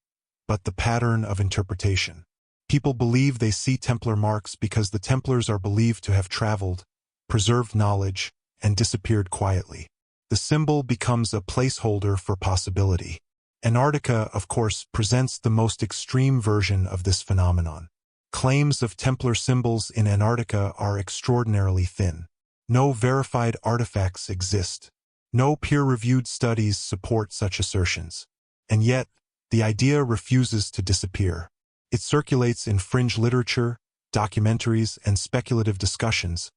but the pattern of interpretation. People believe they see Templar marks because the Templars are believed to have traveled, preserved knowledge, and disappeared quietly. The symbol becomes a placeholder for possibility. Antarctica, of course, presents the most extreme version of this phenomenon. Claims of Templar symbols in Antarctica are extraordinarily thin. No verified artifacts exist. No peer-reviewed studies support such assertions. And yet, the idea refuses to disappear. It circulates in fringe literature, documentaries, and speculative discussions,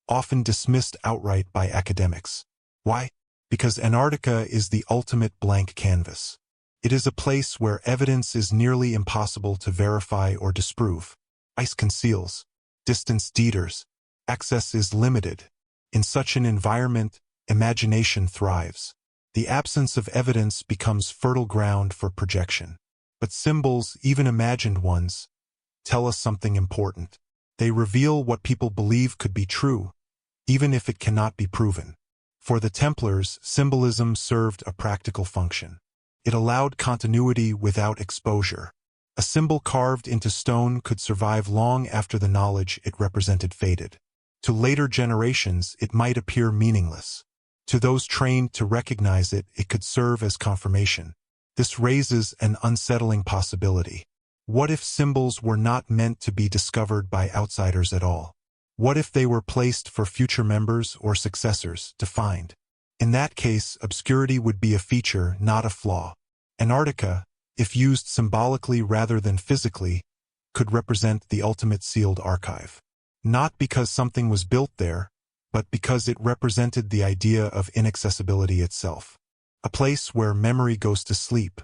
often dismissed outright by academics. Why? Because Antarctica is the ultimate blank canvas. It is a place where evidence is nearly impossible to verify or disprove. Ice conceals, distance deters, access is limited. In such an environment, imagination thrives. The absence of evidence becomes fertile ground for projection. But symbols, even imagined ones, tell us something important. They reveal what people believe could be true, even if it cannot be proven. For the Templars, symbolism served a practical function. It allowed continuity without exposure. A symbol carved into stone could survive long after the knowledge it represented faded. To later generations, it might appear meaningless. To those trained to recognize it, it could serve as confirmation. This raises an unsettling possibility. What if symbols were not meant to be discovered by outsiders at all? What if they were placed for future members or successors to find? In that case, obscurity would be a feature, not a flaw. Antarctica, if used symbolically rather than physically, could represent the ultimate sealed archive. Not because something was built there, but because it represented the idea of inaccessibility itself. A place where memory goes to sleep.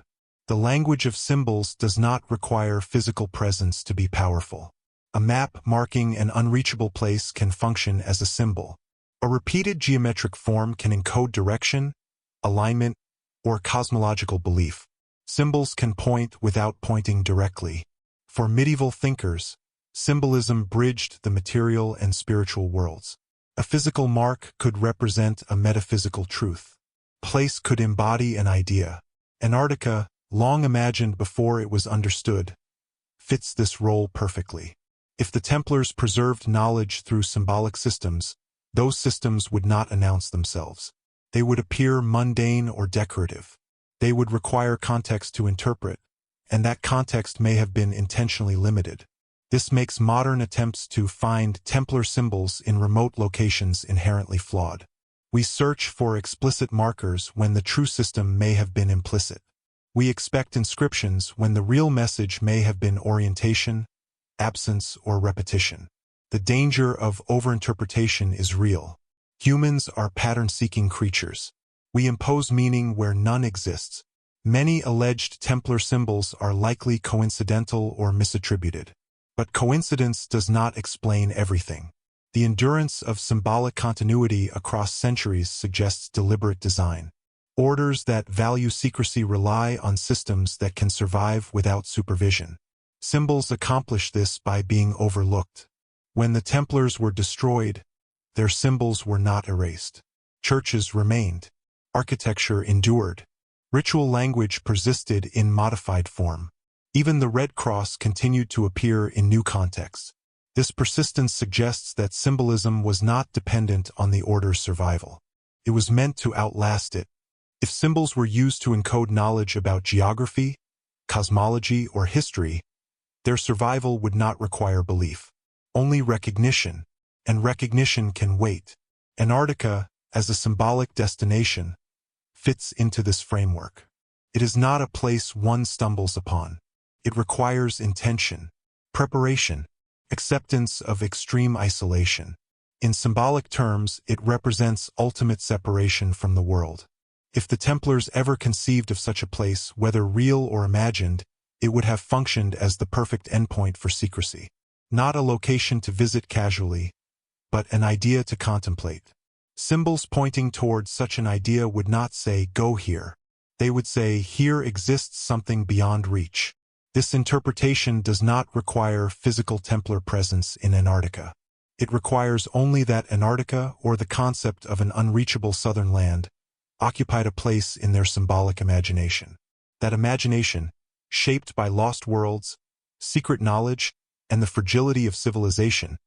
The language of symbols does not require physical presence to be powerful. A map marking an unreachable place can function as a symbol. A repeated geometric form can encode direction, alignment, or cosmological belief. Symbols can point without pointing directly. For medieval thinkers, symbolism bridged the material and spiritual worlds. A physical mark could represent a metaphysical truth. Place could embody an idea. Antarctica, long imagined before it was understood, fits this role perfectly. If the Templars preserved knowledge through symbolic systems, those systems would not announce themselves. They would appear mundane or decorative. They would require context to interpret, and that context may have been intentionally limited. This makes modern attempts to find Templar symbols in remote locations inherently flawed. We search for explicit markers when the true system may have been implicit. We expect inscriptions when the real message may have been orientation, absence, or repetition. The danger of overinterpretation is real. Humans are pattern-seeking creatures. We impose meaning where none exists. Many alleged Templar symbols are likely coincidental or misattributed. But coincidence does not explain everything. The endurance of symbolic continuity across centuries suggests deliberate design. Orders that value secrecy rely on systems that can survive without supervision. Symbols accomplish this by being overlooked. When the Templars were destroyed, their symbols were not erased. Churches remained. Architecture endured. Ritual language persisted in modified form. Even the Red Cross continued to appear in new contexts. This persistence suggests that symbolism was not dependent on the order's survival. It was meant to outlast it. If symbols were used to encode knowledge about geography, cosmology, or history, their survival would not require belief. Only recognition, and recognition can wait. Antarctica, as a symbolic destination, fits into this framework. It is not a place one stumbles upon. It requires intention, preparation, acceptance of extreme isolation. In symbolic terms, it represents ultimate separation from the world. If the Templars ever conceived of such a place, whether real or imagined, it would have functioned as the perfect endpoint for secrecy. Not a location to visit casually, but an idea to contemplate. Symbols pointing towards such an idea would not say, "Go here." They would say, "Here exists something beyond reach." This interpretation does not require physical Templar presence in Antarctica. It requires only that Antarctica or the concept of an unreachable southern land occupied a place in their symbolic imagination. That imagination, shaped by lost worlds, secret knowledge, and the fragility of civilization,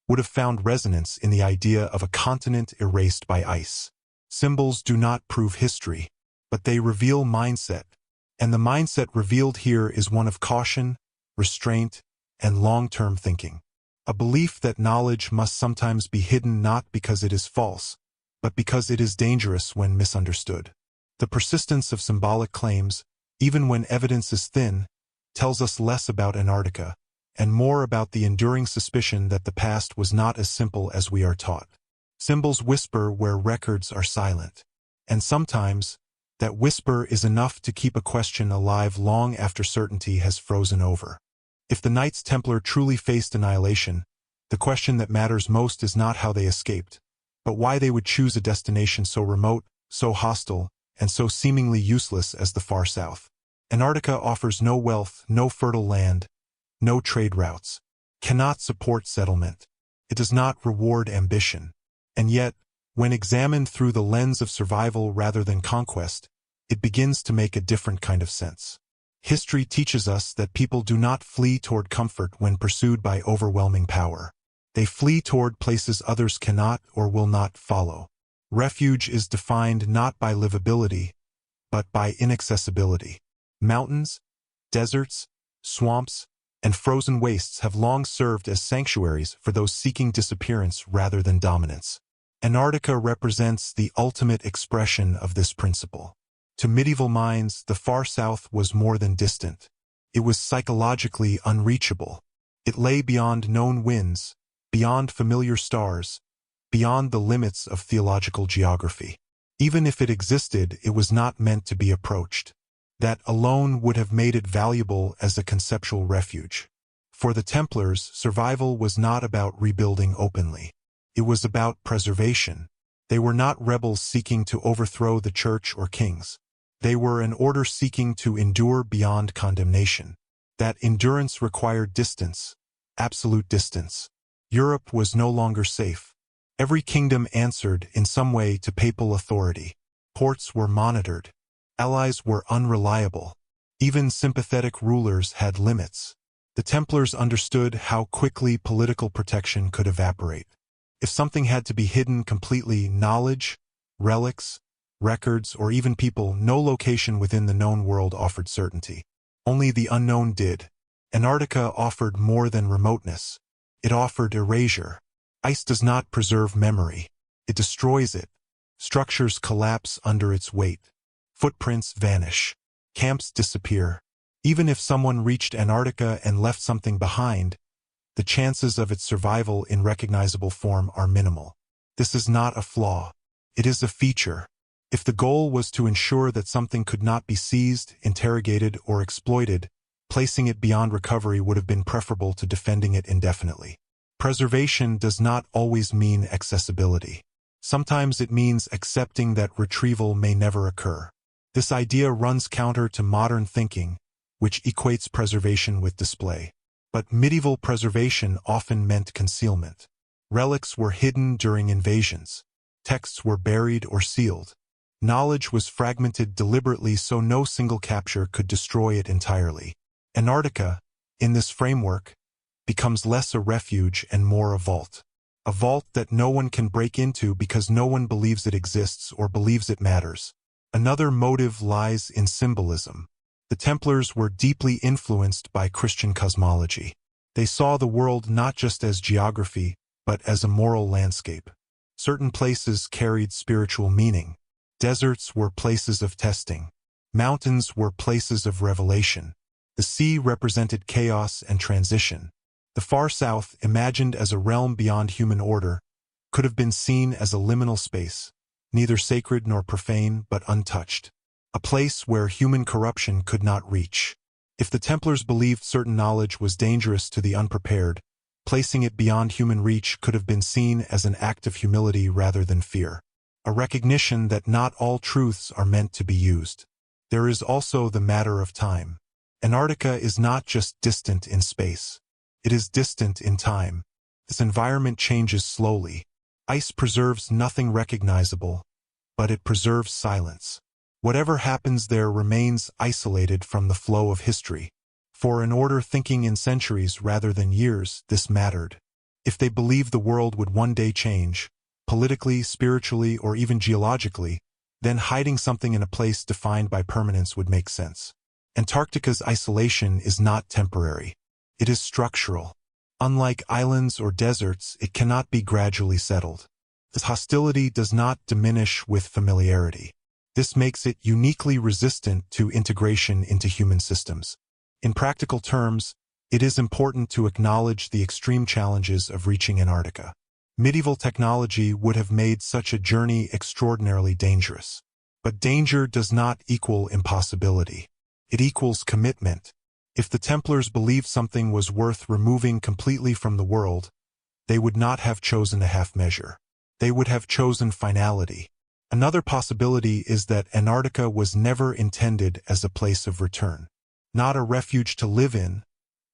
would have found resonance in the idea of a continent erased by ice. Symbols do not prove history, but they reveal mindset, and the mindset revealed here is one of caution, restraint, and long-term thinking. A belief that knowledge must sometimes be hidden not because it is false, but because it is dangerous when misunderstood. The persistence of symbolic claims, even when evidence is thin, tells us less about Antarctica, and more about the enduring suspicion that the past was not as simple as we are taught. Symbols whisper where records are silent, and sometimes, that whisper is enough to keep a question alive long after certainty has frozen over. If the Knights Templar truly faced annihilation, the question that matters most is not how they escaped, but why they would choose a destination so remote, so hostile, and so seemingly useless as the far south. Antarctica offers no wealth, no fertile land, no trade routes, cannot support settlement. It does not reward ambition. And yet, when examined through the lens of survival rather than conquest, it begins to make a different kind of sense. History teaches us that people do not flee toward comfort when pursued by overwhelming power. They flee toward places others cannot or will not follow. Refuge is defined not by livability, but by inaccessibility. Mountains, deserts, swamps, and frozen wastes have long served as sanctuaries for those seeking disappearance rather than dominance. Antarctica represents the ultimate expression of this principle. To medieval minds, the far south was more than distant. It was psychologically unreachable. It lay beyond known winds, beyond familiar stars, beyond the limits of theological geography. Even if it existed, it was not meant to be approached. That alone would have made it valuable as a conceptual refuge. For the Templars, survival was not about rebuilding openly. It was about preservation. They were not rebels seeking to overthrow the church or kings. They were an order seeking to endure beyond condemnation. That endurance required distance, absolute distance. Europe was no longer safe. Every kingdom answered in some way to papal authority. Ports were monitored. Allies were unreliable. Even sympathetic rulers had limits. The Templars understood how quickly political protection could evaporate. If something had to be hidden completely, knowledge, relics, records, or even people, no location within the known world offered certainty. Only the unknown did. Antarctica offered more than remoteness. It offered erasure. Ice does not preserve memory. It destroys it. Structures collapse under its weight. Footprints vanish. Camps disappear. Even if someone reached Antarctica and left something behind, the chances of its survival in recognizable form are minimal. This is not a flaw. It is a feature. If the goal was to ensure that something could not be seized, interrogated, or exploited, placing it beyond recovery would have been preferable to defending it indefinitely. Preservation does not always mean accessibility. Sometimes it means accepting that retrieval may never occur. This idea runs counter to modern thinking, which equates preservation with display. But medieval preservation often meant concealment. Relics were hidden during invasions. Texts were buried or sealed. Knowledge was fragmented deliberately so no single capture could destroy it entirely. Antarctica, in this framework, becomes less a refuge and more a vault. A vault that no one can break into because no one believes it exists or believes it matters. Another motive lies in symbolism. The Templars were deeply influenced by Christian cosmology. They saw the world not just as geography, but as a moral landscape. Certain places carried spiritual meaning. Deserts were places of testing. Mountains were places of revelation. The sea represented chaos and transition. The far south, imagined as a realm beyond human order, could have been seen as a liminal space, neither sacred nor profane but untouched. A place where human corruption could not reach. If the Templars believed certain knowledge was dangerous to the unprepared, placing it beyond human reach could have been seen as an act of humility rather than fear. A recognition that not all truths are meant to be used. There is also the matter of time. Antarctica is not just distant in space. It is distant in time. This environment changes slowly. Ice preserves nothing recognizable, but it preserves silence. Whatever happens there remains isolated from the flow of history. For an order thinking in centuries rather than years, this mattered. If they believed the world would one day change, politically, spiritually, or even geologically, then hiding something in a place defined by permanence would make sense. Antarctica's isolation is not temporary. It is structural. Unlike islands or deserts, it cannot be gradually settled. This hostility does not diminish with familiarity. This makes it uniquely resistant to integration into human systems. In practical terms, it is important to acknowledge the extreme challenges of reaching Antarctica. Medieval technology would have made such a journey extraordinarily dangerous. But danger does not equal impossibility. It equals commitment. If the Templars believed something was worth removing completely from the world, they would not have chosen a half measure. They would have chosen finality. Another possibility is that Antarctica was never intended as a place of return. Not a refuge to live in,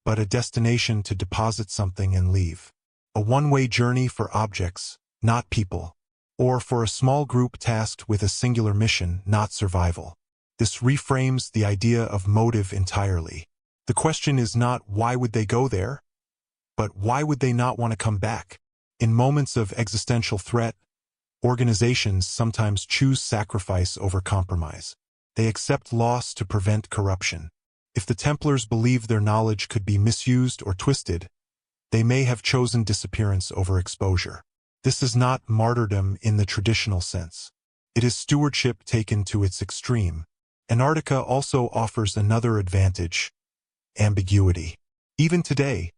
but a destination to deposit something and leave. A one-way journey for objects, not people. Or for a small group tasked with a singular mission, not survival. This reframes the idea of motive entirely. The question is not why would they go there, but why would they not want to come back? In moments of existential threat, organizations sometimes choose sacrifice over compromise. They accept loss to prevent corruption. If the Templars believed their knowledge could be misused or twisted, they may have chosen disappearance over exposure. This is not martyrdom in the traditional sense. It is stewardship taken to its extreme. Antarctica also offers another advantage: ambiguity. Even today,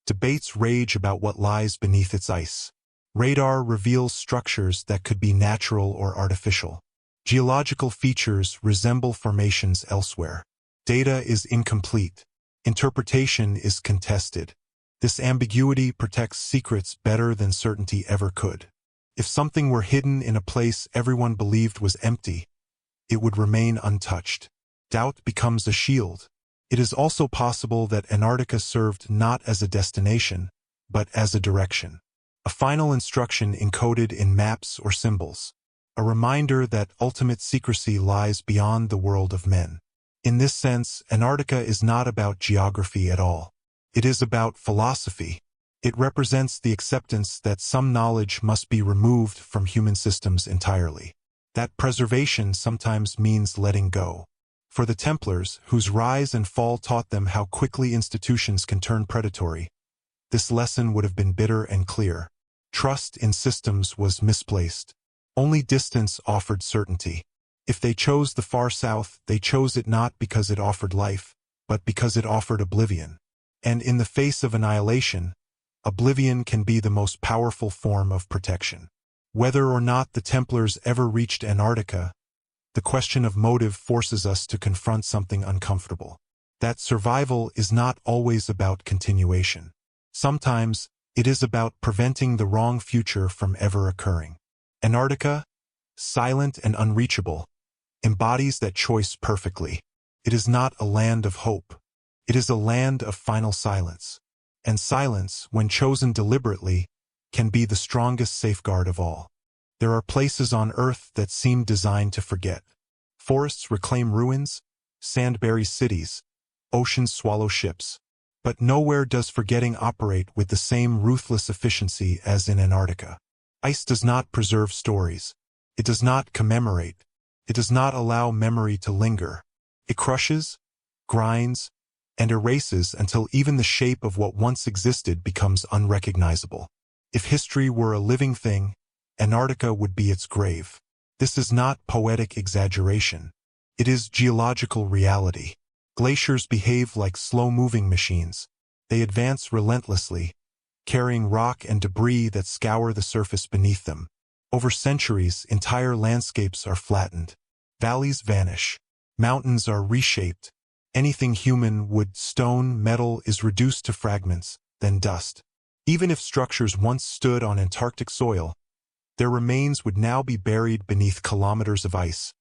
debates rage about what lies beneath its ice. Radar reveals structures that could be natural or artificial. Geological features resemble formations elsewhere. Data is incomplete. Interpretation is contested. This ambiguity protects secrets better than certainty ever could. If something were hidden in a place everyone believed was empty, it would remain untouched. Doubt becomes a shield. It is also possible that Antarctica served not as a destination, but as a direction. A final instruction encoded in maps or symbols. A reminder that ultimate secrecy lies beyond the world of men. In this sense, Antarctica is not about geography at all. It is about philosophy. It represents the acceptance that some knowledge must be removed from human systems entirely. That preservation sometimes means letting go. For the Templars, whose rise and fall taught them how quickly institutions can turn predatory, this lesson would have been bitter and clear. Trust in systems was misplaced. Only distance offered certainty. If they chose the far south, they chose it not because it offered life, but because it offered oblivion. And in the face of annihilation, oblivion can be the most powerful form of protection. Whether or not the Templars ever reached Antarctica, the question of motive forces us to confront something uncomfortable. That survival is not always about continuation. Sometimes, it is about preventing the wrong future from ever occurring. Antarctica, silent and unreachable, embodies that choice perfectly. It is not a land of hope. It is a land of final silence. And silence, when chosen deliberately, can be the strongest safeguard of all. There are places on Earth that seem designed to forget. Forests reclaim ruins, sand buries cities, oceans swallow ships. But nowhere does forgetting operate with the same ruthless efficiency as in Antarctica. Ice does not preserve stories. It does not commemorate. It does not allow memory to linger. It crushes, grinds, and erases until even the shape of what once existed becomes unrecognizable. If history were a living thing, Antarctica would be its grave. This is not poetic exaggeration. It is geological reality. Glaciers behave like slow-moving machines. They advance relentlessly, carrying rock and debris that scour the surface beneath them. Over centuries, entire landscapes are flattened. Valleys vanish. Mountains are reshaped. Anything human, wood, stone, metal, is reduced to fragments, then dust. Even if structures once stood on Antarctic soil, their remains would now be buried beneath kilometers of ice,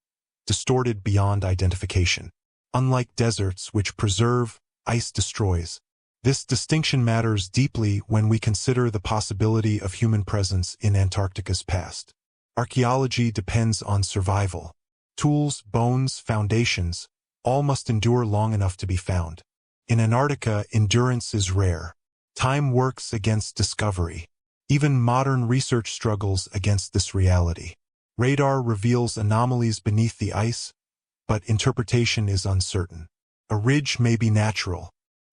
distorted beyond identification. Unlike deserts which preserve, ice destroys. This distinction matters deeply when we consider the possibility of human presence in Antarctica's past. Archaeology depends on survival. Tools, bones, foundations, all must endure long enough to be found. In Antarctica, endurance is rare. Time works against discovery. Even modern research struggles against this reality. Radar reveals anomalies beneath the ice, but interpretation is uncertain. A ridge may be natural.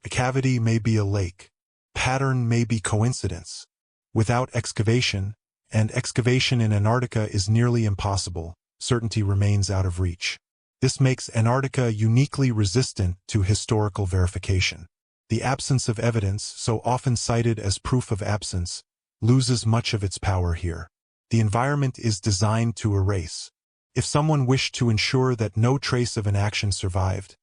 A cavity may be a lake. Pattern may be coincidence. Without excavation, and excavation in Antarctica is nearly impossible, certainty remains out of reach. This makes Antarctica uniquely resistant to historical verification. The absence of evidence, so often cited as proof of absence, loses much of its power here. The environment is designed to erase. If someone wished to ensure that no trace of an action survived,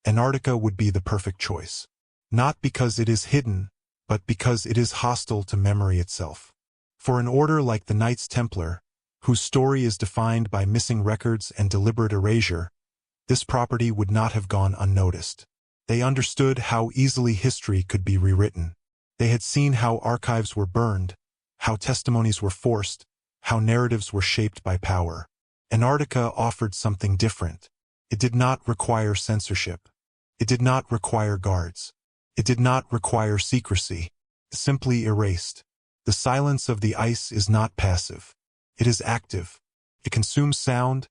Antarctica would be the perfect choice. Not because it is hidden, but because it is hostile to memory itself. For an order like the Knights Templar, whose story is defined by missing records and deliberate erasure, this property would not have gone unnoticed. They understood how easily history could be rewritten. They had seen how archives were burned, how testimonies were forced, how narratives were shaped by power. Antarctica offered something different. It did not require censorship. It did not require guards. It did not require secrecy. It simply erased. The silence of the ice is not passive. It is active. It consumes sound,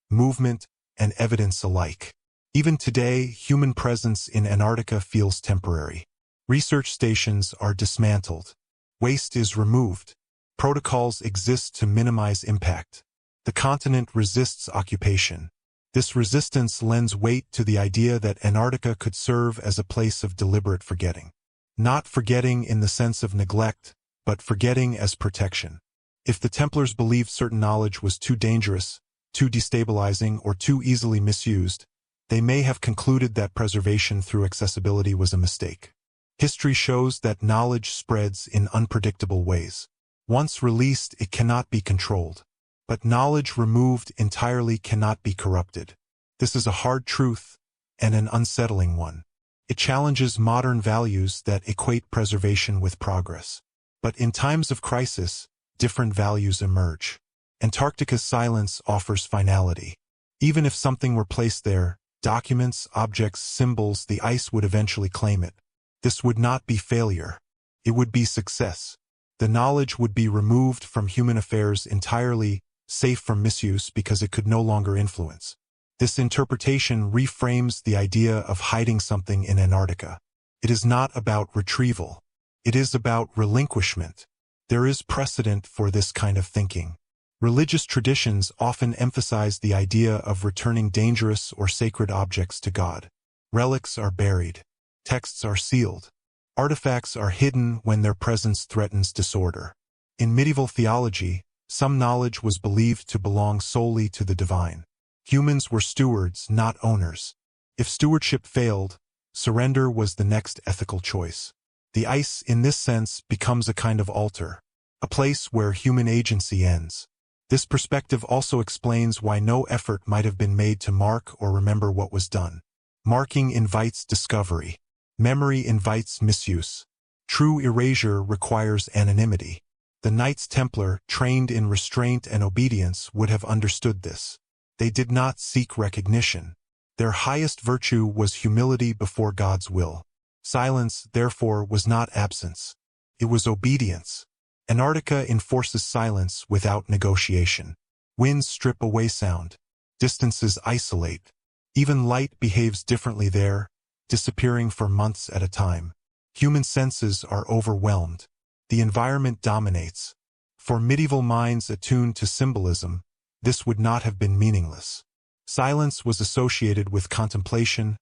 movement, and evidence alike. Even today, human presence in Antarctica feels temporary. Research stations are dismantled. Waste is removed. Protocols exist to minimize impact. The continent resists occupation. This resistance lends weight to the idea that Antarctica could serve as a place of deliberate forgetting. Not forgetting in the sense of neglect, but forgetting as protection. If the Templars believed certain knowledge was too dangerous, too destabilizing, or too easily misused, they may have concluded that preservation through accessibility was a mistake. History shows that knowledge spreads in unpredictable ways. Once released, it cannot be controlled. But knowledge removed entirely cannot be corrupted. This is a hard truth, and an unsettling one. It challenges modern values that equate preservation with progress. But in times of crisis, different values emerge. Antarctica's silence offers finality. Even if something were placed there, documents, objects, symbols, the ice would eventually claim it. This would not be failure. It would be success. The knowledge would be removed from human affairs entirely, safe from misuse because it could no longer influence. This interpretation reframes the idea of hiding something in Antarctica. It is not about retrieval. It is about relinquishment. There is precedent for this kind of thinking. Religious traditions often emphasize the idea of returning dangerous or sacred objects to God. Relics are buried. Texts are sealed. Artifacts are hidden when their presence threatens disorder. In medieval theology, some knowledge was believed to belong solely to the divine. Humans were stewards, not owners. If stewardship failed, surrender was the next ethical choice. The ice, in this sense, becomes a kind of altar, a place where human agency ends. This perspective also explains why no effort might have been made to mark or remember what was done. Marking invites discovery. Memory invites misuse. True erasure requires anonymity. The Knights Templar, trained in restraint and obedience, would have understood this. They did not seek recognition. Their highest virtue was humility before God's will. Silence, therefore, was not absence. It was obedience. Antarctica enforces silence without negotiation. Winds strip away sound. Distances isolate. Even light behaves differently there, disappearing for months at a time. Human senses are overwhelmed. The environment dominates. For medieval minds attuned to symbolism, this would not have been meaningless. Silence was associated with contemplation,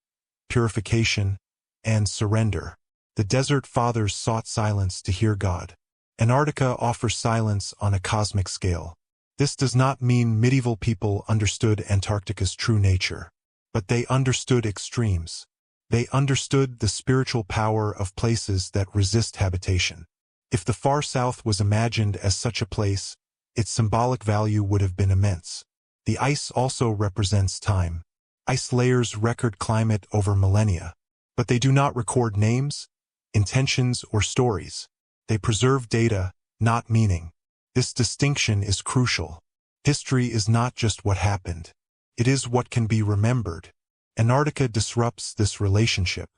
purification, and surrender. The Desert Fathers sought silence to hear God. Antarctica offers silence on a cosmic scale. This does not mean medieval people understood Antarctica's true nature, but they understood extremes. They understood the spiritual power of places that resist habitation. If the far south was imagined as such a place, its symbolic value would have been immense. The ice also represents time. Ice layers record climate over millennia, but they do not record names, intentions, or stories. They preserve data, not meaning. This distinction is crucial. History is not just what happened. It is what can be remembered. Antarctica disrupts this relationship.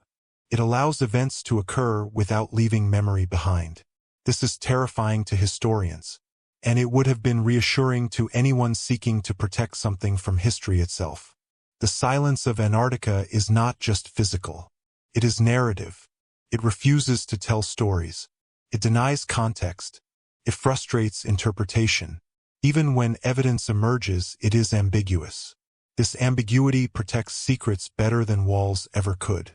It allows events to occur without leaving memory behind. This is terrifying to historians, and it would have been reassuring to anyone seeking to protect something from history itself. The silence of Antarctica is not just physical. It is narrative. It refuses to tell stories. It denies context. It frustrates interpretation. Even when evidence emerges, it is ambiguous. This ambiguity protects secrets better than walls ever could.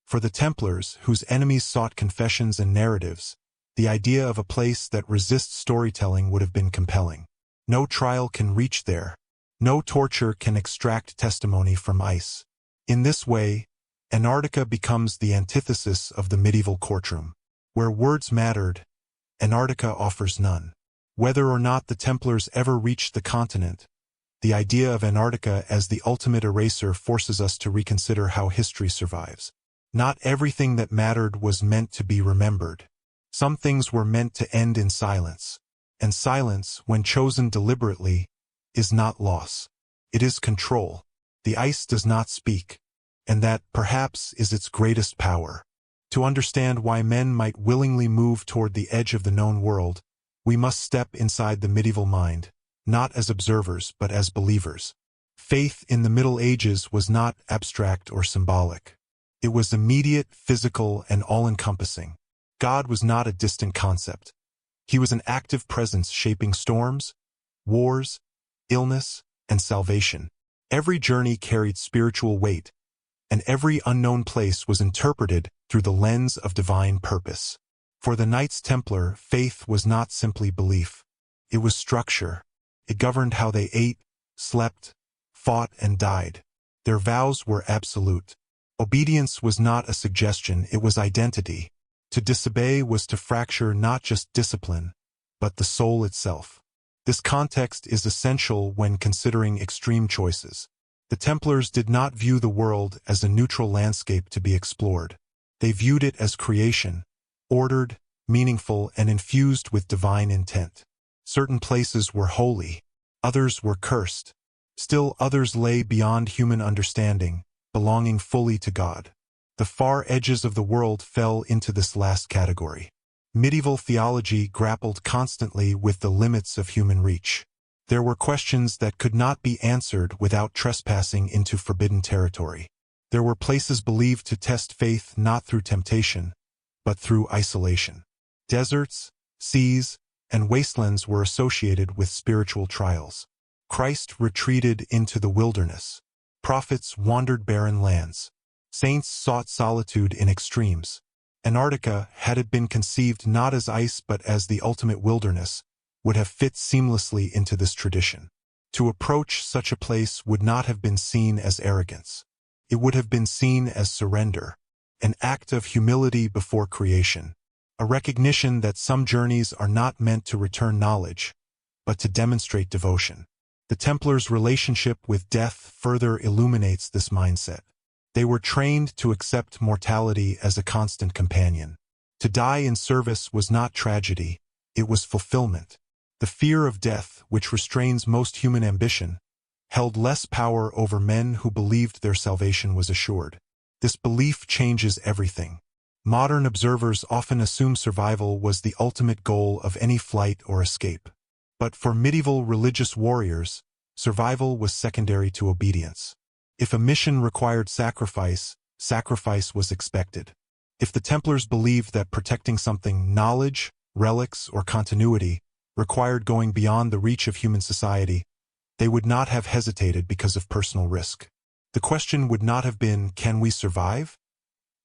For the Templars, whose enemies sought confessions and narratives, the idea of a place that resists storytelling would have been compelling. No trial can reach there. No torture can extract testimony from ice. In this way, Antarctica becomes the antithesis of the medieval courtroom. Where words mattered, Antarctica offers none. Whether or not the Templars ever reached the continent, the idea of Antarctica as the ultimate eraser forces us to reconsider how history survives. Not everything that mattered was meant to be remembered. Some things were meant to end in silence. And silence, when chosen deliberately, is not loss. It is control. The ice does not speak. And that, perhaps, is its greatest power. To understand why men might willingly move toward the edge of the known world, we must step inside the medieval mind, not as observers but as believers. Faith in the Middle Ages was not abstract or symbolic. It was immediate, physical, and all-encompassing. God was not a distant concept. He was an active presence shaping storms, wars, illness, and salvation. Every journey carried spiritual weight, and every unknown place was interpreted through the lens of divine purpose. For the Knights Templar, faith was not simply belief. It was structure. It governed how they ate, slept, fought, and died. Their vows were absolute. Obedience was not a suggestion, it was identity. To disobey was to fracture not just discipline, but the soul itself. This context is essential when considering extreme choices. The Templars did not view the world as a neutral landscape to be explored. They viewed it as creation, ordered, meaningful, and infused with divine intent. Certain places were holy, others were cursed. Still others lay beyond human understanding, belonging fully to God. The far edges of the world fell into this last category. Medieval theology grappled constantly with the limits of human reach. There were questions that could not be answered without trespassing into forbidden territory. There were places believed to test faith not through temptation, but through isolation. Deserts, seas, and wastelands were associated with spiritual trials. Christ retreated into the wilderness. Prophets wandered barren lands. Saints sought solitude in extremes. Antarctica, had it been conceived not as ice but as the ultimate wilderness, would have fit seamlessly into this tradition. To approach such a place would not have been seen as arrogance. It would have been seen as surrender, an act of humility before creation, a recognition that some journeys are not meant to return knowledge, but to demonstrate devotion. The Templars' relationship with death further illuminates this mindset. They were trained to accept mortality as a constant companion. To die in service was not tragedy, it was fulfillment. The fear of death, which restrains most human ambition, held less power over men who believed their salvation was assured. This belief changes everything. Modern observers often assume survival was the ultimate goal of any flight or escape. But for medieval religious warriors, survival was secondary to obedience. If a mission required sacrifice, sacrifice was expected. If the Templars believed that protecting something, knowledge, relics, or continuity, required going beyond the reach of human society, they would not have hesitated because of personal risk. The question would not have been, can we survive?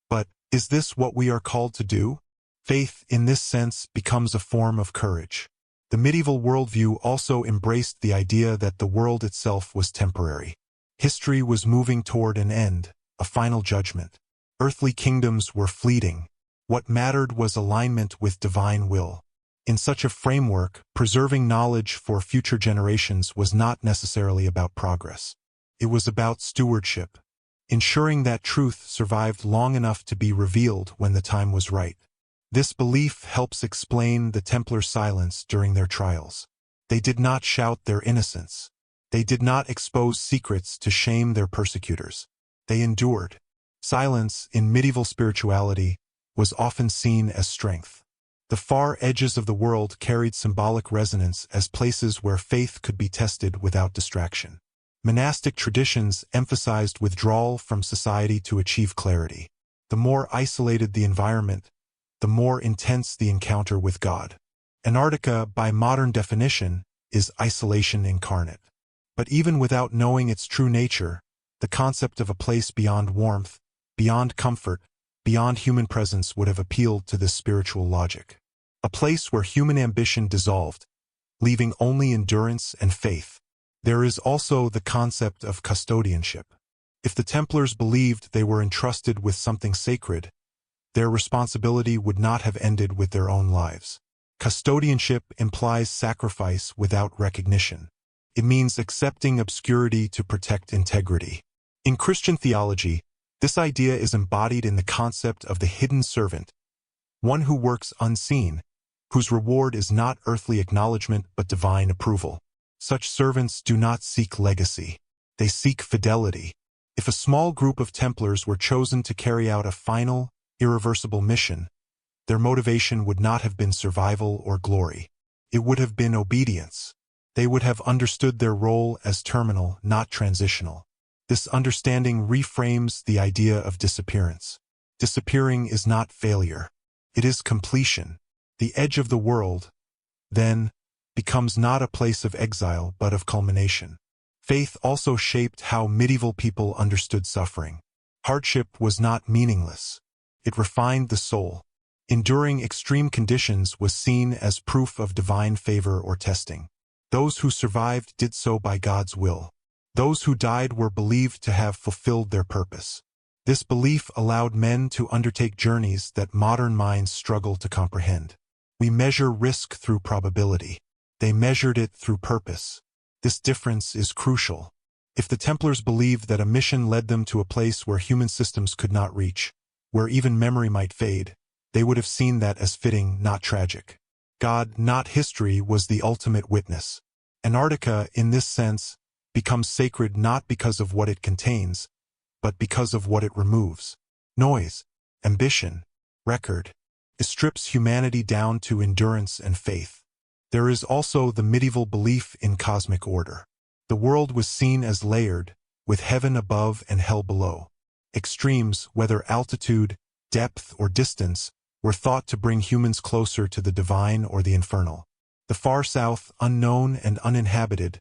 But, is this what we are called to do? Faith, in this sense, becomes a form of courage. The medieval worldview also embraced the idea that the world itself was temporary. History was moving toward an end, a final judgment. Earthly kingdoms were fleeting. What mattered was alignment with divine will. In such a framework, preserving knowledge for future generations was not necessarily about progress. It was about stewardship. ensuring that truth survived long enough to be revealed when the time was right. This belief helps explain the Templar silence during their trials. They did not shout their innocence. They did not expose secrets to shame their persecutors. They endured. Silence, in medieval spirituality, was often seen as strength. The far edges of the world carried symbolic resonance as places where faith could be tested without distraction. Monastic traditions emphasized withdrawal from society to achieve clarity. The more isolated the environment, the more intense the encounter with God. Antarctica, by modern definition, is isolation incarnate. But even without knowing its true nature, the concept of a place beyond warmth, beyond comfort, beyond human presence would have appealed to this spiritual logic. A place where human ambition dissolved, leaving only endurance and faith. There is also the concept of custodianship. If the Templars believed they were entrusted with something sacred, their responsibility would not have ended with their own lives. Custodianship implies sacrifice without recognition. It means accepting obscurity to protect integrity. In Christian theology, this idea is embodied in the concept of the hidden servant, one who works unseen, whose reward is not earthly acknowledgement but divine approval. Such servants do not seek legacy. They seek fidelity. If a small group of Templars were chosen to carry out a final, irreversible mission, their motivation would not have been survival or glory. It would have been obedience. They would have understood their role as terminal, not transitional. This understanding reframes the idea of disappearance. Disappearing is not failure. It is completion. The edge of the world, then, becomes not a place of exile but of culmination. Faith also shaped how medieval people understood suffering. Hardship was not meaningless. It refined the soul. Enduring extreme conditions was seen as proof of divine favor or testing. Those who survived did so by God's will. Those who died were believed to have fulfilled their purpose. This belief allowed men to undertake journeys that modern minds struggle to comprehend. We measure risk through probability. They measured it through purpose. This difference is crucial. If the Templars believed that a mission led them to a place where human systems could not reach, where even memory might fade, they would have seen that as fitting, not tragic. God, not history, was the ultimate witness. Antarctica, in this sense, becomes sacred not because of what it contains, but because of what it removes. Noise, ambition, record. It strips humanity down to endurance and faith. There is also the medieval belief in cosmic order. The world was seen as layered, with heaven above and hell below. Extremes, whether altitude, depth, or distance, were thought to bring humans closer to the divine or the infernal. The far south, unknown and uninhabited,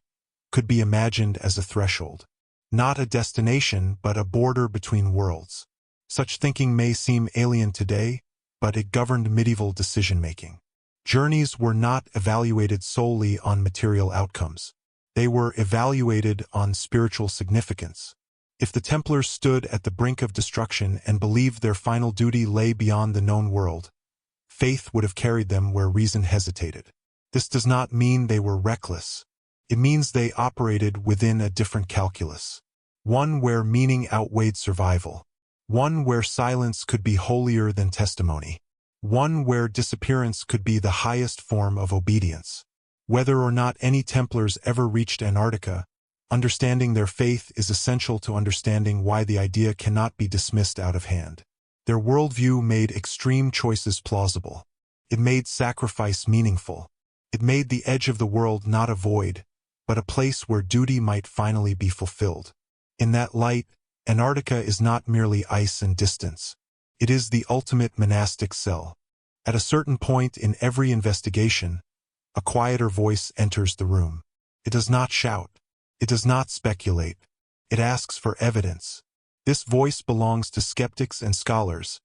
could be imagined as a threshold. Not a destination, but a border between worlds. Such thinking may seem alien today, but it governed medieval decision-making. Journeys were not evaluated solely on material outcomes. They were evaluated on spiritual significance. If the Templars stood at the brink of destruction and believed their final duty lay beyond the known world, faith would have carried them where reason hesitated. This does not mean they were reckless. It means they operated within a different calculus. One where meaning outweighed survival. One where silence could be holier than testimony. One where disappearance could be the highest form of obedience. Whether or not any Templars ever reached Antarctica, understanding their faith is essential to understanding why the idea cannot be dismissed out of hand. Their worldview made extreme choices plausible. It made sacrifice meaningful. It made the edge of the world not a void, but a place where duty might finally be fulfilled. In that light, Antarctica is not merely ice and distance. It is the ultimate monastic cell. At a certain point in every investigation, a quieter voice enters the room. It does not shout. It does not speculate. It asks for evidence. This voice belongs to skeptics and scholars,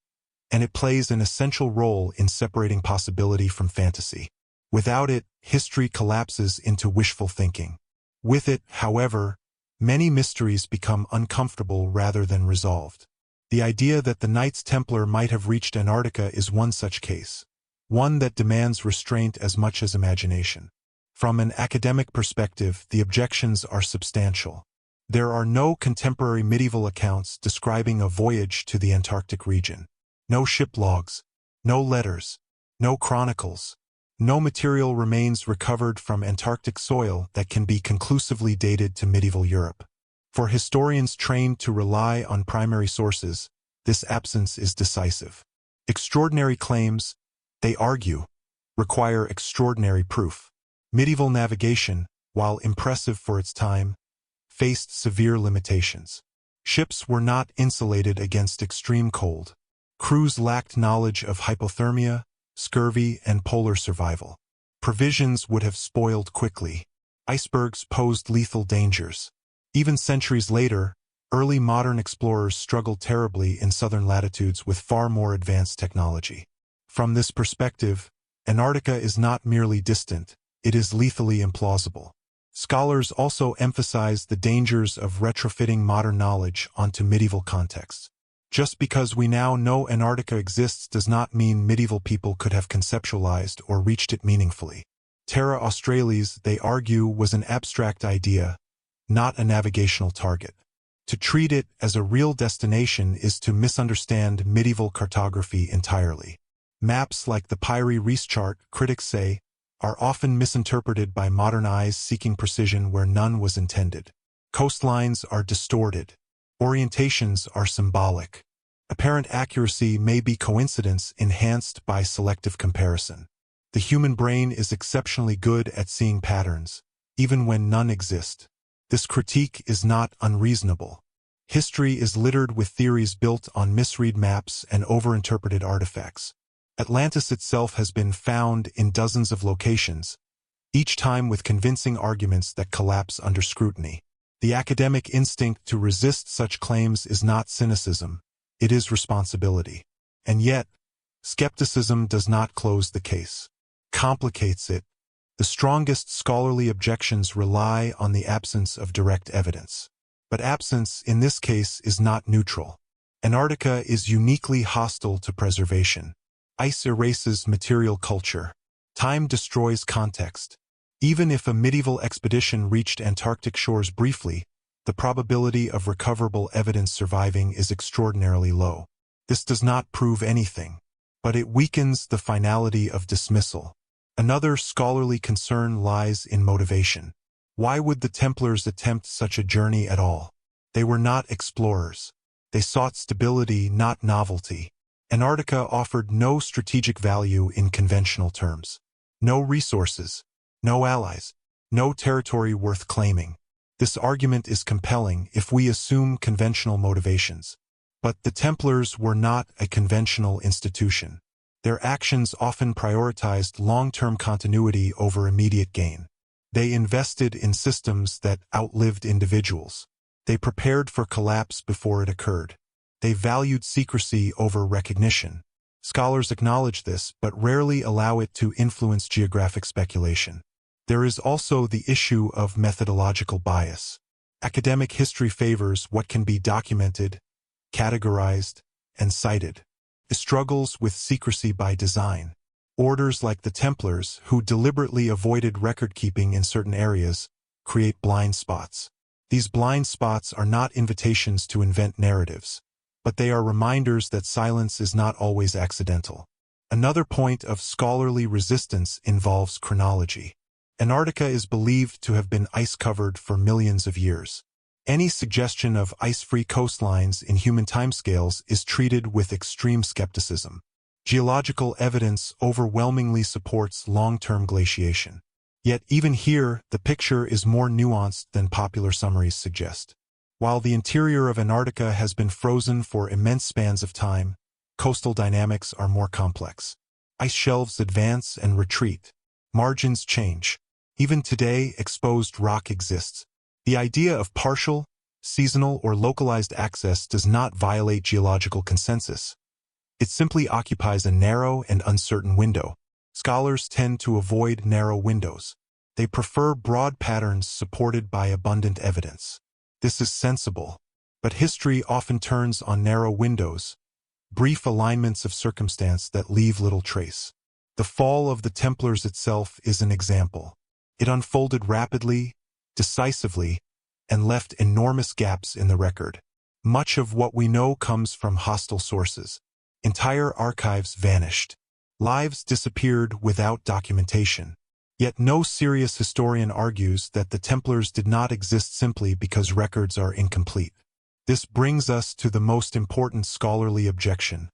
and it plays an essential role in separating possibility from fantasy. Without it, history collapses into wishful thinking. With it, however, many mysteries become uncomfortable rather than resolved. The idea that the Knights Templar might have reached Antarctica is one such case, one that demands restraint as much as imagination. From an academic perspective, the objections are substantial. There are no contemporary medieval accounts describing a voyage to the Antarctic region. No ship logs, no letters, no chronicles, no material remains recovered from Antarctic soil that can be conclusively dated to medieval Europe. For historians trained to rely on primary sources, this absence is decisive. Extraordinary claims, they argue, require extraordinary proof. Medieval navigation, while impressive for its time, faced severe limitations. Ships were not insulated against extreme cold. Crews lacked knowledge of hypothermia, scurvy, and polar survival. Provisions would have spoiled quickly. Icebergs posed lethal dangers. Even centuries later, early modern explorers struggled terribly in southern latitudes with far more advanced technology. From this perspective, Antarctica is not merely distant, it is lethally implausible. Scholars also emphasize the dangers of retrofitting modern knowledge onto medieval contexts. Just because we now know Antarctica exists does not mean medieval people could have conceptualized or reached it meaningfully. Terra Australis, they argue, was an abstract idea, not a navigational target. To treat it as a real destination is to misunderstand medieval cartography entirely. Maps like the Pyrie Reis chart, critics say, are often misinterpreted by modern eyes seeking precision where none was intended. Coastlines are distorted. Orientations are symbolic. Apparent accuracy may be coincidence enhanced by selective comparison. The human brain is exceptionally good at seeing patterns, even when none exist. This critique is not unreasonable. History is littered with theories built on misread maps and overinterpreted artifacts. Atlantis itself has been found in dozens of locations, each time with convincing arguments that collapse under scrutiny. The academic instinct to resist such claims is not cynicism, it is responsibility. And yet, skepticism does not close the case, complicates it. The strongest scholarly objections rely on the absence of direct evidence. But absence, in this case, is not neutral. Antarctica is uniquely hostile to preservation. Ice erases material culture. Time destroys context. Even if a medieval expedition reached Antarctic shores briefly, the probability of recoverable evidence surviving is extraordinarily low. This does not prove anything, but it weakens the finality of dismissal. Another scholarly concern lies in motivation. Why would the Templars attempt such a journey at all? They were not explorers. They sought stability, not novelty. Antarctica offered no strategic value in conventional terms. No resources, no allies, no territory worth claiming. This argument is compelling if we assume conventional motivations. But the Templars were not a conventional institution. Their actions often prioritized long-term continuity over immediate gain. They invested in systems that outlived individuals. They prepared for collapse before it occurred. They valued secrecy over recognition. Scholars acknowledge this, but rarely allow it to influence geographic speculation. There is also the issue of methodological bias. Academic history favors what can be documented, categorized, and cited. It struggles with secrecy by design. Orders like the Templars, who deliberately avoided record-keeping in certain areas, create blind spots. These blind spots are not invitations to invent narratives, but they are reminders that silence is not always accidental. Another point of scholarly resistance involves chronology. Antarctica is believed to have been ice-covered for millions of years. Any suggestion of ice-free coastlines in human timescales is treated with extreme skepticism. Geological evidence overwhelmingly supports long-term glaciation. Yet even here, the picture is more nuanced than popular summaries suggest. While the interior of Antarctica has been frozen for immense spans of time, coastal dynamics are more complex. Ice shelves advance and retreat. Margins change. Even today, exposed rock exists. The idea of partial, seasonal, or localized access does not violate geological consensus. It simply occupies a narrow and uncertain window. Scholars tend to avoid narrow windows. They prefer broad patterns supported by abundant evidence. This is sensible, but history often turns on narrow windows, brief alignments of circumstance that leave little trace. The fall of the Templars itself is an example. It unfolded rapidly, decisively, and left enormous gaps in the record. Much of what we know comes from hostile sources. Entire archives vanished. Lives disappeared without documentation. Yet no serious historian argues that the Templars did not exist simply because records are incomplete. This brings us to the most important scholarly objection: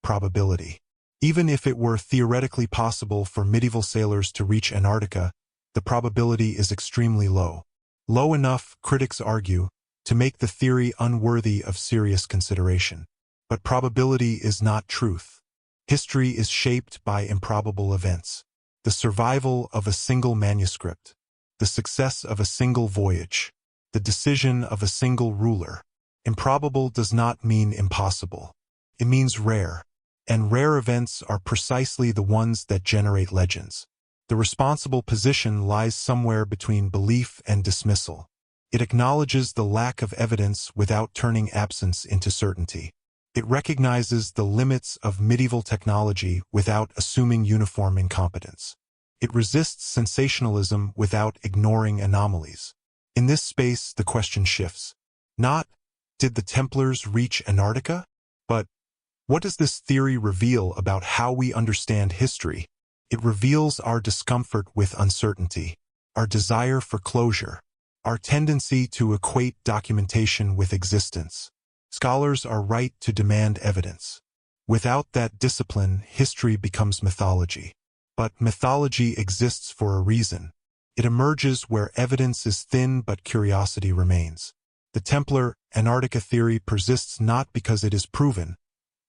probability. Even if it were theoretically possible for medieval sailors to reach Antarctica, the probability is extremely low. Low enough, critics argue, to make the theory unworthy of serious consideration. But probability is not truth. History is shaped by improbable events. The survival of a single manuscript, the success of a single voyage, the decision of a single ruler. Improbable does not mean impossible. It means rare. And rare events are precisely the ones that generate legends. The responsible position lies somewhere between belief and dismissal. It acknowledges the lack of evidence without turning absence into certainty. It recognizes the limits of medieval technology without assuming uniform incompetence. It resists sensationalism without ignoring anomalies. In this space, the question shifts. Not, did the Templars reach Antarctica? But, what does this theory reveal about how we understand history? It reveals our discomfort with uncertainty, our desire for closure, our tendency to equate documentation with existence. Scholars are right to demand evidence. Without that discipline, history becomes mythology. But mythology exists for a reason. It emerges where evidence is thin but curiosity remains. The Templar Antarctica theory persists not because it is proven,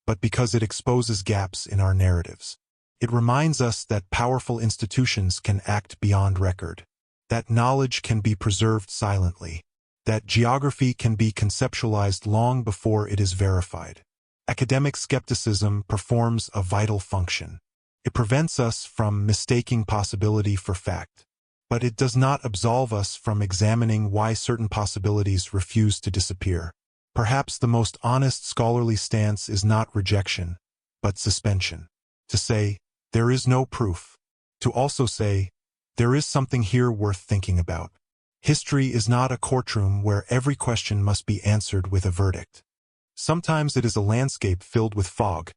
but because it exposes gaps in our narratives. It reminds us that powerful institutions can act beyond record, that knowledge can be preserved silently, that geography can be conceptualized long before it is verified. Academic skepticism performs a vital function. It prevents us from mistaking possibility for fact, but it does not absolve us from examining why certain possibilities refuse to disappear. Perhaps the most honest scholarly stance is not rejection, but suspension. To say, there is no proof. To also say, there is something here worth thinking about. History is not a courtroom where every question must be answered with a verdict. Sometimes it is a landscape filled with fog,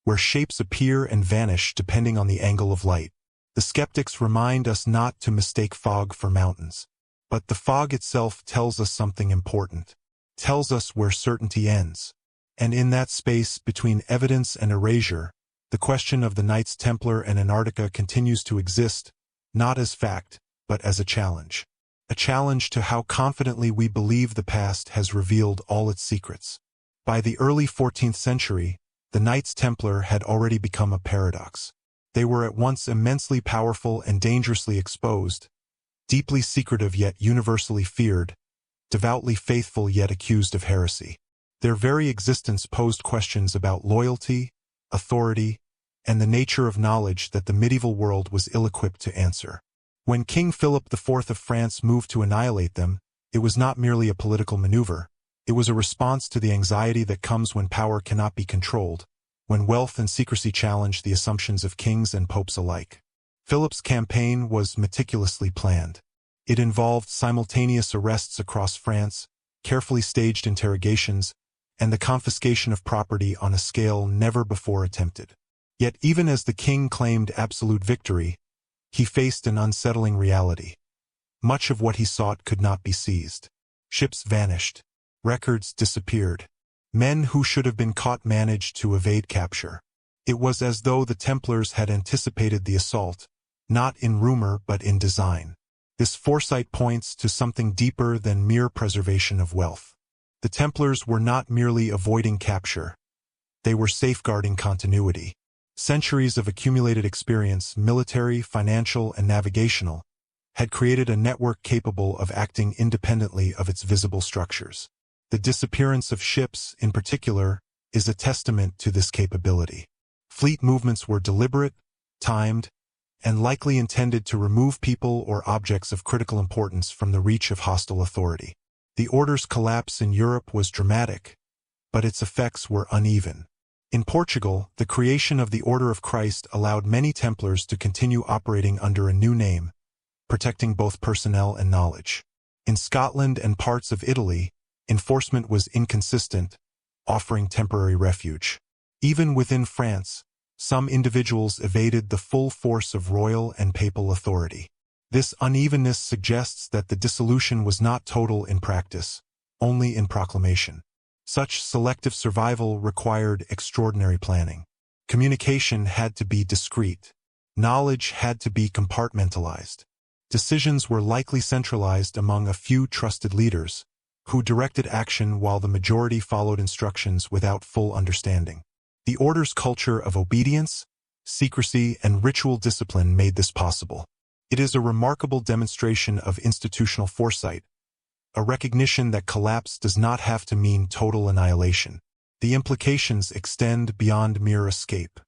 where shapes appear and vanish depending on the angle of light. The skeptics remind us not to mistake fog for mountains. But the fog itself tells us something important. Tells us where certainty ends. And in that space between evidence and erasure, the question of the Knights Templar and Antarctica continues to exist, not as fact, but as a challenge. A challenge to how confidently we believe the past has revealed all its secrets. By the early 14th century, the Knights Templar had already become a paradox. They were at once immensely powerful and dangerously exposed, deeply secretive yet universally feared, devoutly faithful yet accused of heresy. Their very existence posed questions about loyalty, authority, and the nature of knowledge that the medieval world was ill-equipped to answer. When King Philip IV of France moved to annihilate them, it was not merely a political maneuver. It was a response to the anxiety that comes when power cannot be controlled, when wealth and secrecy challenge the assumptions of kings and popes alike. Philip's campaign was meticulously planned. It involved simultaneous arrests across France, carefully staged interrogations, and the confiscation of property on a scale never before attempted. Yet even as the king claimed absolute victory, he faced an unsettling reality. Much of what he sought could not be seized. Ships vanished. Records disappeared. Men who should have been caught managed to evade capture. It was as though the Templars had anticipated the assault, not in rumor but in design. This foresight points to something deeper than mere preservation of wealth. The Templars were not merely avoiding capture. They were safeguarding continuity. Centuries of accumulated experience, military, financial, and navigational, had created a network capable of acting independently of its visible structures. The disappearance of ships, in particular, is a testament to this capability. Fleet movements were deliberate, timed, and likely intended to remove people or objects of critical importance from the reach of hostile authority. The order's collapse in Europe was dramatic, but its effects were uneven. In Portugal, the creation of the Order of Christ allowed many Templars to continue operating under a new name, protecting both personnel and knowledge. In Scotland and parts of Italy, enforcement was inconsistent, offering temporary refuge. Even within France, some individuals evaded the full force of royal and papal authority. This unevenness suggests that the dissolution was not total in practice, only in proclamation. Such selective survival required extraordinary planning. Communication had to be discreet. Knowledge had to be compartmentalized. Decisions were likely centralized among a few trusted leaders, who directed action while the majority followed instructions without full understanding. The order's culture of obedience, secrecy, and ritual discipline made this possible. It is a remarkable demonstration of institutional foresight, a recognition that collapse does not have to mean total annihilation. The implications extend beyond mere escape.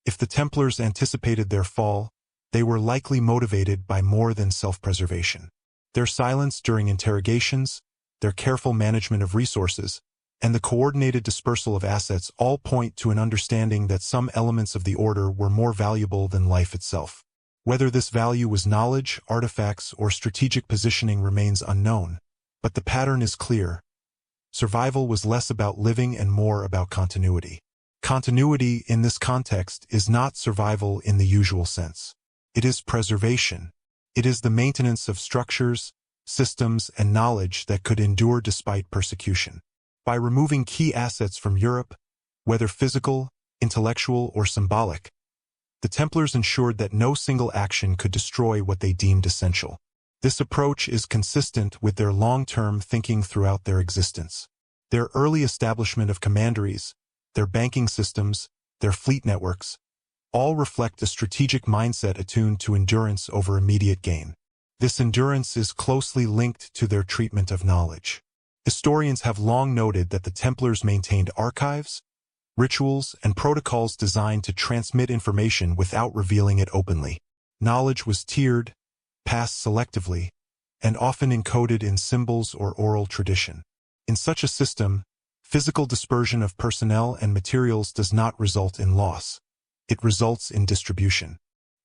If the Templars anticipated their fall, they were likely motivated by more than self-preservation. Their silence during interrogations, their careful management of resources, and the coordinated dispersal of assets all point to an understanding that some elements of the order were more valuable than life itself. Whether this value was knowledge, artifacts, or strategic positioning remains unknown, but the pattern is clear. Survival was less about living and more about continuity. Continuity in this context is not survival in the usual sense. It is preservation. It is the maintenance of structures, systems, and knowledge that could endure despite persecution. By removing key assets from Europe, whether physical, intellectual, or symbolic, the Templars ensured that no single action could destroy what they deemed essential. This approach is consistent with their long-term thinking throughout their existence. Their early establishment of commanderies, their banking systems, their fleet networks, all reflect a strategic mindset attuned to endurance over immediate gain. This endurance is closely linked to their treatment of knowledge. Historians have long noted that the Templars maintained archives, rituals, and protocols designed to transmit information without revealing it openly. Knowledge was tiered, passed selectively, and often encoded in symbols or oral tradition. In such a system, physical dispersion of personnel and materials does not result in loss. It results in distribution.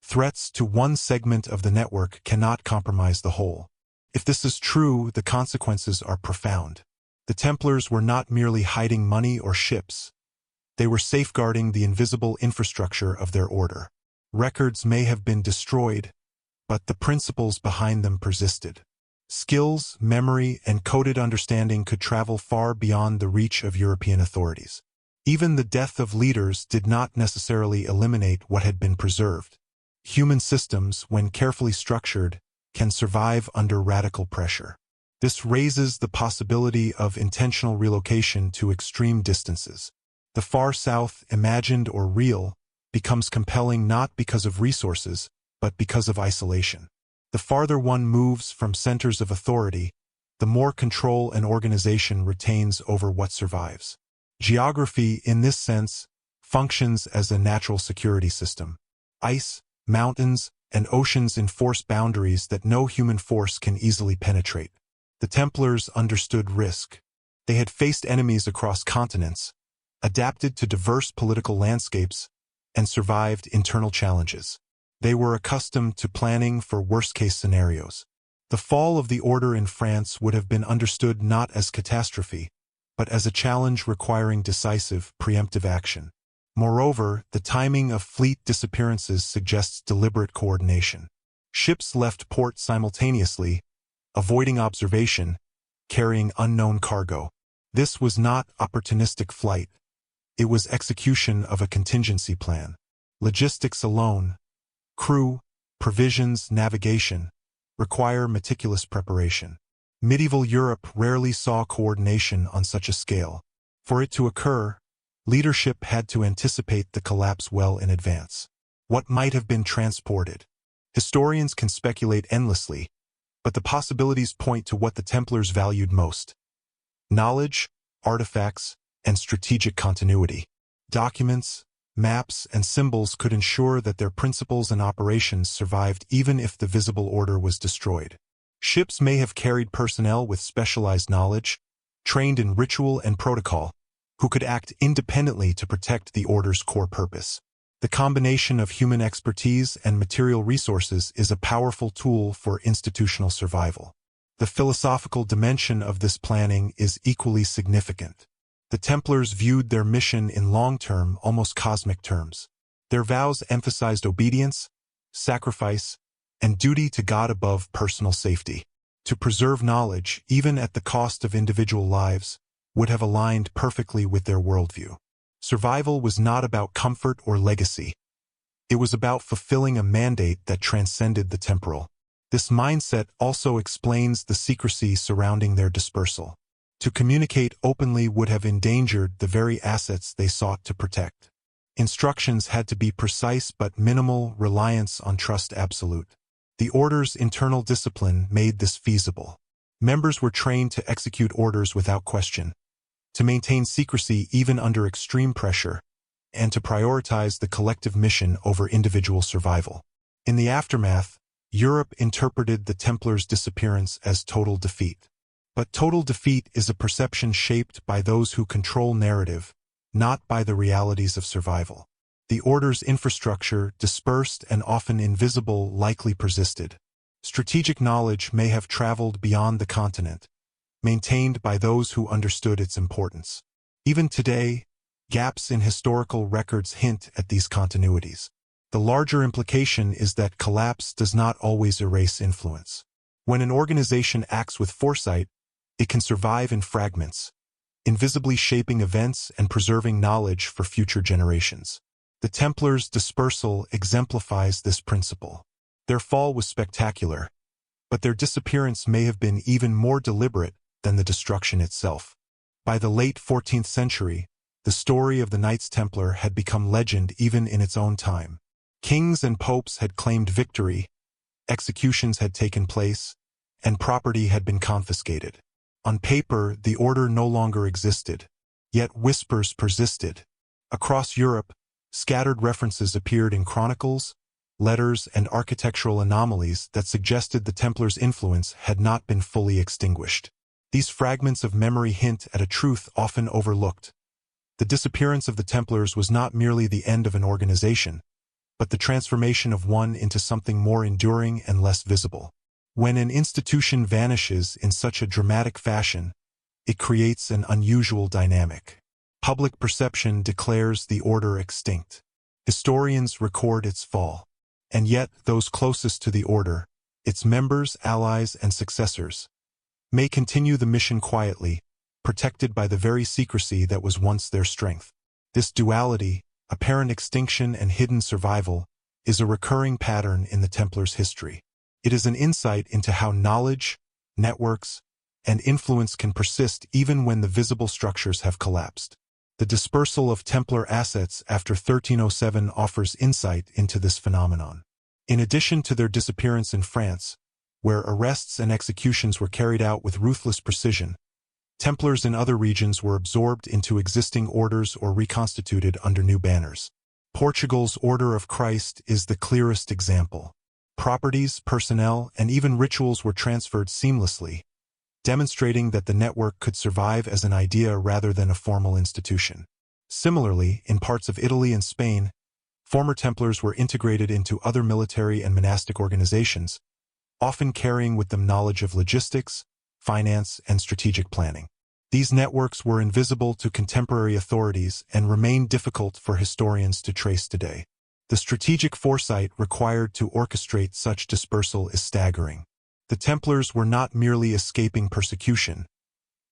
Threats to one segment of the network cannot compromise the whole. If this is true, the consequences are profound. The Templars were not merely hiding money or ships. They were safeguarding the invisible infrastructure of their order. Records may have been destroyed, but the principles behind them persisted. Skills, memory, and coded understanding could travel far beyond the reach of European authorities. Even the death of leaders did not necessarily eliminate what had been preserved. Human systems, when carefully structured, can survive under radical pressure. This raises the possibility of intentional relocation to extreme distances. The far south, imagined or real, becomes compelling not because of resources, but because of isolation. The farther one moves from centers of authority, the more control an organization retains over what survives. Geography, in this sense, functions as a natural security system. Ice, mountains, and oceans enforce boundaries that no human force can easily penetrate. The Templars understood risk. They had faced enemies across continents, adapted to diverse political landscapes, and survived internal challenges. They were accustomed to planning for worst-case scenarios. The fall of the order in France would have been understood not as catastrophe, but as a challenge requiring decisive, preemptive action. Moreover, the timing of fleet disappearances suggests deliberate coordination. Ships left port simultaneously, avoiding observation, carrying unknown cargo. This was not opportunistic flight. It was execution of a contingency plan. Logistics alone, crew, provisions, navigation, require meticulous preparation. Medieval Europe rarely saw coordination on such a scale. For it to occur, leadership had to anticipate the collapse well in advance. What might have been transported? Historians can speculate endlessly, but the possibilities point to what the Templars valued most: knowledge, artifacts, and strategic continuity. Documents, maps, and symbols could ensure that their principles and operations survived even if the visible order was destroyed. Ships may have carried personnel with specialized knowledge, trained in ritual and protocol, who could act independently to protect the order's core purpose. The combination of human expertise and material resources is a powerful tool for institutional survival. The philosophical dimension of this planning is equally significant. The Templars viewed their mission in long-term, almost cosmic terms. Their vows emphasized obedience, sacrifice, and duty to God above personal safety. To preserve knowledge, even at the cost of individual lives, would have aligned perfectly with their worldview. Survival was not about comfort or legacy. It was about fulfilling a mandate that transcended the temporal. This mindset also explains the secrecy surrounding their dispersal. To communicate openly would have endangered the very assets they sought to protect. Instructions had to be precise but minimal, reliance on trust absolute. The order's internal discipline made this feasible. Members were trained to execute orders without question, to maintain secrecy even under extreme pressure, and to prioritize the collective mission over individual survival. In the aftermath, Europe interpreted the Templars' disappearance as total defeat. But total defeat is a perception shaped by those who control narrative, not by the realities of survival. The Order's infrastructure, dispersed and often invisible, likely persisted. Strategic knowledge may have traveled beyond the continent, maintained by those who understood its importance. Even today, gaps in historical records hint at these continuities. The larger implication is that collapse does not always erase influence. When an organization acts with foresight, it can survive in fragments, invisibly shaping events and preserving knowledge for future generations. The Templars' dispersal exemplifies this principle. Their fall was spectacular, but their disappearance may have been even more deliberate than the destruction itself. By the late 14th century, the story of the Knights Templar had become legend even in its own time. Kings and popes had claimed victory, executions had taken place, and property had been confiscated. On paper, the order no longer existed, yet whispers persisted. Across Europe, scattered references appeared in chronicles, letters, and architectural anomalies that suggested the Templars' influence had not been fully extinguished. These fragments of memory hint at a truth often overlooked. The disappearance of the Templars was not merely the end of an organization, but the transformation of one into something more enduring and less visible. When an institution vanishes in such a dramatic fashion, it creates an unusual dynamic. Public perception declares the order extinct. Historians record its fall. And yet, those closest to the order, its members, allies, and successors, may continue the mission quietly, protected by the very secrecy that was once their strength. This duality, apparent extinction and hidden survival, is a recurring pattern in the Templars' history. It is an insight into how knowledge, networks, and influence can persist even when the visible structures have collapsed. The dispersal of Templar assets after 1307 offers insight into this phenomenon. In addition to their disappearance in France, where arrests and executions were carried out with ruthless precision, Templars in other regions were absorbed into existing orders or reconstituted under new banners. Portugal's Order of Christ is the clearest example. Properties, personnel, and even rituals were transferred seamlessly, demonstrating that the network could survive as an idea rather than a formal institution. Similarly, in parts of Italy and Spain, former Templars were integrated into other military and monastic organizations, often carrying with them knowledge of logistics, finance, and strategic planning. These networks were invisible to contemporary authorities and remain difficult for historians to trace today. The strategic foresight required to orchestrate such dispersal is staggering. The Templars were not merely escaping persecution.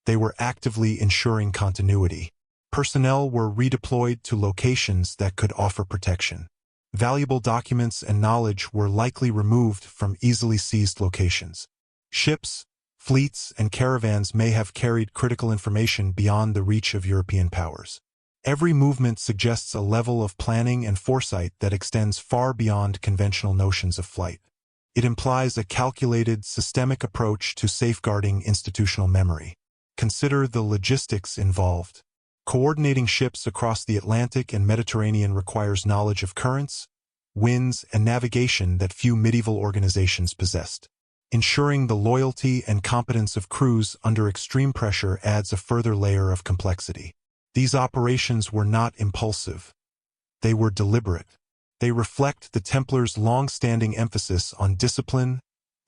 They were actively ensuring continuity. Personnel were redeployed to locations that could offer protection. Valuable documents and knowledge were likely removed from easily seized locations. Ships, fleets, and caravans may have carried critical information beyond the reach of European powers. Every movement suggests a level of planning and foresight that extends far beyond conventional notions of flight. It implies a calculated, systemic approach to safeguarding institutional memory. Consider the logistics involved. Coordinating ships across the Atlantic and Mediterranean requires knowledge of currents, winds, and navigation that few medieval organizations possessed. Ensuring the loyalty and competence of crews under extreme pressure adds a further layer of complexity. These operations were not impulsive. They were deliberate. They reflect the Templars' long-standing emphasis on discipline,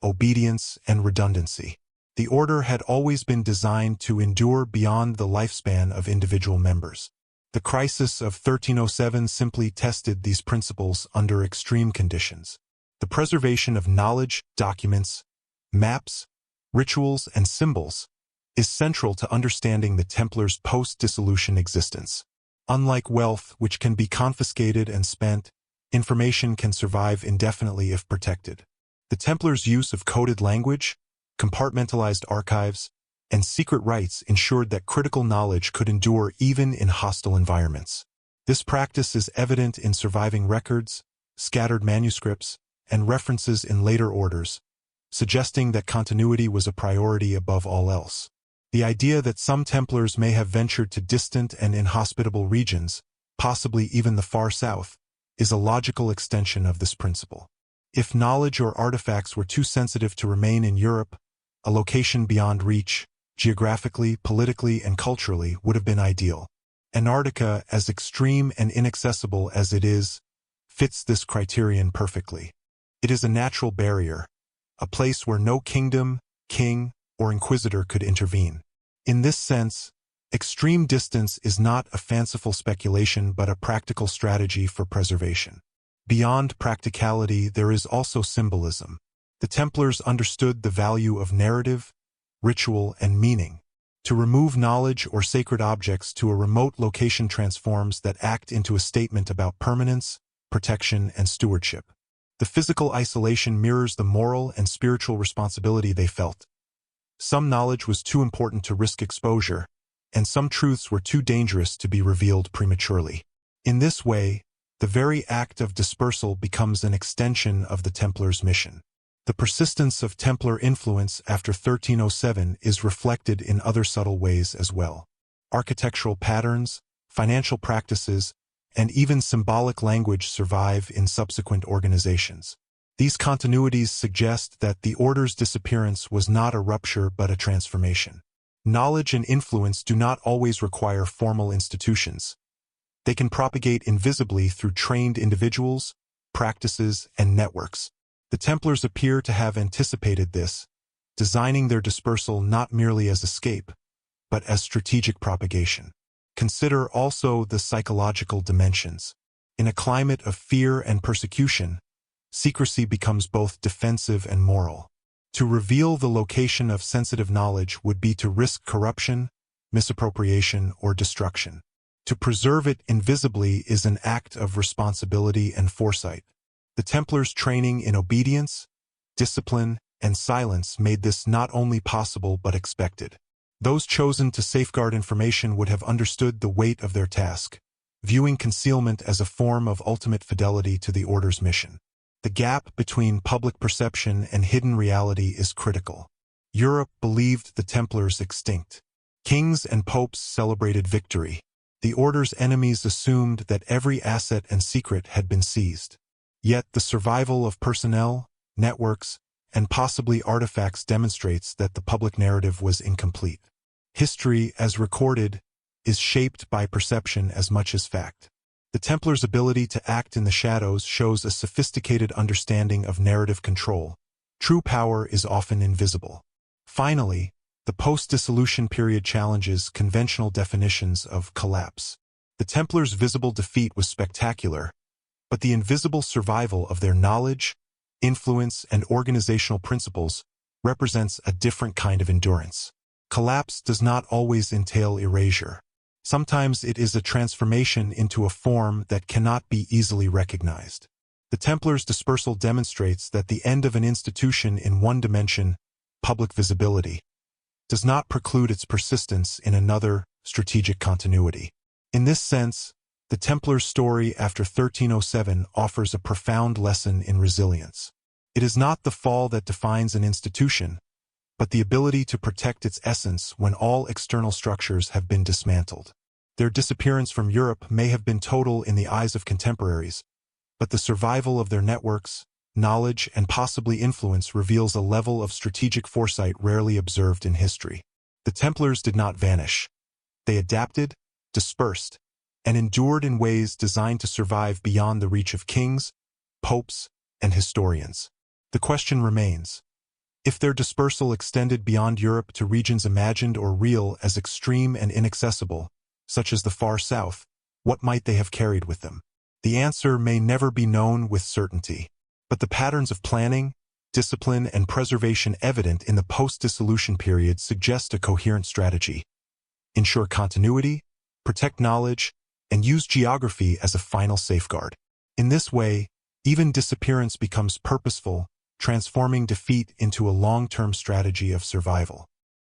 obedience, and redundancy. The order had always been designed to endure beyond the lifespan of individual members. The crisis of 1307 simply tested these principles under extreme conditions. The preservation of knowledge, documents, maps, rituals, and symbols is central to understanding the Templars' post-dissolution existence. Unlike wealth, which can be confiscated and spent, information can survive indefinitely if protected. The Templars' use of coded language, compartmentalized archives, and secret rites ensured that critical knowledge could endure even in hostile environments. This practice is evident in surviving records, scattered manuscripts, and references in later orders, suggesting that continuity was a priority above all else. The idea that some Templars may have ventured to distant and inhospitable regions, possibly even the far south, is a logical extension of this principle. If knowledge or artifacts were too sensitive to remain in Europe, a location beyond reach, geographically, politically, and culturally, would have been ideal. Antarctica, as extreme and inaccessible as it is, fits this criterion perfectly. It is a natural barrier, a place where no kingdom, king, or inquisitor could intervene. In this sense, extreme distance is not a fanciful speculation but a practical strategy for preservation. Beyond practicality, there is also symbolism. The Templars understood the value of narrative, ritual, and meaning. To remove knowledge or sacred objects to a remote location transforms that act into a statement about permanence, protection, and stewardship. The physical isolation mirrors the moral and spiritual responsibility they felt. Some knowledge was too important to risk exposure, and some truths were too dangerous to be revealed prematurely. In this way, the very act of dispersal becomes an extension of the Templars' mission. The persistence of Templar influence after 1307 is reflected in other subtle ways as well. Architectural patterns, financial practices, and even symbolic language survive in subsequent organizations. These continuities suggest that the order's disappearance was not a rupture but a transformation. Knowledge and influence do not always require formal institutions. They can propagate invisibly through trained individuals, practices, and networks. The Templars appear to have anticipated this, designing their dispersal not merely as escape, but as strategic propagation. Consider also the psychological dimensions. In a climate of fear and persecution, secrecy becomes both defensive and moral. To reveal the location of sensitive knowledge would be to risk corruption, misappropriation, or destruction. To preserve it invisibly is an act of responsibility and foresight. The Templars' training in obedience, discipline, and silence made this not only possible but expected. Those chosen to safeguard information would have understood the weight of their task, viewing concealment as a form of ultimate fidelity to the Order's mission. The gap between public perception and hidden reality is critical. Europe believed the Templars extinct. Kings and popes celebrated victory. The Order's enemies assumed that every asset and secret had been seized. Yet the survival of personnel, networks, and possibly artifacts demonstrates that the public narrative was incomplete. History, as recorded, is shaped by perception as much as fact. The Templars' ability to act in the shadows shows a sophisticated understanding of narrative control. True power is often invisible. Finally, the post-dissolution period challenges conventional definitions of collapse. The Templars' visible defeat was spectacular, but the invisible survival of their knowledge, influence, and organizational principles represents a different kind of endurance. Collapse does not always entail erasure. Sometimes it is a transformation into a form that cannot be easily recognized. The Templars' dispersal demonstrates that the end of an institution in one dimension, public visibility, does not preclude its persistence in another, strategic continuity. In this sense, the Templars' story after 1307 offers a profound lesson in resilience. It is not the fall that defines an institution, but the ability to protect its essence when all external structures have been dismantled. Their disappearance from Europe may have been total in the eyes of contemporaries, but the survival of their networks, knowledge, and possibly influence reveals a level of strategic foresight rarely observed in history. The Templars did not vanish. They adapted, dispersed, and endured in ways designed to survive beyond the reach of kings, popes, and historians. The question remains, If their dispersal extended beyond Europe to regions imagined or real as extreme and inaccessible, such as the far south, what might they have carried with them? The answer may never be known with certainty, but the patterns of planning, discipline, and preservation evident in the post-dissolution period suggest a coherent strategy. Ensure continuity, protect knowledge, and use geography as a final safeguard. In this way, even disappearance becomes purposeful, transforming defeat into a long-term strategy of survival.